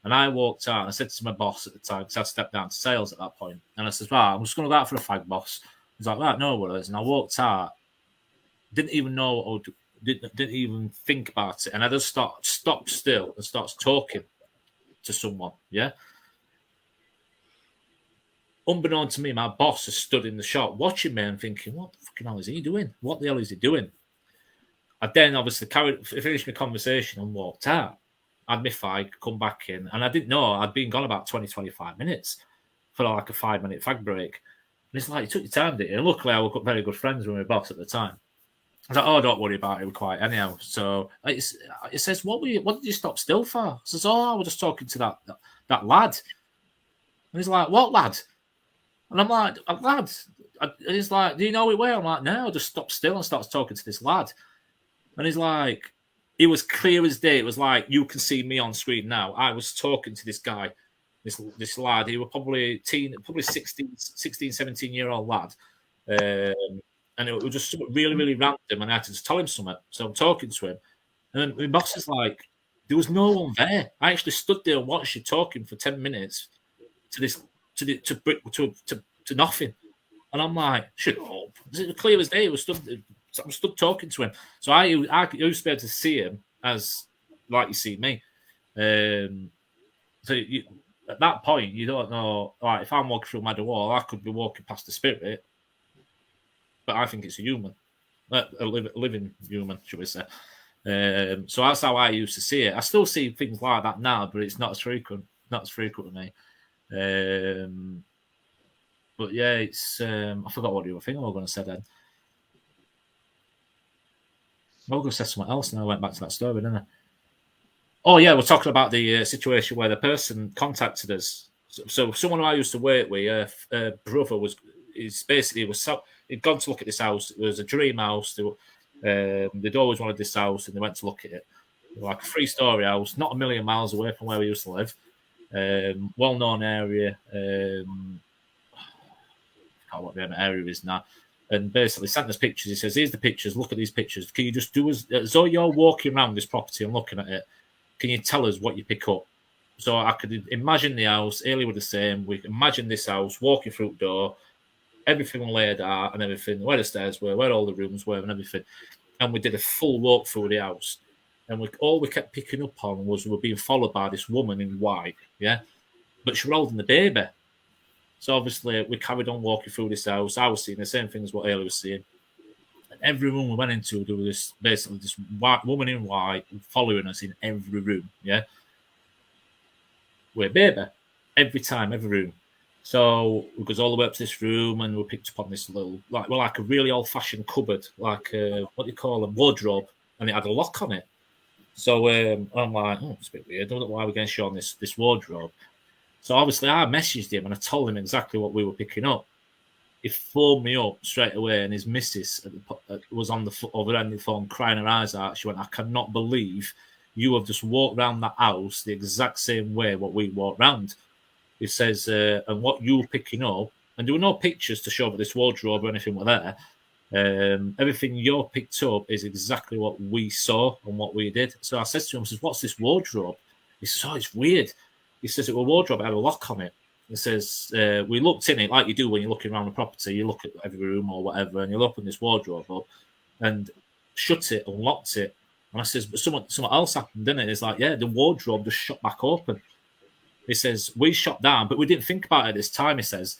And I walked out and I said to my boss at the time, because I'd stepped down to sales at that point, and I said, right, I'm just going to go out for a fag, boss. He's like, right, no worries. And I walked out, didn't even know or didn't even think about it. And I just stopped still and starts talking to someone, yeah. Unbeknown to me, my boss has stood in the shop watching me and thinking, what the fucking hell is he doing? What the hell is he doing? I then obviously finished my conversation and walked out. Had my fag, come back in, and I didn't know I'd been gone about 20, 25 minutes for like a 5-minute fag break. And it's like, you took your time, didn't you? And luckily, I was very good friends with my boss at the time. I was like, oh, don't worry about it, we're quiet anyhow. So it says, what did you stop still for? I says, oh, I was just talking to that lad. And he's like, what lad? And I'm like, a lad. And he's like, do you know it well? I'm like, no, I just stopped still and starts talking to this lad. And he's like, it was clear as day. It was like, you can see me on screen now. I was talking to this guy, this lad. He was probably 16, 17-year-old lad. And it was just really, really random. And I had to just tell him something. So I'm talking to him. And then my boss is like, there was no one there. I actually stood there and watched you talking for 10 minutes to nothing. And I'm like, shut up. It's clear as day. I'm stood talking to him. So I used to be able to see him as like you see me. So at that point, you don't know. Like, if I'm walking through Meadowhall, I could be walking past a spirit, but I think it's a human, a living human, should we say. So that's how I used to see it. I still see things like that now, but it's not as frequent. Not as frequent with me. But yeah, it's. I forgot what you were thinking I was going to say then. I was going to say something else, and I went back to that story, didn't I? Oh yeah, we're talking about the situation where the person contacted us. So someone who I used to work with, brother he'd gone to look at this house. It was a dream house. They'd always wanted this house, and they went to look at it. Like a 3-story house, not a million miles away from where we used to live. Well-known area. I can't what the area is now. And basically sent us pictures. He says, here's the pictures. Look at these pictures. Can you just do as though you're walking around this property and looking at it? Can you tell us what you pick up? So I could imagine the house. Ailey were the same. We imagine this house, walking through the door, everything laid out and everything, where the stairs were, where all the rooms were and everything. And we did a full walk through the house. And all we kept picking up on was we were being followed by this woman in white, yeah? But she was holding the baby. So obviously we carried on walking through this house. I was seeing the same thing as what Ailey was seeing. And every room we went into, there was this white woman in white following us in every room, yeah? With a baby. Every time, every room. So we goes all the way up to this room and we picked up on this little, like a really old-fashioned cupboard, like what do you call them, wardrobe, and it had a lock on it. So I'm like, it's a bit weird. I don't know why we're getting shown this wardrobe. So obviously I messaged him and I told him exactly what we were picking up. He phoned me up straight away, and his missus was on the other end of the phone crying her eyes out. She went, I cannot believe you have just walked around the house the exact same way what we walked round. He says, and what you were picking up, and there were no pictures to show that this wardrobe or anything were there. Everything you picked up is exactly what we saw and what we did. So I said to him, I says, what's this wardrobe? He says, it's weird. He says, it was a wardrobe, it had a lock on it. He says, we looked in it like you do when you're looking around the property. You look at every room or whatever, and you'll open this wardrobe up and shut it and locked it. And I says, but something else happened, didn't it? It's like, yeah, the wardrobe just shut back open. He says, we shut down, but we didn't think about it this time, he says.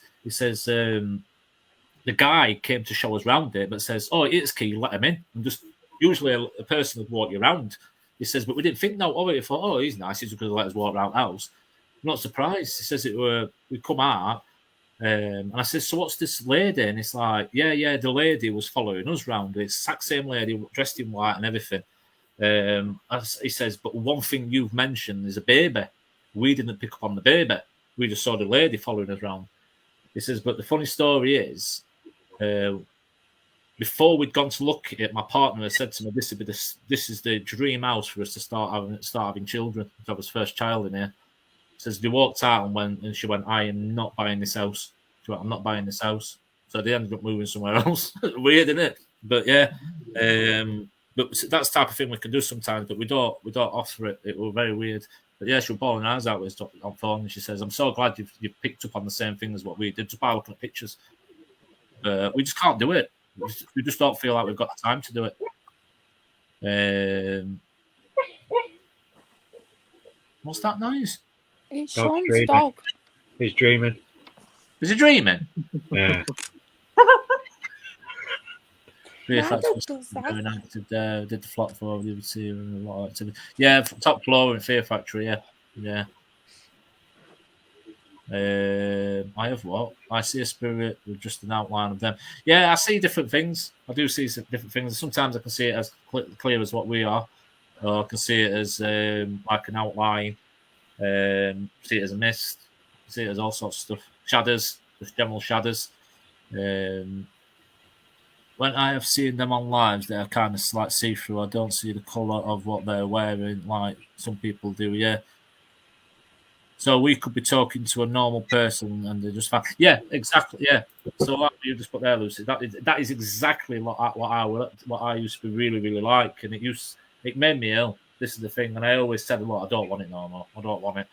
The guy came to show us around it, but says, oh, it's key, let him in. And just usually a person would walk you around. He says, but we didn't think no of it. He thought, oh, he's nice. He's going to let us walk around the house. I'm not surprised. He says we come out, and I said, so what's this lady? And it's like, yeah, the lady was following us around. It's the exact same lady, dressed in white and everything. He says, but one thing you've mentioned is a baby. We didn't pick up on the baby. We just saw the lady following us around. He says, but the funny story is, before we'd gone to look at it, my partner had said to me, this is the dream house for us to start having children. To have his first child in here. He says, they walked out and she went, I am not buying this house. She went, I'm not buying this house. so they ended up moving somewhere else. Weird, isn't it? But yeah, but that's the type of thing we can do sometimes, but we don't offer it. It was very weird. But yeah, she was bawling her eyes out with us on phone, and she says, "I'm so glad you've picked up on the same thing as what we did just by looking at pictures. We just can't do it. We just don't feel like we've got the time to do it." What's that noise? It's Dog's Sean's dreaming. dog. He's dreaming. Is he dreaming? Yeah. Yeah, My that's dog what's does that. going on. Did the flock floor, the see and a lot of activity. Yeah, top floor in Fear Factory. Yeah. I have what? I see a spirit with just an outline of them. Yeah, I see different things. I do see some different things. Sometimes I can see it as clear as what we are, or I can see it as like an outline. See it as a mist. See it as all sorts of stuff. Shadows, just general shadows. When I have seen them on lives, they are kind of like see-through. I don't see the colour of what they're wearing like some people do. Yeah. So we could be talking to a normal person and they just yeah, exactly, yeah. So like you just put there, Lucy, that is exactly what I used to really, really like, and it made me ill. This is the thing, and I always said, "Look, I don't want it no more. I don't want it."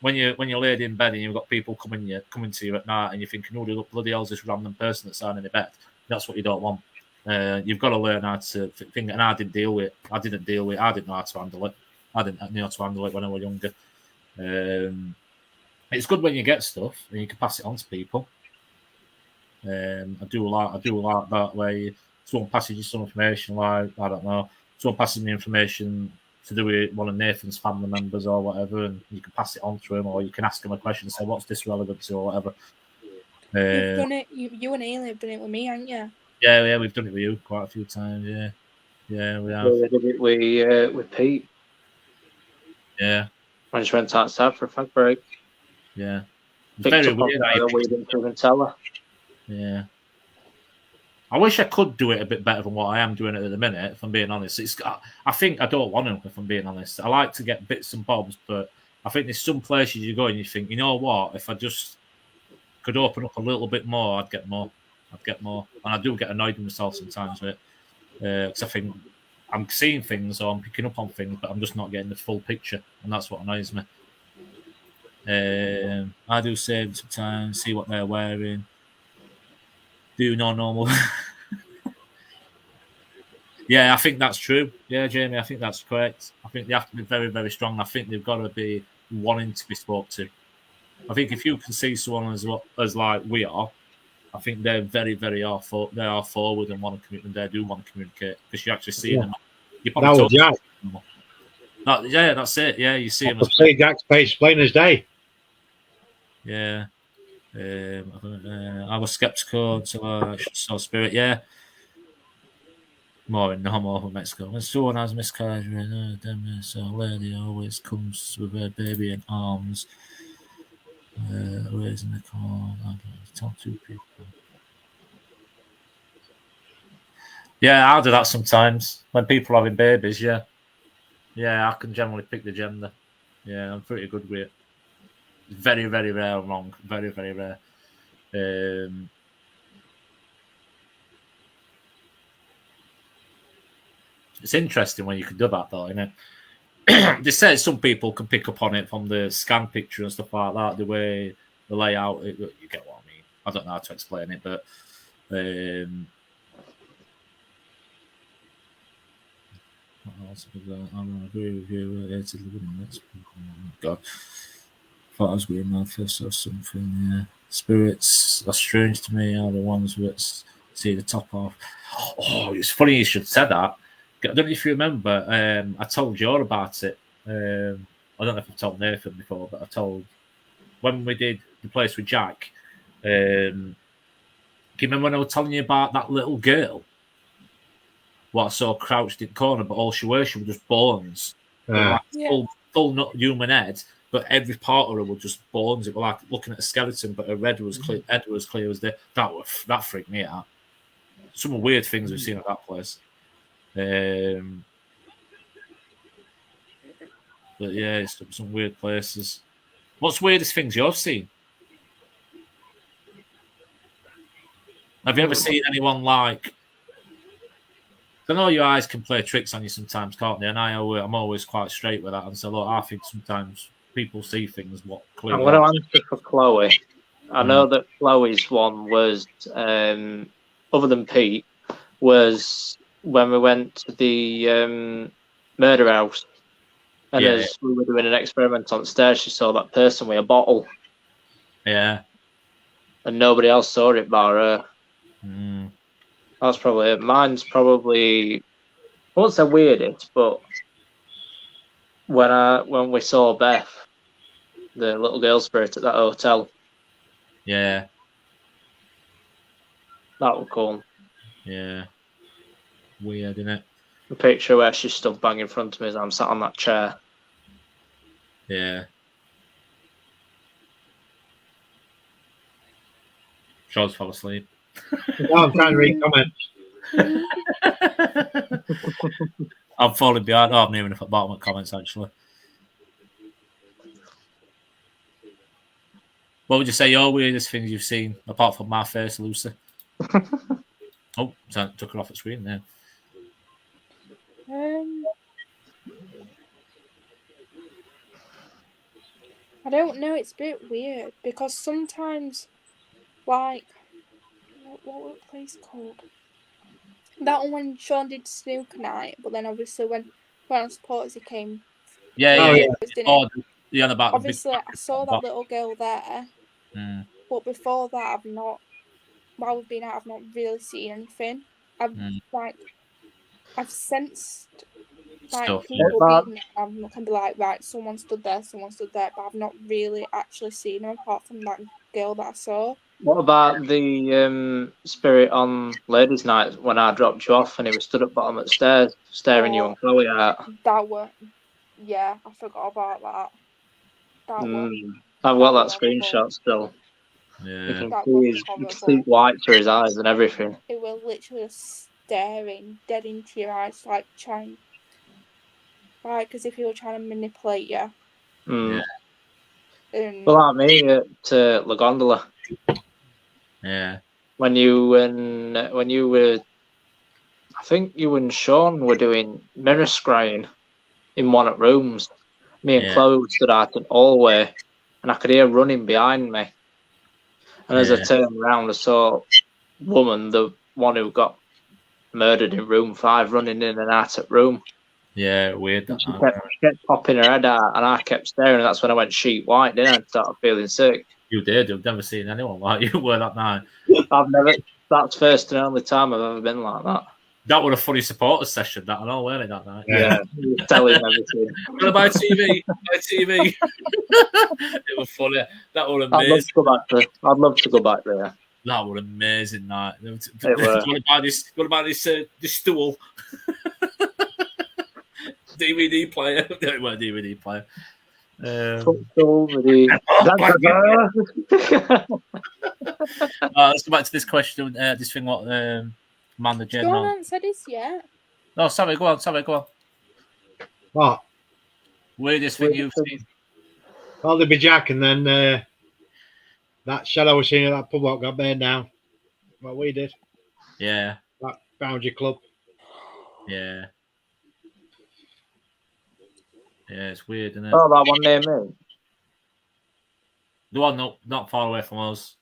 When you're laid in bed and you've got people coming to you at night, and you're thinking, "Oh, the bloody hell's this random person that's lying in the bed?" That's what you don't want. You've got to learn how to think, and I didn't know how to handle it. I didn't know how to handle it when I was younger. It's good when you get stuff and you can pass it on to people. I do like that where someone passes you some information, like I don't know, someone passes me information to do with one of Nathan's family members or whatever, and you can pass it on to him, or you can ask him a question and say, "What's this relevant to?" or whatever. You've done it. You and Ailey have done it with me, haven't you? Yeah, we've done it with you quite a few times. Yeah, we have. We did it with Pete. Yeah, I just went outside for a fag break. yeah. Picked Very up on weird. the we didn't even tell her. Yeah. I wish I could do it a bit better than what I am doing it at the minute, if I'm being honest. I think I don't want to, if I'm being honest. I like to get bits and bobs, but I think there's some places you go and you think, you know what, if I just could open up a little bit more, I'd get more. And I do get annoyed with myself sometimes with it. Because I think I'm seeing things or I'm picking up on things, but I'm just not getting the full picture. And that's what annoys me. I do save sometimes, see what they're wearing. Do no normal. Yeah, I think that's true. Yeah, Jamie, I think that's correct. I think they have to be very, very strong. I think they've got to be wanting to be spoke to. I think if you can see someone as like we are, I think they're very, very they are forward and want to communicate. They do want to communicate because you actually see them. You That was Jack. Yeah, that's it. Yeah, you see I him. could see Jack's face plain as day. Yeah. I was skeptical until I saw Spirit. Yeah. More in normal Mexico. When someone has miscarriage, so a lady always comes with her baby in arms, raising the call. I don't tell two people. Yeah, I do that sometimes when people are having babies. Yeah, I can generally pick the gender. Yeah, I'm pretty good with it. Very, very rare I'm wrong. Very, very rare. It's interesting when you can do that, though, isn't it? They say some people can pick up on it from the scan picture and stuff like that, the way the layout. You get what I mean. I don't know how to explain it, but I agree with you. God, thought I was weird. My first or something. Yeah, spirits are strange to me. Are the ones that see the top off. Oh, it's funny you should say that. I don't know if you remember. I told you all about it. I don't know if I've told Nathan before, but I told when we did the place with Jack. Do you remember when I was telling you about that little girl? What I saw crouched in the corner, but all she was just bones. Like full not human head, but every part of her was just bones. It was like looking at a skeleton, but her head was clear. Head was clear as day. That freaked me out. Some weird things we've seen at that place. But yeah, it's some weird places. What's the weirdest things you've seen? Have you ever seen anyone like? I know your eyes can play tricks on you sometimes, can't they? And I'm always quite straight with that. And so, look, I think sometimes people see things what I'm clearly. going to answer for Chloe. I know that Chloe's one was, other than Pete, was when we went to the murder house. And as we were doing an experiment on the stairs, she saw that person with a bottle. Yeah. And nobody else saw it bar her. Mm. That's probably it. Mine's probably, I won't say weirdest, but when we saw Beth, the little girl spirit at that hotel, Yeah. that was cool. Yeah. Weird, isn't it? The picture where she stood bang in front of me as I'm sat on that chair. Yeah. Sean's fell asleep. No, I'm trying to read comments. I'm falling behind. Oh, I'm near enough at the bottom of comments, actually. What would you say your weirdest things you've seen, apart from my face, Lucy? Oh, took her off the screen there. I don't know. It's a bit weird because sometimes, like, what was the place called? That one when Sean did snooker night, but then obviously when supporters he came. Yeah. Oh, yeah, about obviously, I saw that little girl there, but before that, while we've been out, I've not really seen anything. I've sensed like stuff, people being there. I can be like, right, someone stood there, but I've not really actually seen them apart from that girl that I saw. What about the spirit on ladies' night when I dropped you off and he was stood at the bottom of the stairs staring you and Chloe out? That were, yeah, I forgot about that. I've got that screenshot still. Yeah. You can see white through his eyes and everything. It was literally staring dead into your eyes, like trying, like as if he were trying to manipulate you. Yeah. Well, like me at La Gondola. Yeah. When you were, I think you and Sean were doing mirror scrying in one of the rooms. Me and Chloe stood out in the hallway, and I could hear running behind me. And as I turned around, I saw woman, the one who got murdered in room 5, running in and out of the room. Yeah, weird. She kept popping her head out, and I kept staring. And that's when I went sheet white, didn't I? And started feeling sick. You did. You've never seen anyone like you were that night. I've never. That's first and only time I've ever been like that. That was a funny supporters session. That I know, weren't it, that night? Yeah, telling everything. Gonna buy TV. Buy TV. It was funny. That was amazing. I'd love to go back there. That was an amazing night. It was. What about this stool? DVD player. It was a DVD player. Let's go back to this question. This thing, what Amanda Jen? Sean hasn't said this yet. No, sorry, go on. What? Weirdest thing you've seen? Well, there'd be Jack, and then that shadow was seen at that pub what got burned down. What we did. Yeah. That Boundary Club. Yeah. Yeah, it's weird, isn't it? Oh, that one near me. The one not far away from us.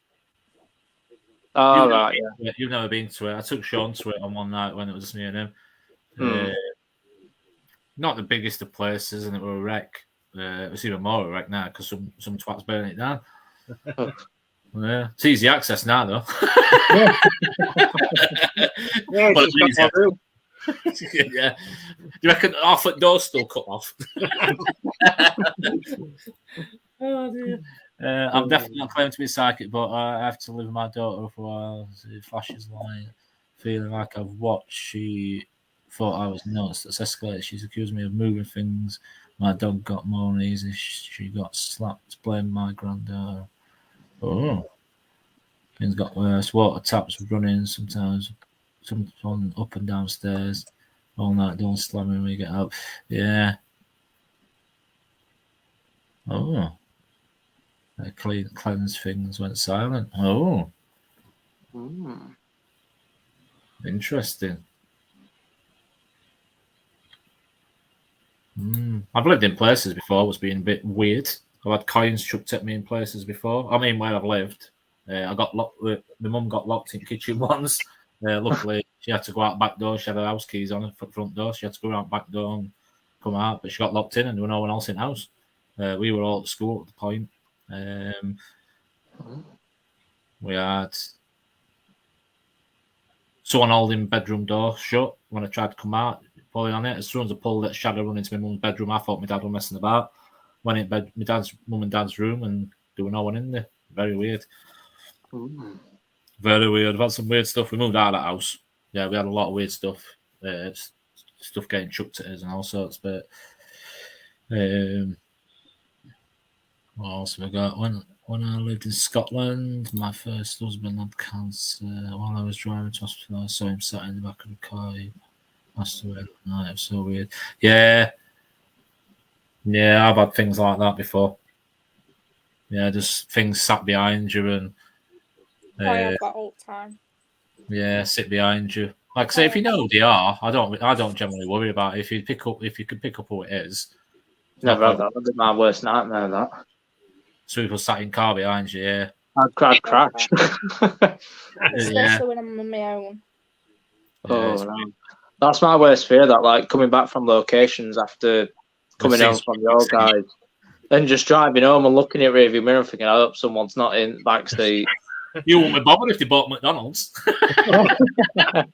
Oh, right, yeah. You've never been to it. I took Sean to it on one night when it was near him. Not the biggest of places, and it was a wreck. It was even more a wreck now because some twats burn it down. Yeah, it's easy access now, though. Yeah. Do you reckon half at door's still cut off? Oh dear. I'm definitely not claiming to be psychic, but I have to live with my daughter for a while. It flashes light, feeling like I've watched. She thought I was nuts. That's escalated. She's accused me of moving things. My dog got more uneasy. She got slapped. Blame my granddaughter. Oh, things got worse. Water taps running sometimes. Someone up and downstairs all night, don't slam when we get up. Yeah. Oh. Cleanse things went silent. Oh. Interesting. I've lived in places before. Was being a bit weird. I've had coins chucked at me in places before. I mean, where I've lived, I got locked. My mum got locked in the kitchen once. Luckily, she had to go out back door. She had her house keys on her front door. She had to go out back door and come out, but she got locked in, and there was no one else in the house. We were all at school at the point. We had someone holding bedroom door shut when I tried to come out, pulling on it. As soon as I pulled it, shadow run into my mum's bedroom, I thought my dad was messing about. Went in bed, my mum and dad's room, and there was no one in there. Very weird. Very weird. I've had some weird stuff. We moved out of that house. Yeah, we had a lot of weird stuff. Stuff getting chucked at us and all sorts. But what else have we got? When I lived in Scotland, my first husband had cancer. While I was driving to hospital, I saw him sat in the back of the car. He passed away that night. It was so weird. Yeah, I've had things like that before. Yeah, just things sat behind you and I have that all the time. yeah, sit behind you. Like I say, if you know who they are, I don't generally worry about it. If you can pick up who it is. Never had that. That'd be my worst nightmare. That. So people sat in car behind you, yeah. I'd crash. Especially when I'm on my own. Oh, no. That's my worst fear. That like coming back from locations after coming home from your guys, then just driving home and looking at rearview mirror, thinking, I hope someone's not in the back seat. You won't be bothered if they bought McDonald's. They'd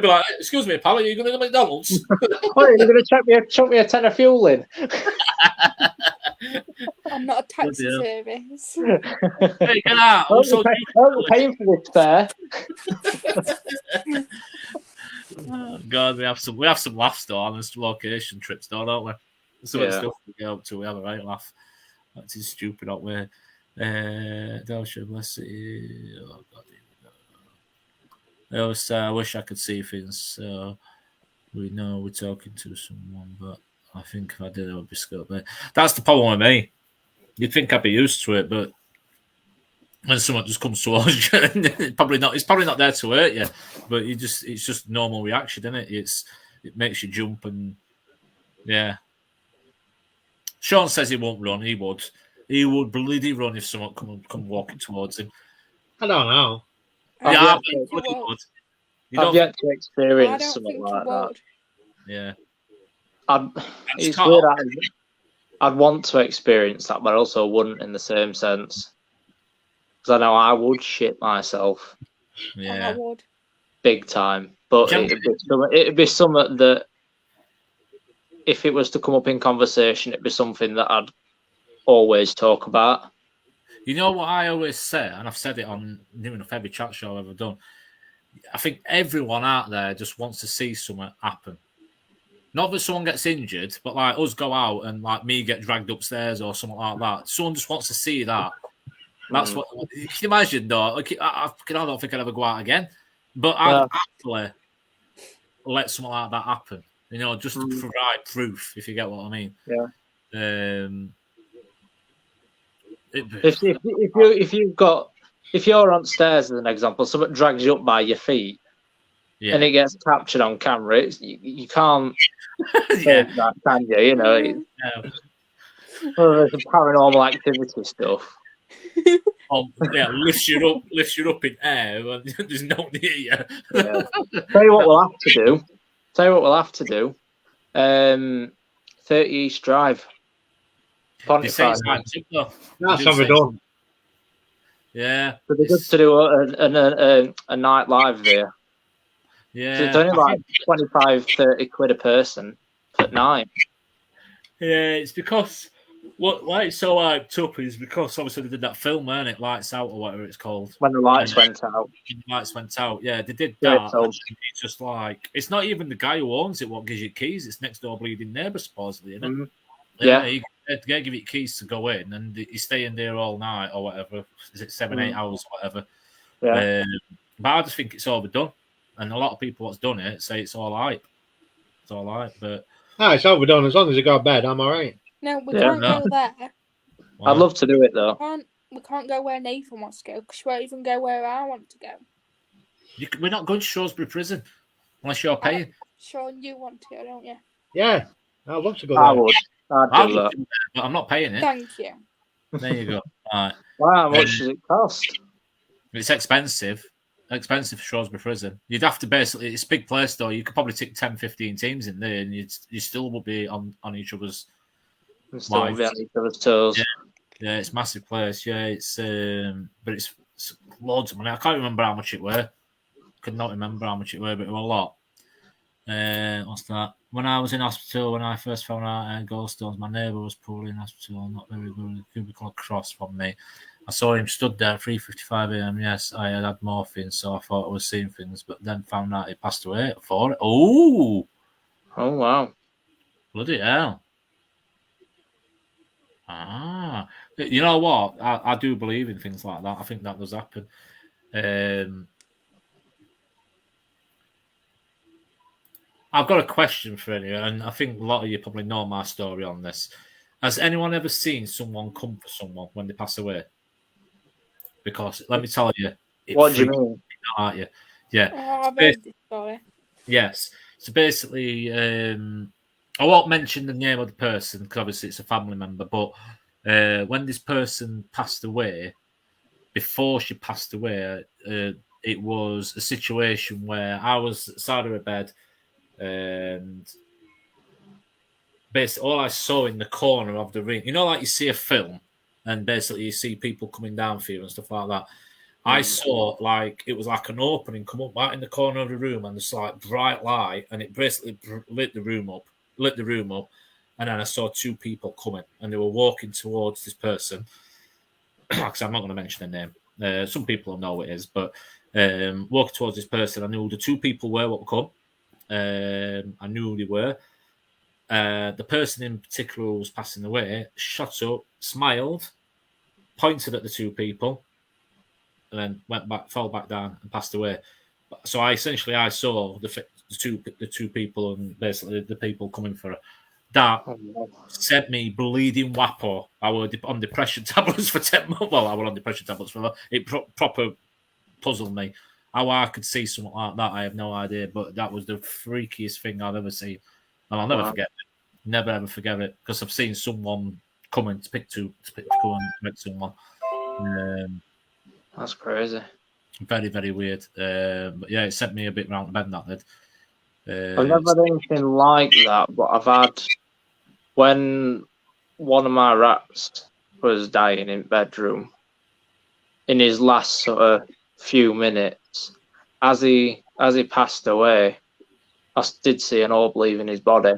be like, excuse me, pal, are you going to McDonald's? What, are you going to chuck me a tenner of fuel in? I'm not a taxi service. Hey, get out. I'm paying for this fare. Oh, God, we have some laughs though on this location trips, though, don't we? Some of the stuff we go up to, we have a right laugh. That's just stupid, aren't we? Let's see. Oh, God. I wish I could see things. So we know we're talking to someone, but I think if I did, I would be scared. But that's the problem with me. You'd think I'd be used to it, but when someone just comes towards you, it's probably not there to hurt you, but it's just normal reaction, isn't it? It makes you jump and yeah. Sean says he won't run. He would bloody run if someone come walking towards him. I don't know. Yeah, I've yet to experience something like that. Yeah. It's weird. I'd want to experience that, but I also wouldn't in the same sense. Because I know I would shit myself. Yeah. I would. Big time. But it'd be something that, if it was to come up in conversation, it'd be something that I'd always talk about. You know what I always say, and I've said it on near enough every chat show I've ever done. I think everyone out there just wants to see something happen. Not that someone gets injured, but like us go out and like me get dragged upstairs or something like that. Someone just wants to see that. That's what. Can you imagine though? Like, I don't think I'd ever go out again. But I'd actually let something like that happen. You know, just to provide proof, if you get what I mean. Yeah. If you're on stairs as an example, someone drags you up by your feet, and it gets captured on camera, you can't say that, can you? You know, there's some paranormal activity stuff. Lifts you up in air, and there's no near you. Yeah. Tell you what we'll have to do. 30 East Drive. That's how we're done. Yeah. But they're good to do a night live there. Yeah. So it's only like 25, 30 quid a person at night. Yeah, it's because why it's so hyped up is because obviously they did that film, weren't it? Lights Out or whatever it's called. When the lights went out. Yeah, they did that. It's just like, it's not even the guy who owns it what gives you keys. It's next door bleeding neighbour, supposedly, isn't it? Mm-hmm. Yeah. They give you keys to go in and you stay in there all night or whatever. Is it 7-8 hours or whatever? Yeah. But I just think it's overdone. And a lot of people that's done it say it's all hype. It's all hype, but... No, it's overdone. As long as you go to bed, I'm all right. No, we can't go there. I'd love to do it, though. We can't go where Nathan wants to go, because we won't even go where I want to go. We're not going to Shrewsbury Prison unless you're paying. Sean, you want to, don't you? Yeah, I'd love to go I there. would. I'd I'll do go that. to there, but I'm not paying it. Thank you. There you go. All right. Wow, how much does it cost? It's expensive. Expensive for Shrewsbury Prison. You'd have to basically, it's a big place though. You could probably take 10, 15 teams in there and you still would be on each other's Still wives. be on each other's toes. Yeah, it's a massive place. Yeah, but it's loads of money. I can't remember how much it were. Could not remember how much it were, but it was a lot. What's that? When I was in hospital, when I first found out I had gallstones, my neighbour was poorly in hospital, not very good, cubicle across from me. I saw him stood there at 3:55 a.m. Yes, I had morphine, so I thought I was seeing things, but then found out he passed away for it. Oh, wow. bloody hell. Ah, you know what? I do believe in things like that. I think that does happen. I've got a question for you, and I think a lot of you probably know my story on this. Has anyone ever seen someone come for someone when they pass away? Because let me tell you, What do you mean? Aren't you? Yeah. Oh, I've heard this story. Yes. So basically, I won't mention the name of the person because obviously it's a family member. But when this person passed away, before she passed away, it was a situation where I was sat on a bed, and basically all I saw in the corner of the room, you know, like you see a film, and basically you see people coming down for you and stuff like that. I saw like it was like an opening come up right in the corner of the room, and this like bright light, and it basically lit the room up, and then I saw two people coming, and they were walking towards this person. Because I'm not going to mention their name. Some people know who it is, but walking towards this person, I knew the two people were what would come. I knew who they were. The person in particular who was passing away shot up, smiled, pointed at the two people, and then went back, fell back down, and passed away. So I saw the two people and basically the people coming for her. That sent me bleeding whappo. I was on depression tablets for 10 months. Well, I was on depression tablets for it. Proper puzzled me. How I could see something like that, I have no idea. But that was the freakiest thing I've ever seen, and I'll never forget it. Never ever forget it because I've seen someone coming to go and meet someone. That's crazy. Very, very weird. But yeah, it sent me a bit round the bend, that did. I've never had anything like that, but I've had when one of my rats was dying in bedroom, in his last sort of few minutes, as he passed away, I did see an orb leaving his body.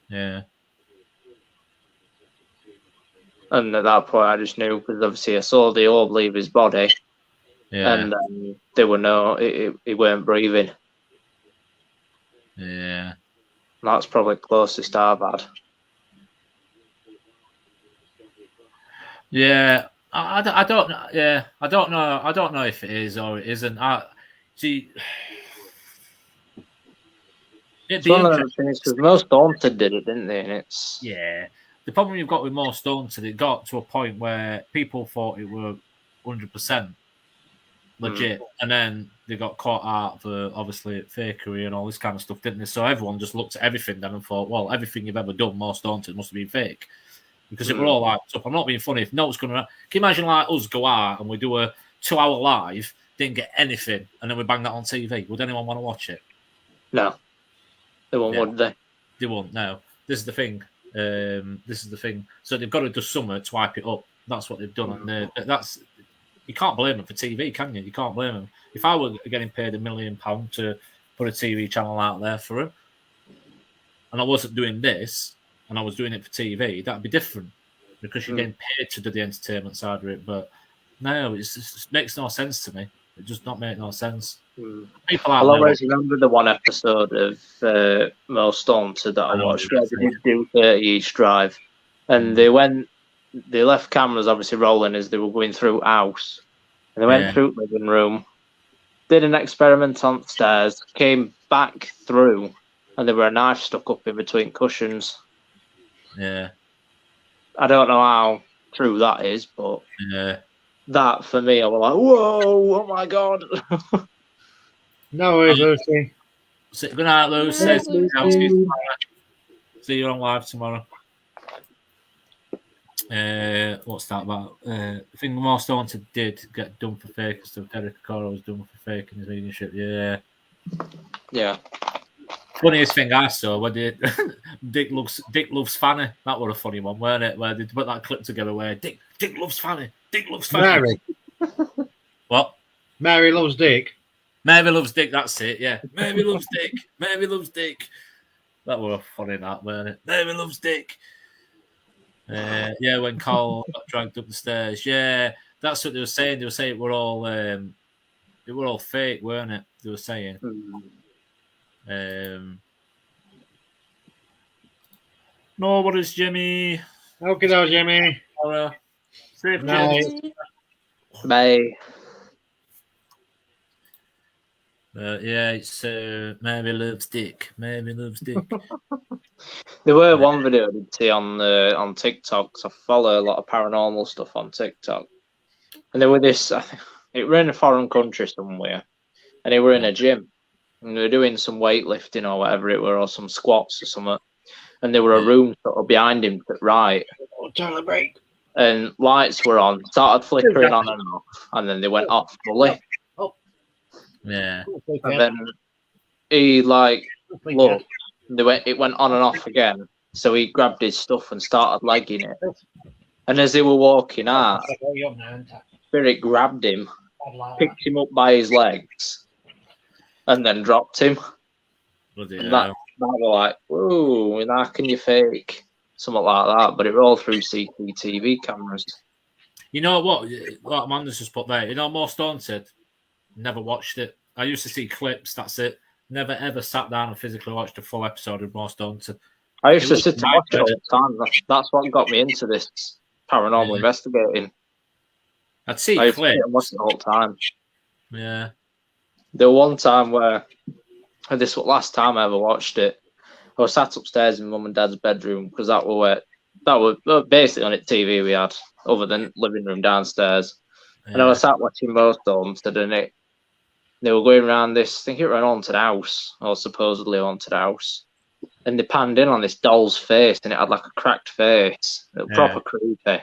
Yeah. And at that point, I just knew because obviously I saw the orb leave his body, and there were he weren't breathing. Yeah. That's probably the closest I've had. Yeah. I don't know. Yeah, I don't know. I don't know if it is or it isn't. See. It's one of those things because most Haunted did it, didn't they? And it's the problem you've got with most Haunted, it got to a point where people thought it were 100% legit, and then they got caught out for obviously fakery and all this kind of stuff, didn't they? So everyone just looked at everything then and thought, well, everything you've ever done, most Haunted, must have been fake because it were all like stuff. I'm not being funny. If no one's going to, can you imagine like us go out and we do a 2-hour live, didn't get anything, and then we bang that on TV? Would anyone want to watch it? No. They won't, would they? They won't. No. This is the thing. So they've got to do something to wipe it up. That's what they've done, and that's you can't blame them for TV, can you? You can't blame them. If I were getting paid £1 million to put a TV channel out there for them, and I wasn't doing this, and I was doing it for TV, that'd be different because you're getting paid to do the entertainment side of it. But no, it makes no sense to me. It does not make no sense. People I'll always remember the one episode of Most Haunted that I watched where they did do 30 East Drive, and they left cameras obviously rolling as they were going through house, and they went through the living room, did an experiment on the stairs, came back through, and there were a knife stuck up in between cushions. Yeah, I don't know how true that is, but yeah, that for me, I was like, whoa, oh my god. No worries, Lucy. Good night, Lucy. Good night, I'll see you Lucy. tomorrow. See you on live tomorrow. What's that about? I think Most Haunted did get done for fake stuff. Derek Okoro was done for faking his leadership. Yeah. Yeah. Funniest thing I saw when Dick loves Fanny. That was a funny one, weren't it? Where they put that clip together where Dick loves Fanny. Dick loves Fanny. Mary. What? Mary loves Dick. Mary loves Dick. That's it. Yeah. Mary loves Dick. Mary loves Dick. That was funny, that, weren't it? Mary loves Dick. Yeah, when Carl got dragged up the stairs. Yeah, that's what they were saying. They were saying it were all fake, weren't it? They were saying. No worries, Jimmy. Okay, though, Jimmy. Safe Night. journey. Bye. Yeah, it's Mary loves Dick. Mary loves Dick. There were one video I did see on TikTok, 'cause I follow a lot of paranormal stuff on TikTok. And there were this, I think, it were in a foreign country somewhere, and they were in a gym, and they were doing some weightlifting or whatever it were, or some squats or something. And there were a room sort of behind him to the right, Toilet break. and lights were on, started flickering on and off, and then they went off fully. Yeah. And then he looked, it went on and off again. So he grabbed his stuff and started legging it. And as they were walking out, Spirit grabbed him, picked him up by his legs, and then dropped him. And that was like, whoa, and how can you fake something like that? But it was all through CCTV cameras. You know what? Like Amanda's just put there. You know, Most Haunted. Never watched it. I used to see clips. That's it. Never ever sat down and physically watched a full episode of Most Haunted. I used to sit and watch it all the time. That's what got me into this paranormal investigating. I'd see I used to clips. sit and watch it all the time. Yeah. There was one time where, and this was last time I ever watched it. I was sat upstairs in Mum and Dad's bedroom because that was basically on it TV we had, other than living room downstairs. Yeah. And I was sat watching Most Haunted, and they were going around this, I think it was an haunted house, or supposedly haunted house. And they panned in on this doll's face, and it had like a cracked face. It was proper creepy.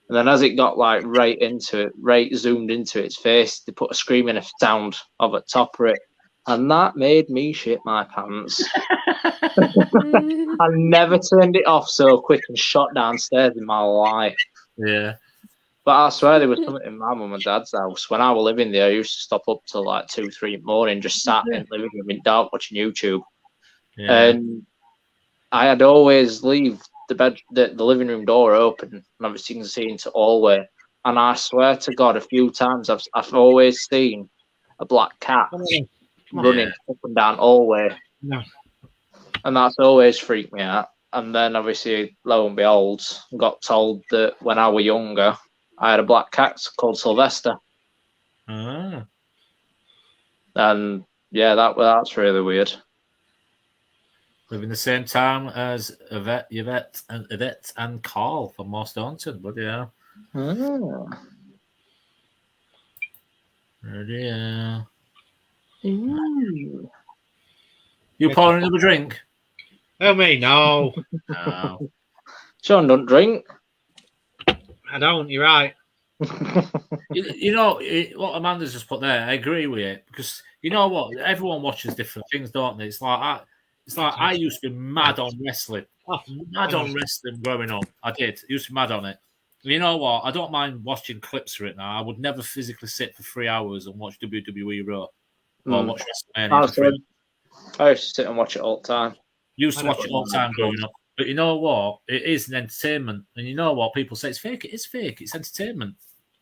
And then as it got like right zoomed into its face, they put a screaming sound of the top of it. And that made me shit my pants. I never turned it off so quick and shot downstairs in my life. Yeah. But I swear there was something in my mum and dad's house. When I was living there, I used to stop up till like 2, 3 in the morning, just sat in the living room in dark watching YouTube. Yeah. And I had always leave the living room door open, and obviously you can see into the hallway. And I swear to God, a few times I've always seen a black cat running up and down the hallway. No. And that's always freaked me out. And then obviously, lo and behold, got told that when I was younger, I had a black cat called Sylvester. Ah. And yeah, that's really weird. Living the same time as Yvette and Carl from Most Haunted. But yeah. Yeah. You pouring another drink? Oh, me, no. No. Sean don't drink. I don't, you're right. You know what Amanda's just put there. I agree with it because you know what, everyone watches different things, don't they? It's like I used to be mad on wrestling, growing up. I did. Used to be mad on it. You know what? I don't mind watching clips for it now. I would never physically sit for 3 hours and watch WWE Raw or watch WrestleMania. I used to sit and watch it all the time. Used to watch it all the time growing up. But you know what? It is an entertainment. And you know what? People say it's fake. It is fake. It's entertainment.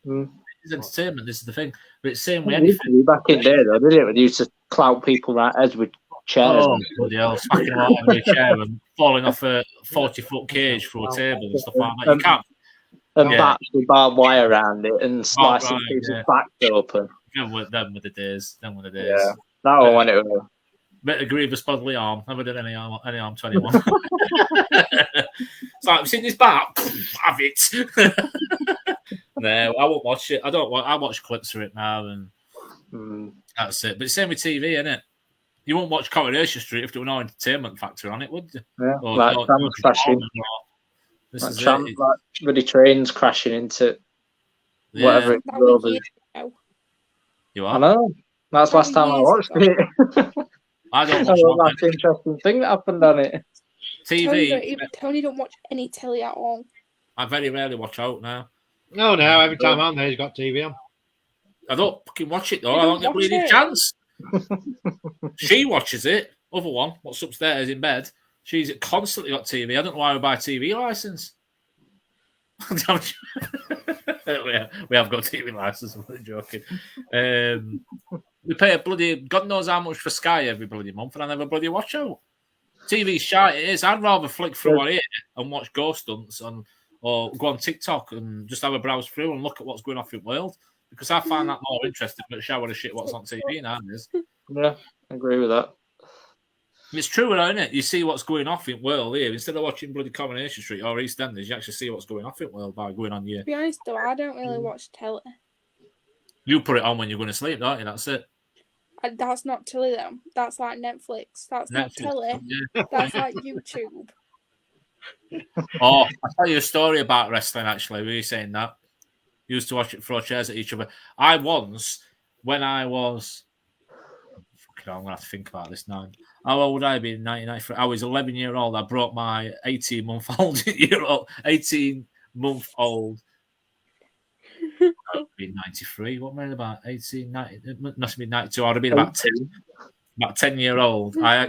It's entertainment. This is the thing. But it's the same with anything. Back in there, though, didn't it? We used to clout people right heads with chairs. Oh, bloody hell. Smacking them out of a chair and falling off a 40-foot cage through a table and stuff like that. You can't. And bats with barbed wire around it and slicing people's backs open. Them were the days. Yeah. That one when it was. Bit of grievous bodily harm. Never did any harm to anyone. It's like, I've seen his back. Have it. No, I won't watch it. I watch clips of it now, and That's it. But it's same with TV, isn't it? You won't watch Coronation Street if there were no entertainment factor on it, would you? Yeah, Or, like or, trams crashing, this like is trams, it. like bloody trains crashing into whatever it That was was. years ago. You I are. know. That's That last was time I years watched ago. it. I don't That watch was that the last interesting thing that happened on it. TV. Tony don't watch any telly at all. I very rarely watch out now. No, every time I'm there, he's got TV on. I don't fucking watch it though. You I don't don't get watch really a it? chance. She watches it. Other one, what's upstairs in bed. She's constantly got TV. I don't know why we buy a TV license. we have got a TV license. I'm not joking. We pay a bloody God knows how much for Sky every bloody month, and I never bloody watch out. TV's shite. It is. I'd rather flick through on here and watch ghost hunts or go on TikTok and just have a browse through and look at what's going off in the world, because I find that more interesting than a shower of shit what's on TV nowadays. Yeah, I agree with that. It's true, isn't it? You see what's going off in the world here. Instead of watching bloody Coronation Street or EastEnders, you actually see what's going off in the world by going on here. To be honest though, I don't really watch telly. You put it on when you're going to sleep, don't you? That's it. That's not telly though. That's like Netflix. That's not telly. Yeah. That's like YouTube. Oh, I'll tell you a story about wrestling, actually. Were you saying that? You used to watch it, throw chairs at each other. I once, when I was... Fucking hell, I'm going to have to think about this now. How old would I be in 1993? I was 11 years old. I brought my 18-month-old 18-month-old. I would be 93. What am I about? 18, 90, it must have been 92. I would have been about 10. About 10-year-old. I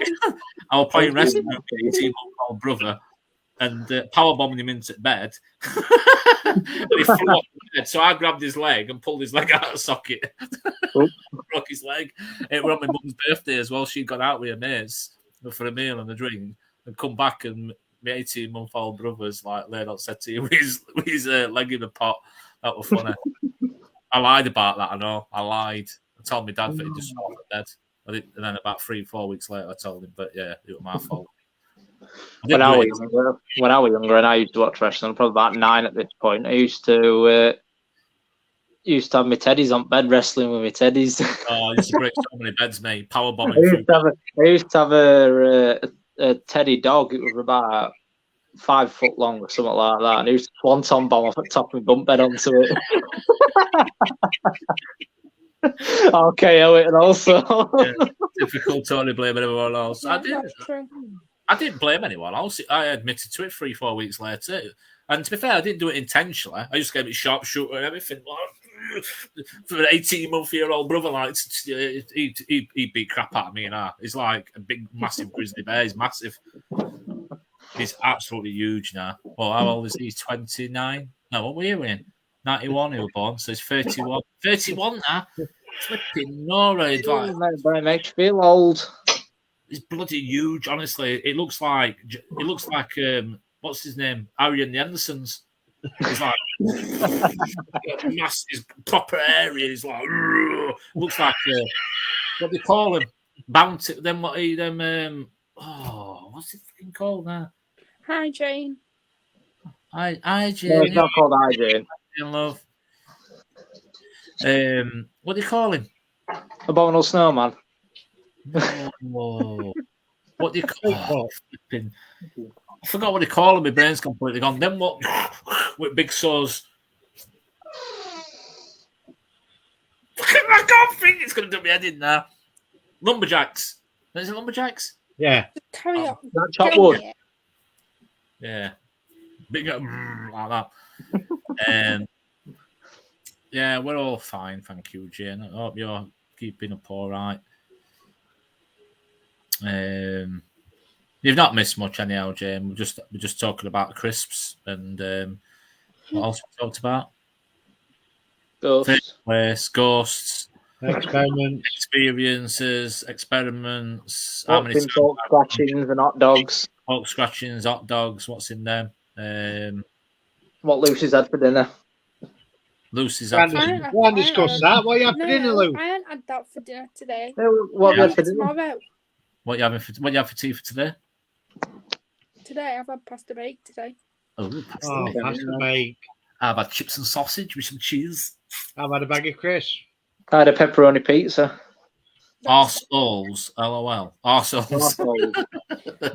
was playing wrestling with my 18-month-old brother and power bombing him into bed. And he flew off the bed. So I grabbed his leg and pulled his leg out of the socket. Broke his leg. It was on my mum's birthday as well. She got out with her mates for a meal and a drink and come back, and my 18-month-old brother's like laid on settee with his leg in the pot. That was funny. I lied about that, I know. I lied. I told my dad that he just fell off the bed. And then about 3-4 weeks later, I told him, but yeah, it was my fault. When I was younger and I used to watch wrestling, probably about 9 at this point, I used to have my teddies on bed wrestling with my teddies. Oh, I used to break so many beds, mate. Power bombing. I used to have a teddy dog. It was about 5 foot long or something like that, and he used to swanton bomb off the top of my bunk bed onto it. I'll KO it, and also difficult to only blame everyone else. Yeah, I didn't blame anyone else. I admitted to it 3-4 weeks later. And to be fair, I didn't do it intentionally. I just gave it sharpshooter and everything. For an 18-month-year-old brother, like he beat crap out of me and I. He's like a big, massive grizzly bear. He's massive. He's absolutely huge now. Well, how old is he? He's 29? No, what were you in? 91 he was born, so he's 31. 31 now? Flipping no, right? It makes you feel old. He's bloody huge, honestly. It looks like what's his name? Harry and the Andersons. He's like massive, proper area. He's like looks like what do you call him? Bounty. Then what? What's it fucking called now? Hi, Jane. Hi, Jane. No, it's not called Hi, Jane. In love. What do you call him? Abominable Snowman. No. What do you call him? I forgot what they call him. My brain's completely gone. Then what? With big saws. I can't think. It's going to do my head in now. Lumberjacks. Is it Lumberjacks? Yeah. Carry on. That chop wood. Yeah. Big like that. Yeah, we're all fine, thank you, Jane. I hope you're keeping up all right. You've not missed much anyhow, Jane. We're just talking about crisps and what else we talked about? Ghosts. Ghosts. Experiments. Experiences, experiments. How many pork scratchings and hot dogs? Pork scratchings, hot dogs. What's in them? What Lucy's had for dinner? Lucy's We haven't discussed that. What are you having for dinner, Lou? I hadn't had that for dinner today. What have you had for dinner? Tomorrow. What you having for tea for today? Today I've had pasta bake today. Pasta bake. I've had chips and sausage with some cheese. I've had a bag of crisps. I had a pepperoni pizza. Arseholes, LOL. Arseholes.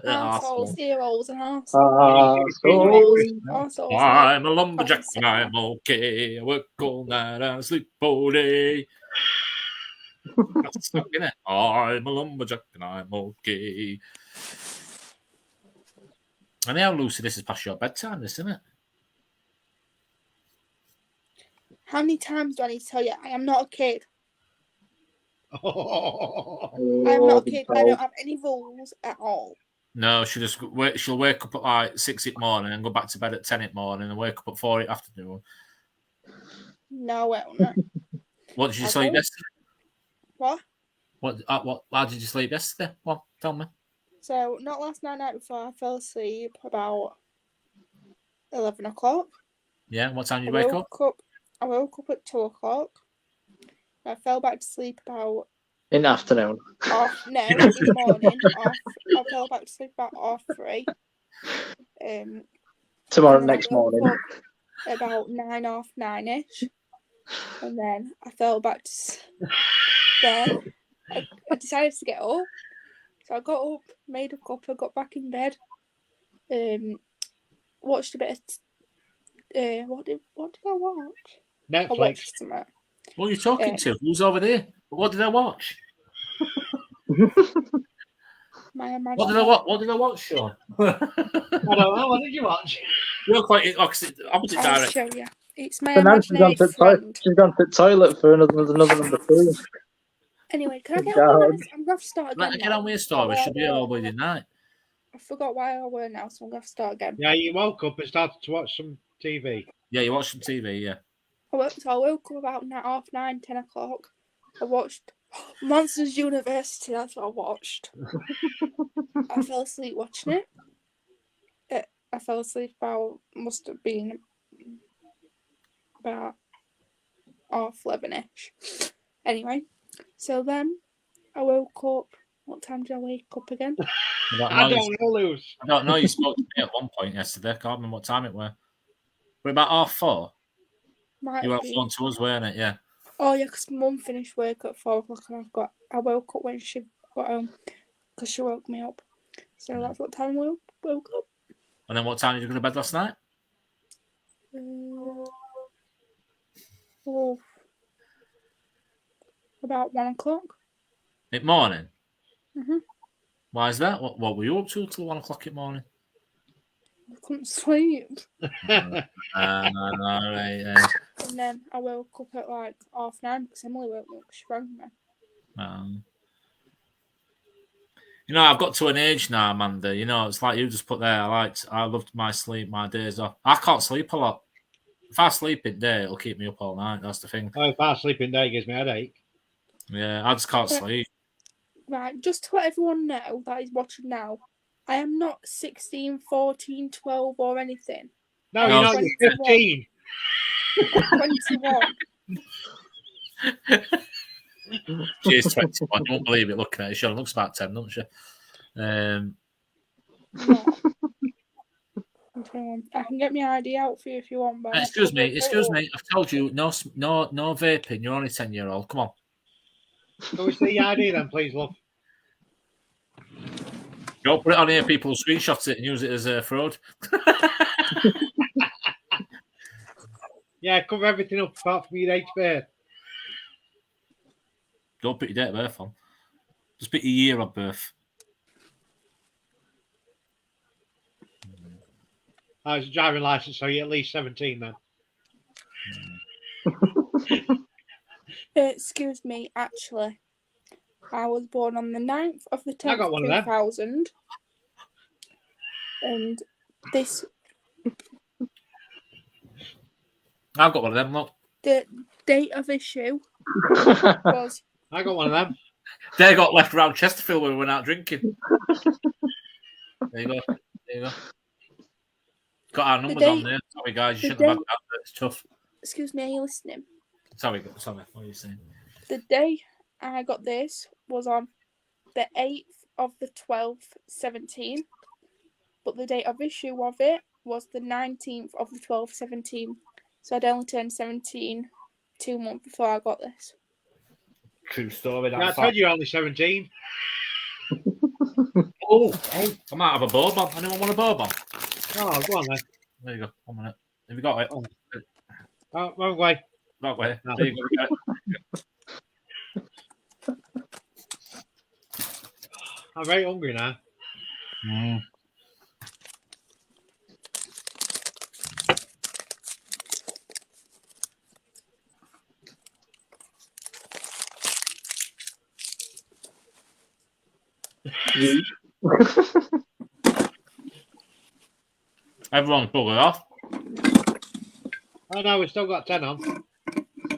Arseholes, earholes, and Arseholes. arseholes. I'm a lumberjack and I'm okay. I work all night and I sleep all day. That's the song, isn't it? I'm a lumberjack and I'm okay. And how, Lucy, this is past your bedtime, this, isn't it? How many times do I need to tell you? I am not a kid. I am not a kid. I don't have any rules at all. No, she'll wake up at like 6 in the morning and go back to bed at 10 in the morning and wake up at 4 in the afternoon. No, I won't. What did you sleep yesterday? What? How did you sleep yesterday? Well, tell me. So, not last night before, I fell asleep about 11 o'clock. Yeah, what time did you wake up? I woke up at 2 o'clock. I fell back to sleep about... In the afternoon. in the morning. I fell back to sleep about 3. Tomorrow, next morning. About 9:30-ish. And then I fell back to bed. I decided to get up. So I got up, made a cuppa, got back in bed. Watched a bit of... what did I watch? Netflix. I watched something. What are you talking to? Who's over there? What did I watch? What did I watch, Sean? I don't know. What did you watch? You're quite opposite I'll direct. show you. It's my So now she's gone imaginary to friend. she's gone to the toilet for another number 2. Anyway, can I get on with this? I'm going to have to start again. Let me get on with your story. Should be all bloody night. I forgot why I were now, so I'm going to have to start again. Yeah, you woke up and started to watch some TV. Yeah, you watched some TV, yeah. I woke up about 9:30, 10 o'clock. I watched Monsters University. That's what I watched. I fell asleep watching it. I fell asleep must have been about 11:30-ish. Anyway, so then I woke up. What time did I wake up again? I don't know, Luz. I don't know. You spoke to me at one point yesterday. I can't remember what time it were. But about 4:30. You were on phone to us, weren't it? Yeah. Oh yeah, because Mum finished work at 4 o'clock, and I woke up when she got home because she woke me up. So that's what time I woke up. And then what time did you go to bed last night? About 1 o'clock. In the morning? Mhm. Why is that? What were you up to till 1 o'clock in the morning? I couldn't sleep. Right. And then I woke up at like 9:30 because Emily woke me up. She rang me. You know, I've got to an age now, Amanda. You know, it's like you just put there. I loved my sleep, my days off. I can't sleep a lot. If I sleep in day, it'll keep me up all night. That's the thing. Oh, if I sleep in day, it gives me a headache. Yeah, I just can't sleep. Right, just to let everyone know that is watching now, I am not 16, 14, 12 or anything. No, you're not. You're 15. 21. She is 21. I don't believe it looking at it. She looks about 10, doesn't she? I can get my ID out for you if you want. But excuse me. I've told you no vaping. You're only 10-year-old. Come on. Can we see your ID then, please, love? Don't put it on here. People will screenshot it and use it as a fraud. Yeah, cover everything up apart from your date of birth. Don't put your date of birth on. Just put your year of birth. It's a driving license, so you're at least 17 then. Excuse me, actually. I was born on the 9th of the 10th, 2000. And this... I've got one of them, look. The date of issue was... I got one of them. They got left around Chesterfield when we went out drinking. There you go. Got our numbers on there. Sorry, guys. You shouldn't have had that. It's tough. Excuse me, are you listening? Sorry. What are you saying? The day I got this was on the 8th of the 12th, 17. But the date of issue of it was the 19th of the 12th, 17. So I'd only turned 17 2 months before I got this. True story. Yeah, I That's told you you're only 17. Oh, I might have a bow bomb. Anyone want a bow bomb? Oh, go on then. There you go. 1 minute. Have you got it? Oh, wrong way. That way. No. There you go. Get it. I'm very hungry now. Mm. Everyone's buggered off. Oh no, we've still got 10 on.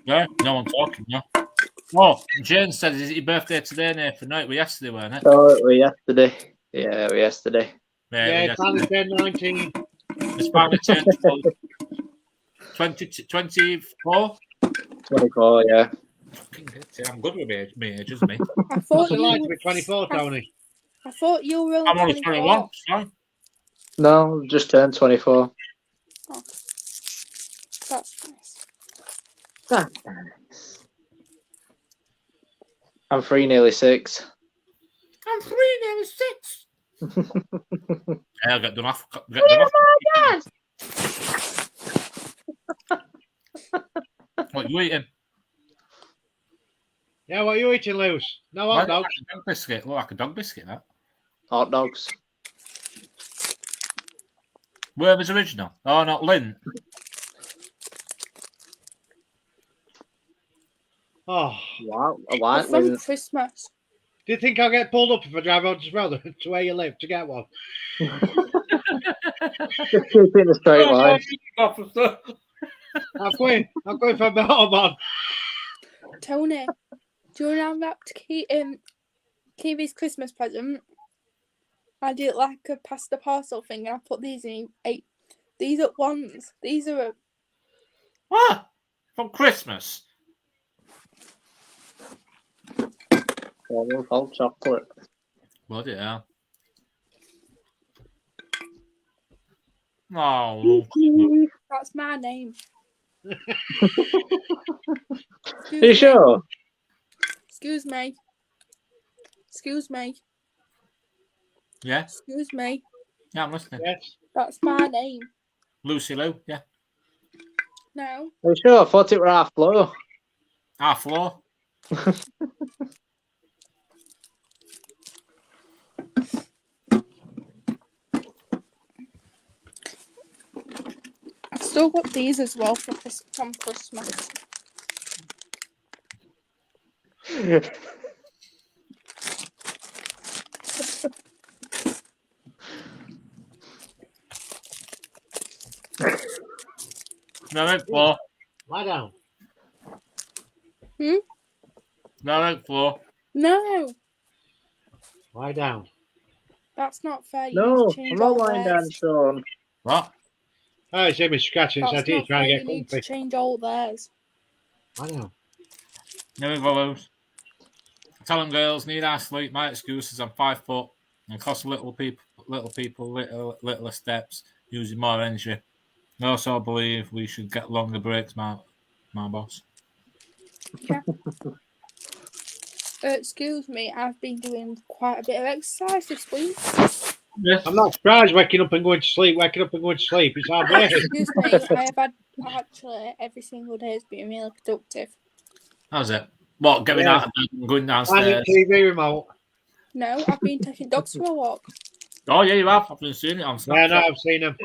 Yeah, no one talking. No. Oh, Jane said, "Is it your birthday today, Nathan?" No, it was yesterday, weren't it? Oh, it was yesterday. Yeah, it was yesterday. Yeah, it it's was finally yesterday. 10, 19. It's finally turned 24. 24, yeah. I'm good with my age, isn't me? I What's thought it like to you. be 24, Tony? I thought you were only I'm only 24. 21. So. No, just turned 24. That's nice. I'm 3, nearly 6. I'm 3, nearly 6. Yeah, I'll get done off. What you eating? Yeah, what are you eating, Lewis? No hot dogs? Dog biscuit. Look like a dog biscuit, that. Hot dogs. Worm's original. Oh, not Lynn. Oh, Wow, I They're like from when Christmas. do you think I'll get pulled up if I drive on to Sprout to where you live to get one? just keep it in a straight line. Officer. I'm going from the Autobahn. Tony, do you want to wrap Kiwi's Christmas present? I did like a pasta parcel thing and I put these in 8. These at once. These are What? From Christmas? Caramel hot chocolate. Bloody hell. Oh, that's my name. Are you sure? Excuse me. Excuse me. yeah. Excuse me. Yeah, I'm listening. Yes. That's my name. Lucy Lou, yeah. No. Are you sure? I thought it were half low. Half floor. I've still got these as well from Christmas. No, floor. Lie down. No, floor. No. Lie down. That's not fair. You need No, to change I'm not all lying down, theirs. Sean. What? Oh, it's him scratching his That's head. He's not trying fair. to You get need to comfy. change all theirs. Lie down. No, follows. Tell them girls need our sleep. My excuse is I'm 5 foot and cost little people littler steps using more energy. I also believe we should get longer breaks, my boss. Yeah. Excuse me, I've been doing quite a bit of exercise this week. Yes. I'm not surprised waking up and going to sleep. It's hard work. Excuse me, I have had actually every single day has been really productive. How's it? What, getting Yeah. out of bed and going Finding downstairs? TV remote. No, I've been taking dogs for a walk. Oh, yeah, you have. I've been seeing it on Snapchat. Yeah, no, I've seen him.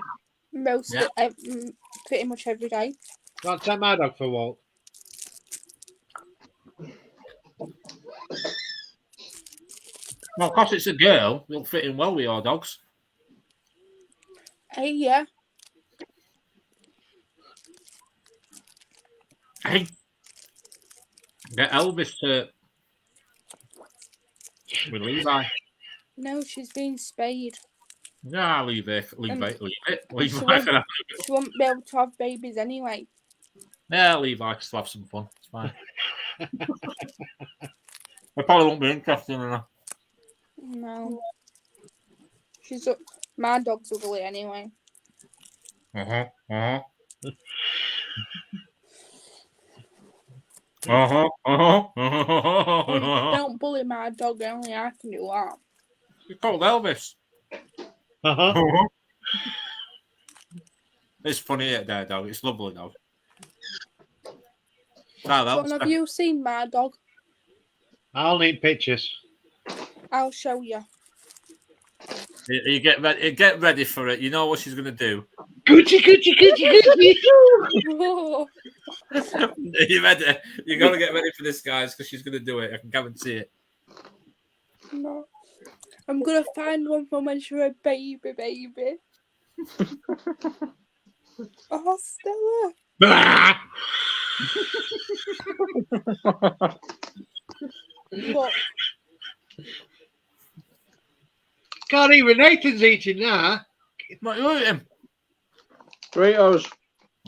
Pretty much every day. Can't take my dog for a walk. Well, because it's a girl, it'll fit in well with your dogs. Hey, yeah. Hey, get Elvis to with Levi. No, she's been spayed. Yeah, leave it. She Levi won't, can have, she won't be able to have babies anyway. yeah, Levi can still have some fun. It's fine. I probably won't be interested in her. No. My dog's ugly anyway. Don't bully my dog, only I can do that. You're called Elvis. It's funny, there, dog. It's lovely, dog. John, have you seen my dog? I'll need pictures. I'll show you. You get ready. Get ready for it. You know what she's gonna do. Gucci, Gucci, Gucci, Gucci. Oh, Are you ready? You gotta get ready for this, guys, because she's gonna do it. I can guarantee it. no. I'm gonna find one from when she was a baby. Oh, Stella. Look, Can't even Nathan's eating now. What you eating? Doritos.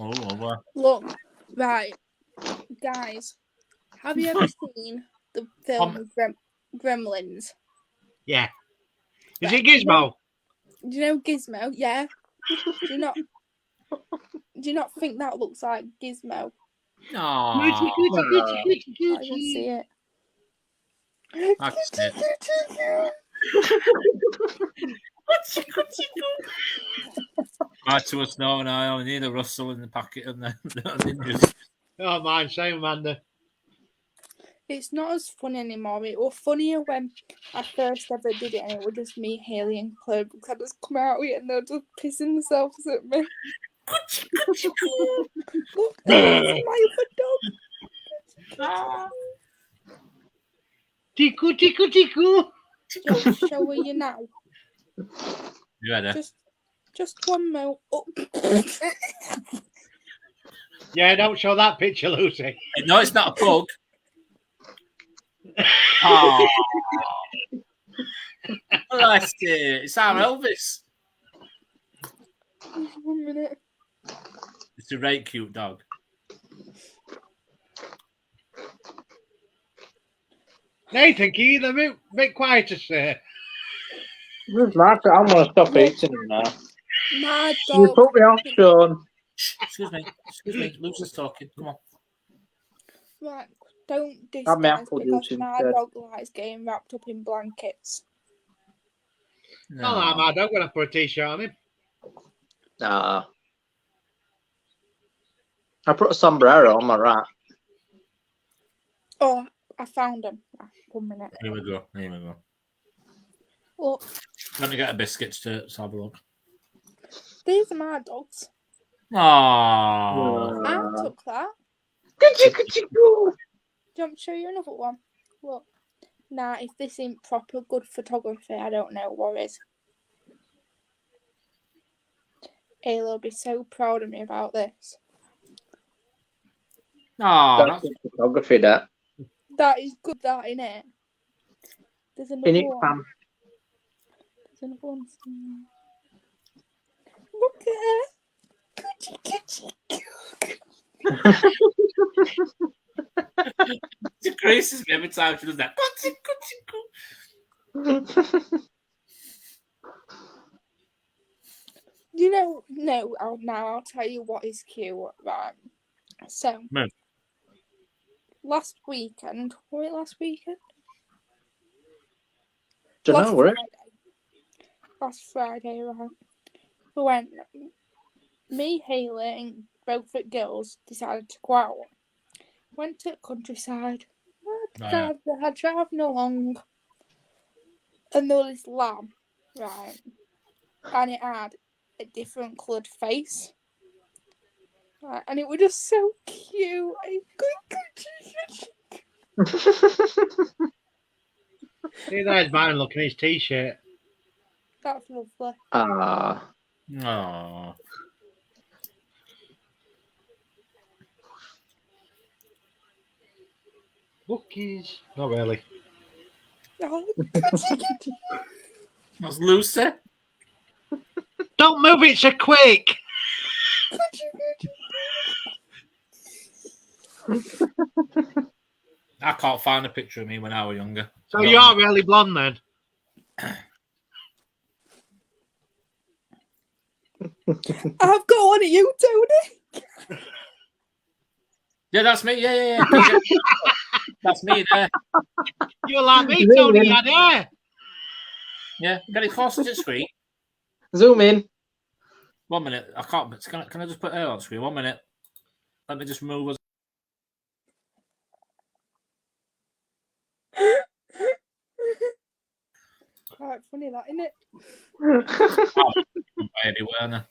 Oh, look, right, guys. Have you ever seen the film Gremlins? Yeah. Is it Gizmo? Do you know Gizmo? Yeah. Do you not think that looks like Gizmo? Gucci, no. Gucci, Gucci, Gucci, I can see Gucci. it. I can see it. Right to us now, and I only need a rustle in the packet and then ninjas. Oh, mine, same, Amanda. It's not as fun anymore. It was funnier when I first ever did it, and it was just me, Haley, and Chloe. Because I just come out of it and they're just pissing themselves at me. Look, that's my other dog. Tiku, tiku, tiku. Shall we you now? You ready? Just one more. Oh. Yeah, don't show that picture, Lucy. No, it's not a pug. Oh. Bless it. It's our Elvis. 1 minute. It's a very cute dog. Nathan, can you be a bit quieter, sir? Where's Mark? I'm going to stop eating them now. My You dog. put me off, Sean. Excuse me. Lucy's talking. Come on. Right, don't diss Have my guys apple because juice my instead. dog likes getting wrapped up in blankets. No. Oh, I'm mad. I'm going to put a t-shirt on him. Nah. I put a sombrero on my rat. Oh, I found him. 1 minute. Here we go. Look, Let me get a biscuit to have a look. these are my dogs. Oh. I took that. Do you want me to show you another one? Look. Nah, if this ain't proper good photography, I don't know what is. Ayla will be so proud of me about this. Oh, That's good photography, that. That is good, that, innit? There's another In it, one. fam. There's another one. Look at her. It graces me every time she does that. You know, no, I'll tell you what is cute, right? So, No. last weekend, was it last weekend? Don't know, were it? Last Friday, right? We went, me, Haley, and both the girls decided to go out. Went to the countryside. Driving along. And there was this lamb, right? And it had a different coloured face. Right, and it was just so cute. See, there's mine looking at his t-shirt. That's lovely. Ah. Oh. Bookies. Not really. Oh, That's Lucy. Don't move it so quick. I can't find a picture of me when I was younger. So you are really blonde then? I've got one of you, Tony. Yeah, that's me. Yeah. That's me there. You're like me, Tony. You had hair. Yeah, get it closer to the screen. Zoom in. 1 minute. I can't. Can I just put her on screen? 1 minute. Let me just remove us. Quite funny, that, isn't it? Anywhere.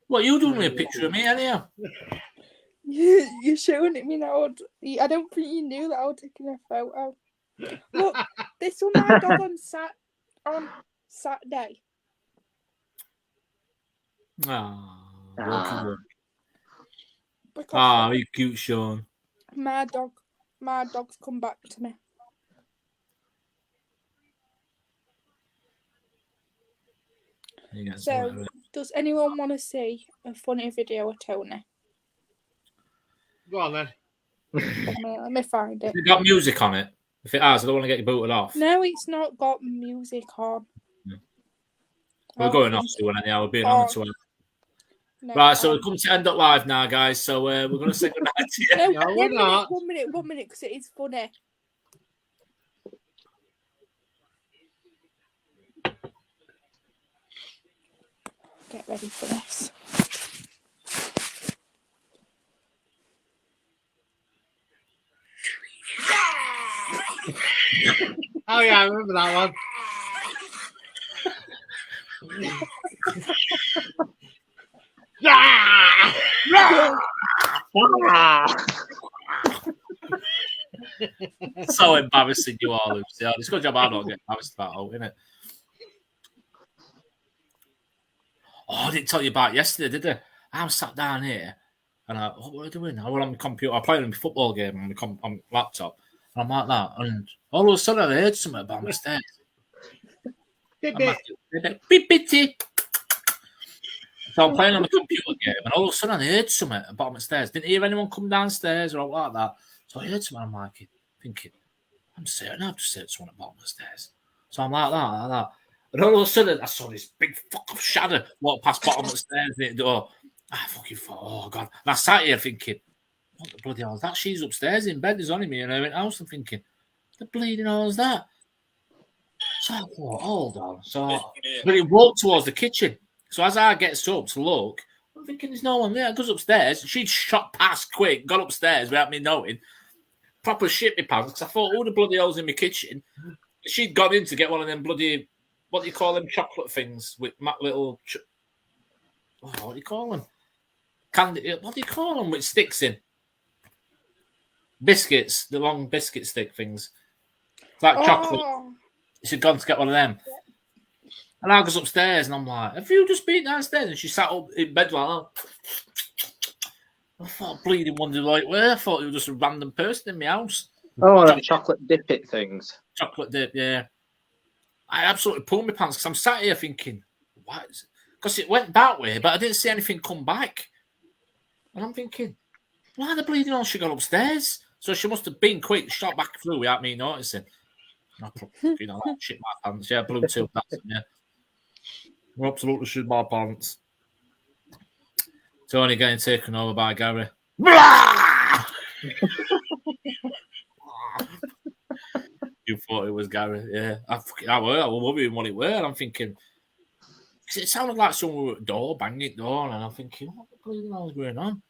What you doing with a picture of me, anyhow? You're showing it me now. I don't think you knew that I was taking a photo. Look, this was my dog on Saturday. Because You cute, Sean. my dog's come back to me. So, does anyone want to see a funny video of Tony? Go on then. Let me find it. Has it got music on it? If it has, I don't want to get you booted off. No, it's not got music on. No. We're going off soon anyhow. We're being on to it. No, Right, so we're coming to end up live now, guys. So we're going to say goodnight to you. No, we're not. 1 minute, because it is funny. Get ready for this. Oh yeah, I remember that one. So embarrassing you are, Lucy. It's a good job I'm not getting embarrassed about it, isn't it? Oh, I didn't tell you about yesterday, did I? I'm sat down here and what were I doing? I was on my computer. I played a football game on my laptop. And I'm like that. And all of a sudden I heard something about my stairs. So I'm playing on the computer game, and all of a sudden I heard something at the bottom of the stairs. Didn't hear anyone come downstairs or like that. So I heard something. I'm like thinking, I'm certain I've just heard someone at the bottom of the stairs. So I'm like that. And all of a sudden I saw this big fucking shadow walk past bottom of the stairs near the door. I fucking thought, oh God. And I sat here thinking, what the bloody hell is that? She's upstairs in bed, there's only me in her house. I'm thinking, the bleeding hell is that? So I thought, hold on. But it walked towards the kitchen. So as I get up to look, I'm thinking there's no one there. I goes upstairs. She'd shot past quick, got upstairs without me knowing. Proper shit me pants, because I thought, all the bloody holes in my kitchen. She'd gone in to get one of them bloody, what do you call them, chocolate things with little, what do you call them? Candy, what do you call them with sticks in? Biscuits, the long biscuit stick things. It's like chocolate. She'd gone to get one of them. And I goes upstairs and I'm like, have you just been downstairs? And she sat up in bed like that. I thought, bleeding wonder like where? I thought it was just a random person in my house. Oh, them chocolate dip it things. Chocolate dip, yeah. I absolutely pulled my pants because I'm sat here thinking, what? Because it went that way, but I didn't see anything come back. And I'm thinking, why the bleeding on? She got upstairs. So she must have been quick, shot back through without me noticing. I probably, that shit my pants. Yeah, Bluetooth, that's it, yeah. We're absolutely shit my pants. Tony getting taken over by Gary. You thought it was Gary, yeah. I was wondering what it were. I'm thinking, it sounded like someone at the door, banging the door, and I'm thinking, what the bloody hell is going on?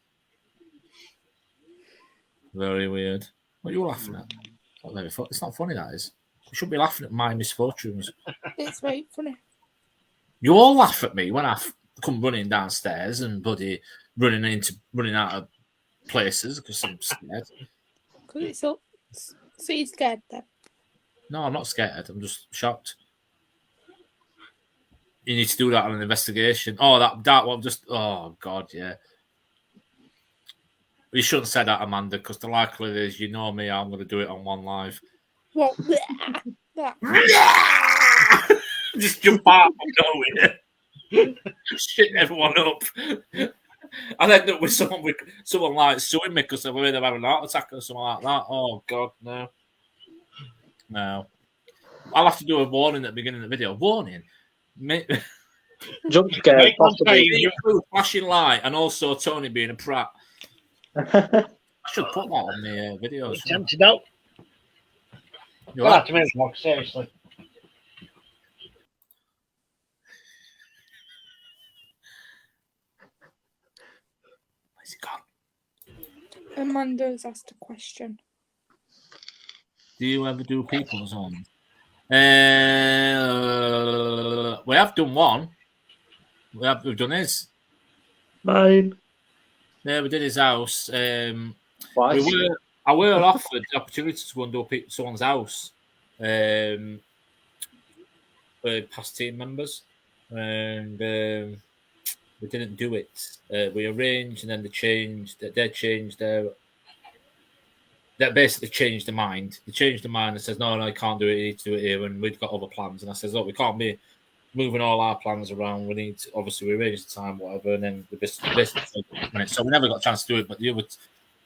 Very weird. What are you laughing at? It's not funny, that is. You shouldn't be laughing at my misfortunes. It's very funny. You all laugh at me when I come running downstairs and bloody running out of places because I'm scared. Because it's up. So you're scared then? No, I'm not scared. I'm just shocked. You need to do that on an investigation. Oh, that one just... Oh, God, yeah. You shouldn't say that, Amanda, because the likelihood is, you know me, I'm going to do it on One Live. What? That. Just jump out of nowhere. Shit everyone up. I'll end up with someone like suing me because they're worried about an heart attack or something like that. Oh, God, no. No. I'll have to do a warning at the beginning of the video. Warning. Jump scare, Make one possibly. say- Flashing light and also Tony being a prat. I should put that on the videos. Tempted out. You Well, what? to me, vlog, seriously. Where's it gone? Amanda's asked a question. Do you ever do people zones? We have done one. We've done his. Mine. Yeah, we did his house. Twice. I were offered the opportunity to go and do someone's house with past team members, and we didn't do it. We arranged, and then they changed. They changed their. That basically changed their mind. They changed their mind and says, "No, you can't do it. You need to do it here." And we've got other plans. And I says, "Look, we can't be moving all our plans around. We need to, obviously, we arrange the time, whatever." And then we basically so we never got a chance to do it. But the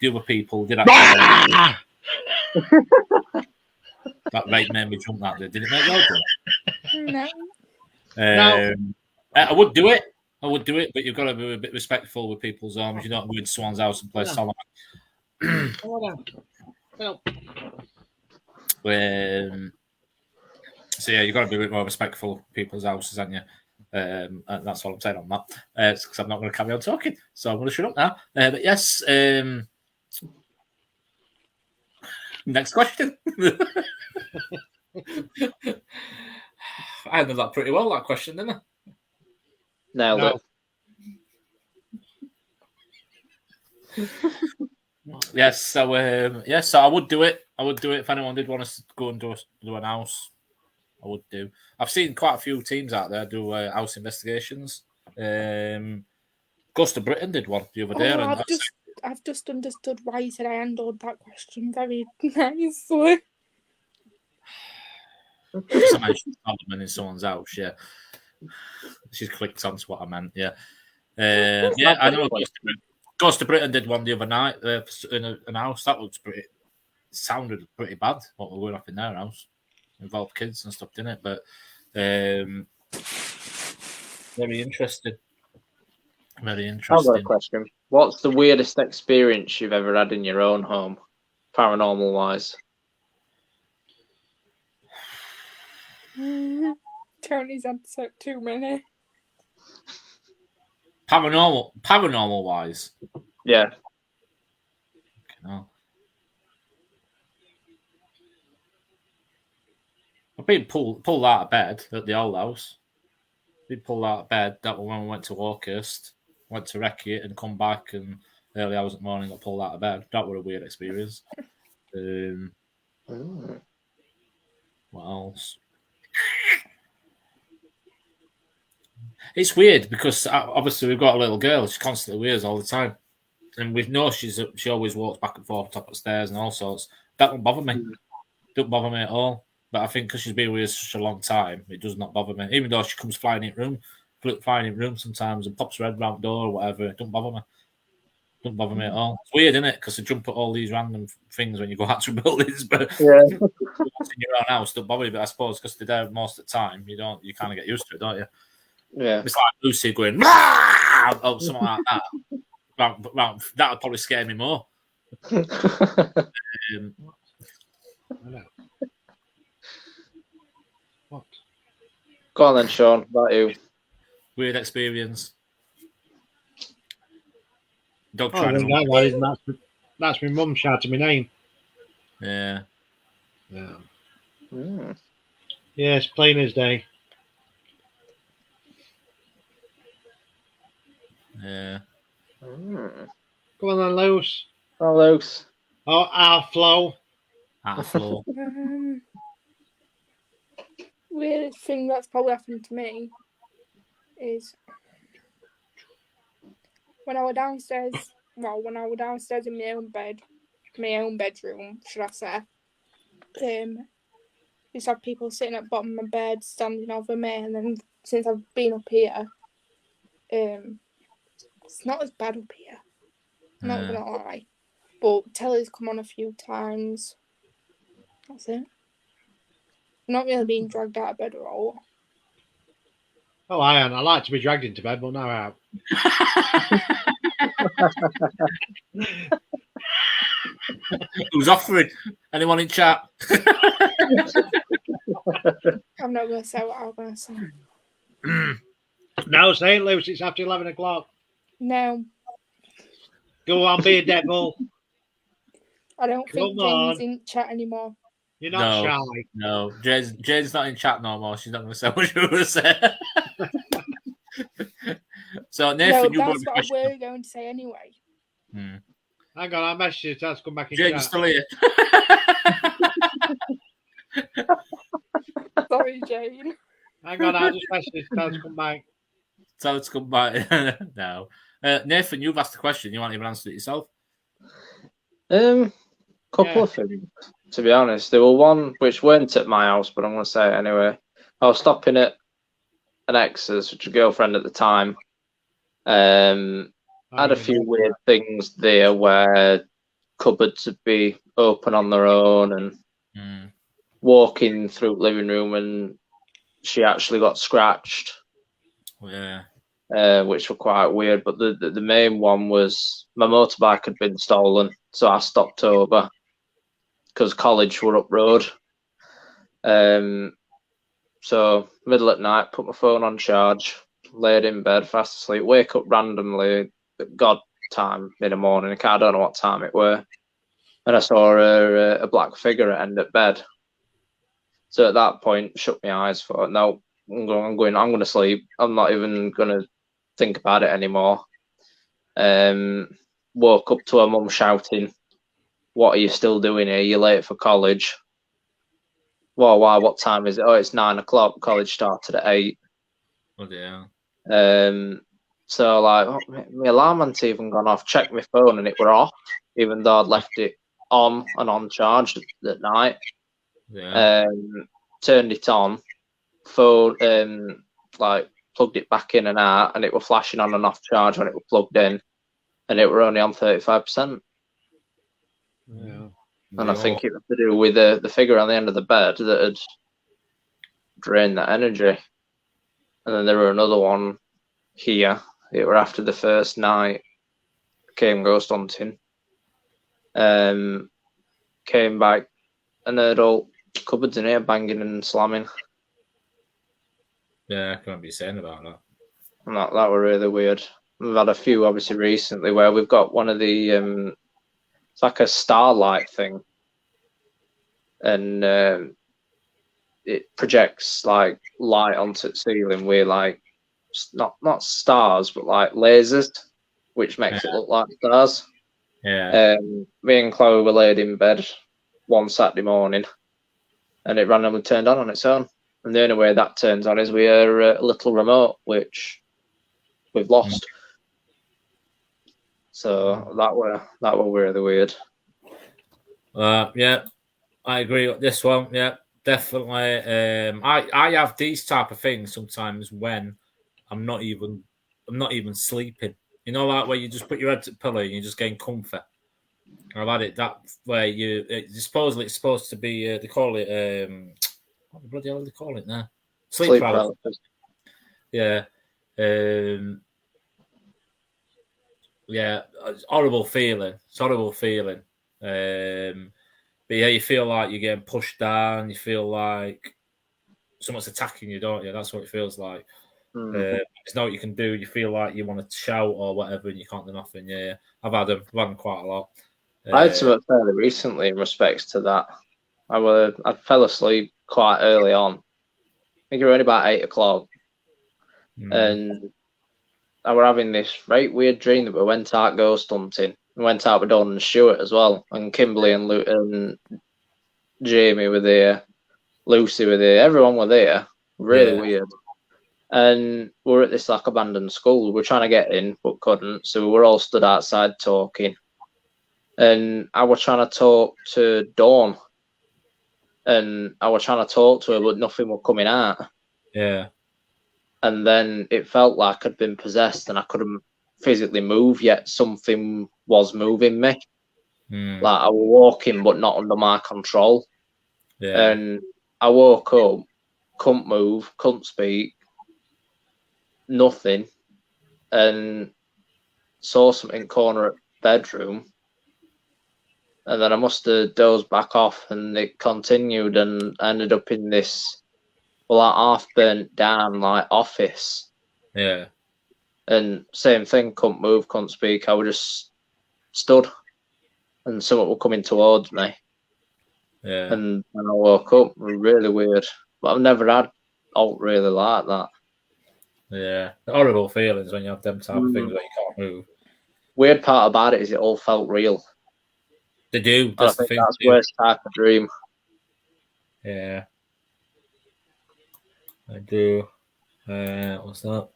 other people did actually. That right made me jump that day. Did it make you jump? No. I would do it. But you've got to be a bit respectful with people's arms. You don't go into someone's house and play Solomon. Well, So yeah, you've got to be a bit more respectful of people's houses, haven't you? And that's all I'm saying on that. Because I'm not going to carry on talking, so I'm going to shut up now. But yes, next question. I handled that pretty well. That question, didn't I? Nailed no. it. Yes, so so I would do it. I would do it if anyone did want us to go and do an house. I would do. I've seen quite a few teams out there do house investigations. Ghost of Britain did one the other day. Oh, I've just understood why you said I handled that question very nicely. Somebody Solomon in someone's house, yeah. She's clicked onto what I meant, yeah. Yeah, I know. Ghost of Britain did one the other night in an house. That looked sounded pretty bad. What we're going up in their house, involved kids and stuff, didn't it? But very interesting. Very I've got a interesting. question. What's the weirdest experience you've ever had in your own home, paranormal wise? Tony's had too many. Paranormal wise. Yeah. No. I've been pulled out of bed at the old house. Been pulled out of bed. That was when we went to Walkhurst, went to Reckitt and come back, and early hours of the morning got pulled out of bed. That was a weird experience. What else? It's weird because obviously we've got a little girl. She constantly wears all the time, and we know she always walks back and forth top of the stairs and all sorts. That don't bother me. Don't bother me at all. But I think because she's been with us such a long time, it does not bother me. Even though she comes flying in room sometimes and pops her head round the door or whatever, it don't bother me. Don't bother me at all. It's weird, isn't it? Because they jump at all these random things when you go out to buildings, but Yeah. in your own house don't bother you. But I suppose because they're there most of the time, you kind of get used to it, don't you? Yeah. It's like Lucy going, "Rah!" or something like that. That would probably scare me more. I know. What? Go on then, Sean. About you. Weird experience. Dog Oh, trying that one isn't. That's my mum shouting my name. Yeah. Yeah. Mm. Yes, plain as day. Yeah. Mm. Come on then, Lewis. Oh, Luke's. Oh, our flow. Out of floor. Weirdest thing that's probably happened to me is when I was downstairs. Well, when I was downstairs in my own bedroom, should I say? Used to have people sitting at the bottom of my bed, standing over me, and then since I've been up here, it's not as bad up here. I'm not gonna lie, but telly's come on a few times. That's it. I'm not really being dragged out of bed at all. Oh, I am. I like to be dragged into bed, but now out. Who's offering? Anyone in chat? I'm not going to say what I'm going to say. No, say it, Luce. It's after 11 o'clock. No, Go on, be a devil. I don't think Come on. Jane's in chat anymore. You're not shy. No, Jane's not in chat no more. She's not going to say what she was say. So, Nathan, No, you that's what we were going to say anyway. Hmm. Hang on, I'll message you to come back in Jane's chat. still here. Sorry, Jane. Hang on, I'll just message you to come back. Tell her to come back. No. Nathan, you've asked the question. You won't even answer it yourself. Couple of things, to be honest. There were one which weren't at my house, but I'm going to say it anyway. I was stopping at an ex's, which was a girlfriend at the time. Had a few weird things there where cupboards would be open on their own and walking through the living room and she actually got scratched. Yeah. Which were quite weird. But the main one was my motorbike had been stolen, so I stopped over because college were up road. So middle at night, put my phone on charge, laid in bed, fast asleep, wake up randomly at God time in the morning. I don't know what time it were, and I saw a black figure at end of bed. So at that point, shut my eyes. Thought, no, I'm going to sleep. I'm not even going to think about it anymore. Woke up to her mum shouting, "What are you still doing here? You're late for college." Well, why? What time is it? Oh, it's 9 o'clock. College started at 8. Oh dear. So like, my alarm hadn't even gone off. Checked my phone and it were off, even though I'd left it on and on charge at night. Yeah. Turned it on, phone, like plugged it back in and out, and it were flashing on and off charge when it were plugged in, and it were only on 35%. Yeah. And I think it was to do with the figure on the end of the bed that had drained that energy. And then there were another one here. It were after the first night. Came ghost hunting. Came back and heard all cupboards in here banging and slamming. Yeah, I can't be saying about that. And that were really weird. We've had a few obviously recently where we've got one of the it's like a starlight thing, and it projects like light onto the ceiling with like not stars but like lasers, which makes it look like stars. Yeah. Me and Chloe were laid in bed one Saturday morning, and it randomly turned on its own. And the only way that turns on is we hear a little remote, which we've lost. So that were really weird. Yeah, I agree with this one. Yeah, definitely. I have these type of things sometimes when I'm not even sleeping. You know, like where you just put your head to the pillow and you're just getting comfort. I've had it that way. Supposedly it's supposed to be. They call it. What the bloody hell do they call it now? Sleep paralysis. Yeah. Yeah, it's horrible feeling. It's horrible feeling. But yeah, you feel like you're getting pushed down. You feel like someone's attacking you, don't you? That's what it feels like. There's no what you can do. You feel like you want to shout or whatever, and you can't do nothing. Yeah, I've had them quite a lot. I had something fairly recently in respects to that. I fell asleep quite early on. I think it was only about 8 o'clock, and I were having this right weird dream that we went out ghost hunting. We went out with Dawn and Stuart as well, and Kimberly and Jamie were there, Lucy were there, everyone were there. Really weird. And we were at this like abandoned school. We were trying to get in but couldn't, so we were all stood outside talking. And I was trying to talk to Dawn, and I was trying to talk to her, but nothing was coming out. Yeah. And then it felt like I'd been possessed and I couldn't physically move, yet something was moving me. Like I was walking but not under my control. Yeah. And I woke up, couldn't move, couldn't speak. nothing and saw something in the corner of the bedroom. And then I must have dozed back off and it continued and ended up in this, well, like half burnt down, like office. Yeah. And same thing, couldn't move, couldn't speak. I was just stood and someone were coming towards me. Yeah. And when I woke up, it was really weird. But I've never had alt really like that. Yeah. The horrible feelings when you have them type of things that you can't move. Weird part about it is it all felt real. They do. And I That's the think thing. that's worst type of dream. Yeah. I do. What's that?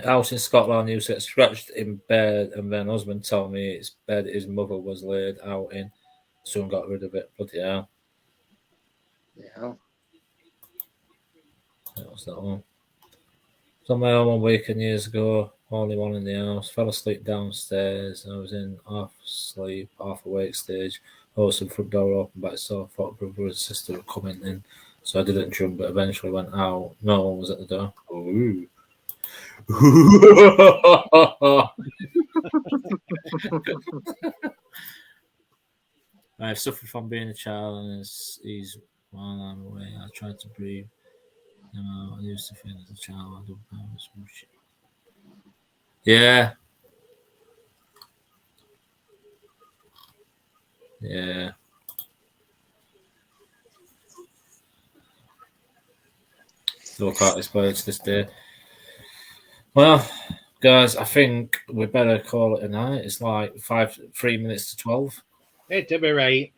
House in Scotland used to get scratched in bed, and then husband told me it's bed his mother was laid out in. Soon got rid of it. Bloody hell. Yeah. What's that one? Was on my own one weekend years ago. Only one in the house. Fell asleep downstairs. I was in half sleep, half awake stage. Also, the front door open by itself. Thought brother and sister were coming in, so I didn't jump. But eventually went out. No one was at the door. Ooh. I've suffered from being a child, and he's while I'm away. I tried to breathe. I used to feel as a child. I don't know as much. Yeah. Yeah. Still can't explain it to this day. Well, guys, I think we better call it a night. It's like 3 minutes to 12. It'll be right.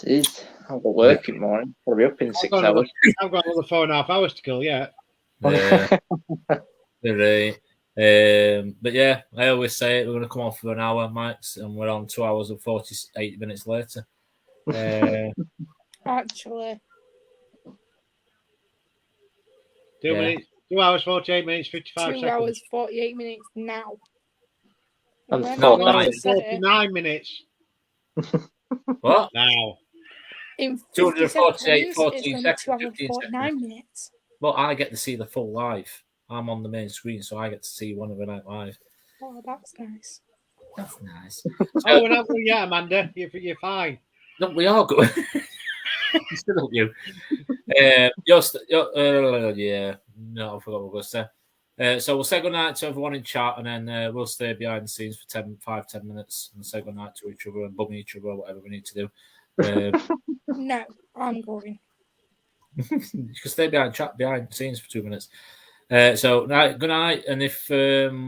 It is. I've got work in the morning. I'll be up in 6 hours. I've got another 4.5 hours to kill yet. Yeah. Right. But yeah, I always say it, we're going to come on for an hour, Max, and we're on 2 hours and 48 minutes later. Actually, 2 minutes, 2 hours, 48 minutes, 55 2 seconds. hours, 48 minutes now. And When thought I that said it, 49 minutes What? now. in 248, 50 14 seconds, it's seconds, only 2 hours, 15 49 minutes. Well, I get to see the full live. I'm on the main screen, so I get to see one of the night live. Oh, that's nice. That's nice. Oh, we're not going yet, Amanda. You're fine. No, we are good. Still up you. Yeah. No, I forgot what I was going to say. So we'll say goodnight to everyone in chat, and then we'll stay behind the scenes for 10 minutes and say goodnight to each other and bum each other, whatever we need to do. No, I'm going. You can stay behind the scenes for 2 minutes. So good night, and if I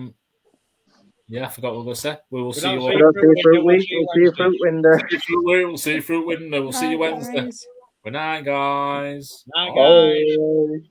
forgot what I was going to say. We will see you all. We'll see you fruit window. We'll see you fruit window. We'll see you Wednesday. Guys. Good night, guys. Night, guys. Bye.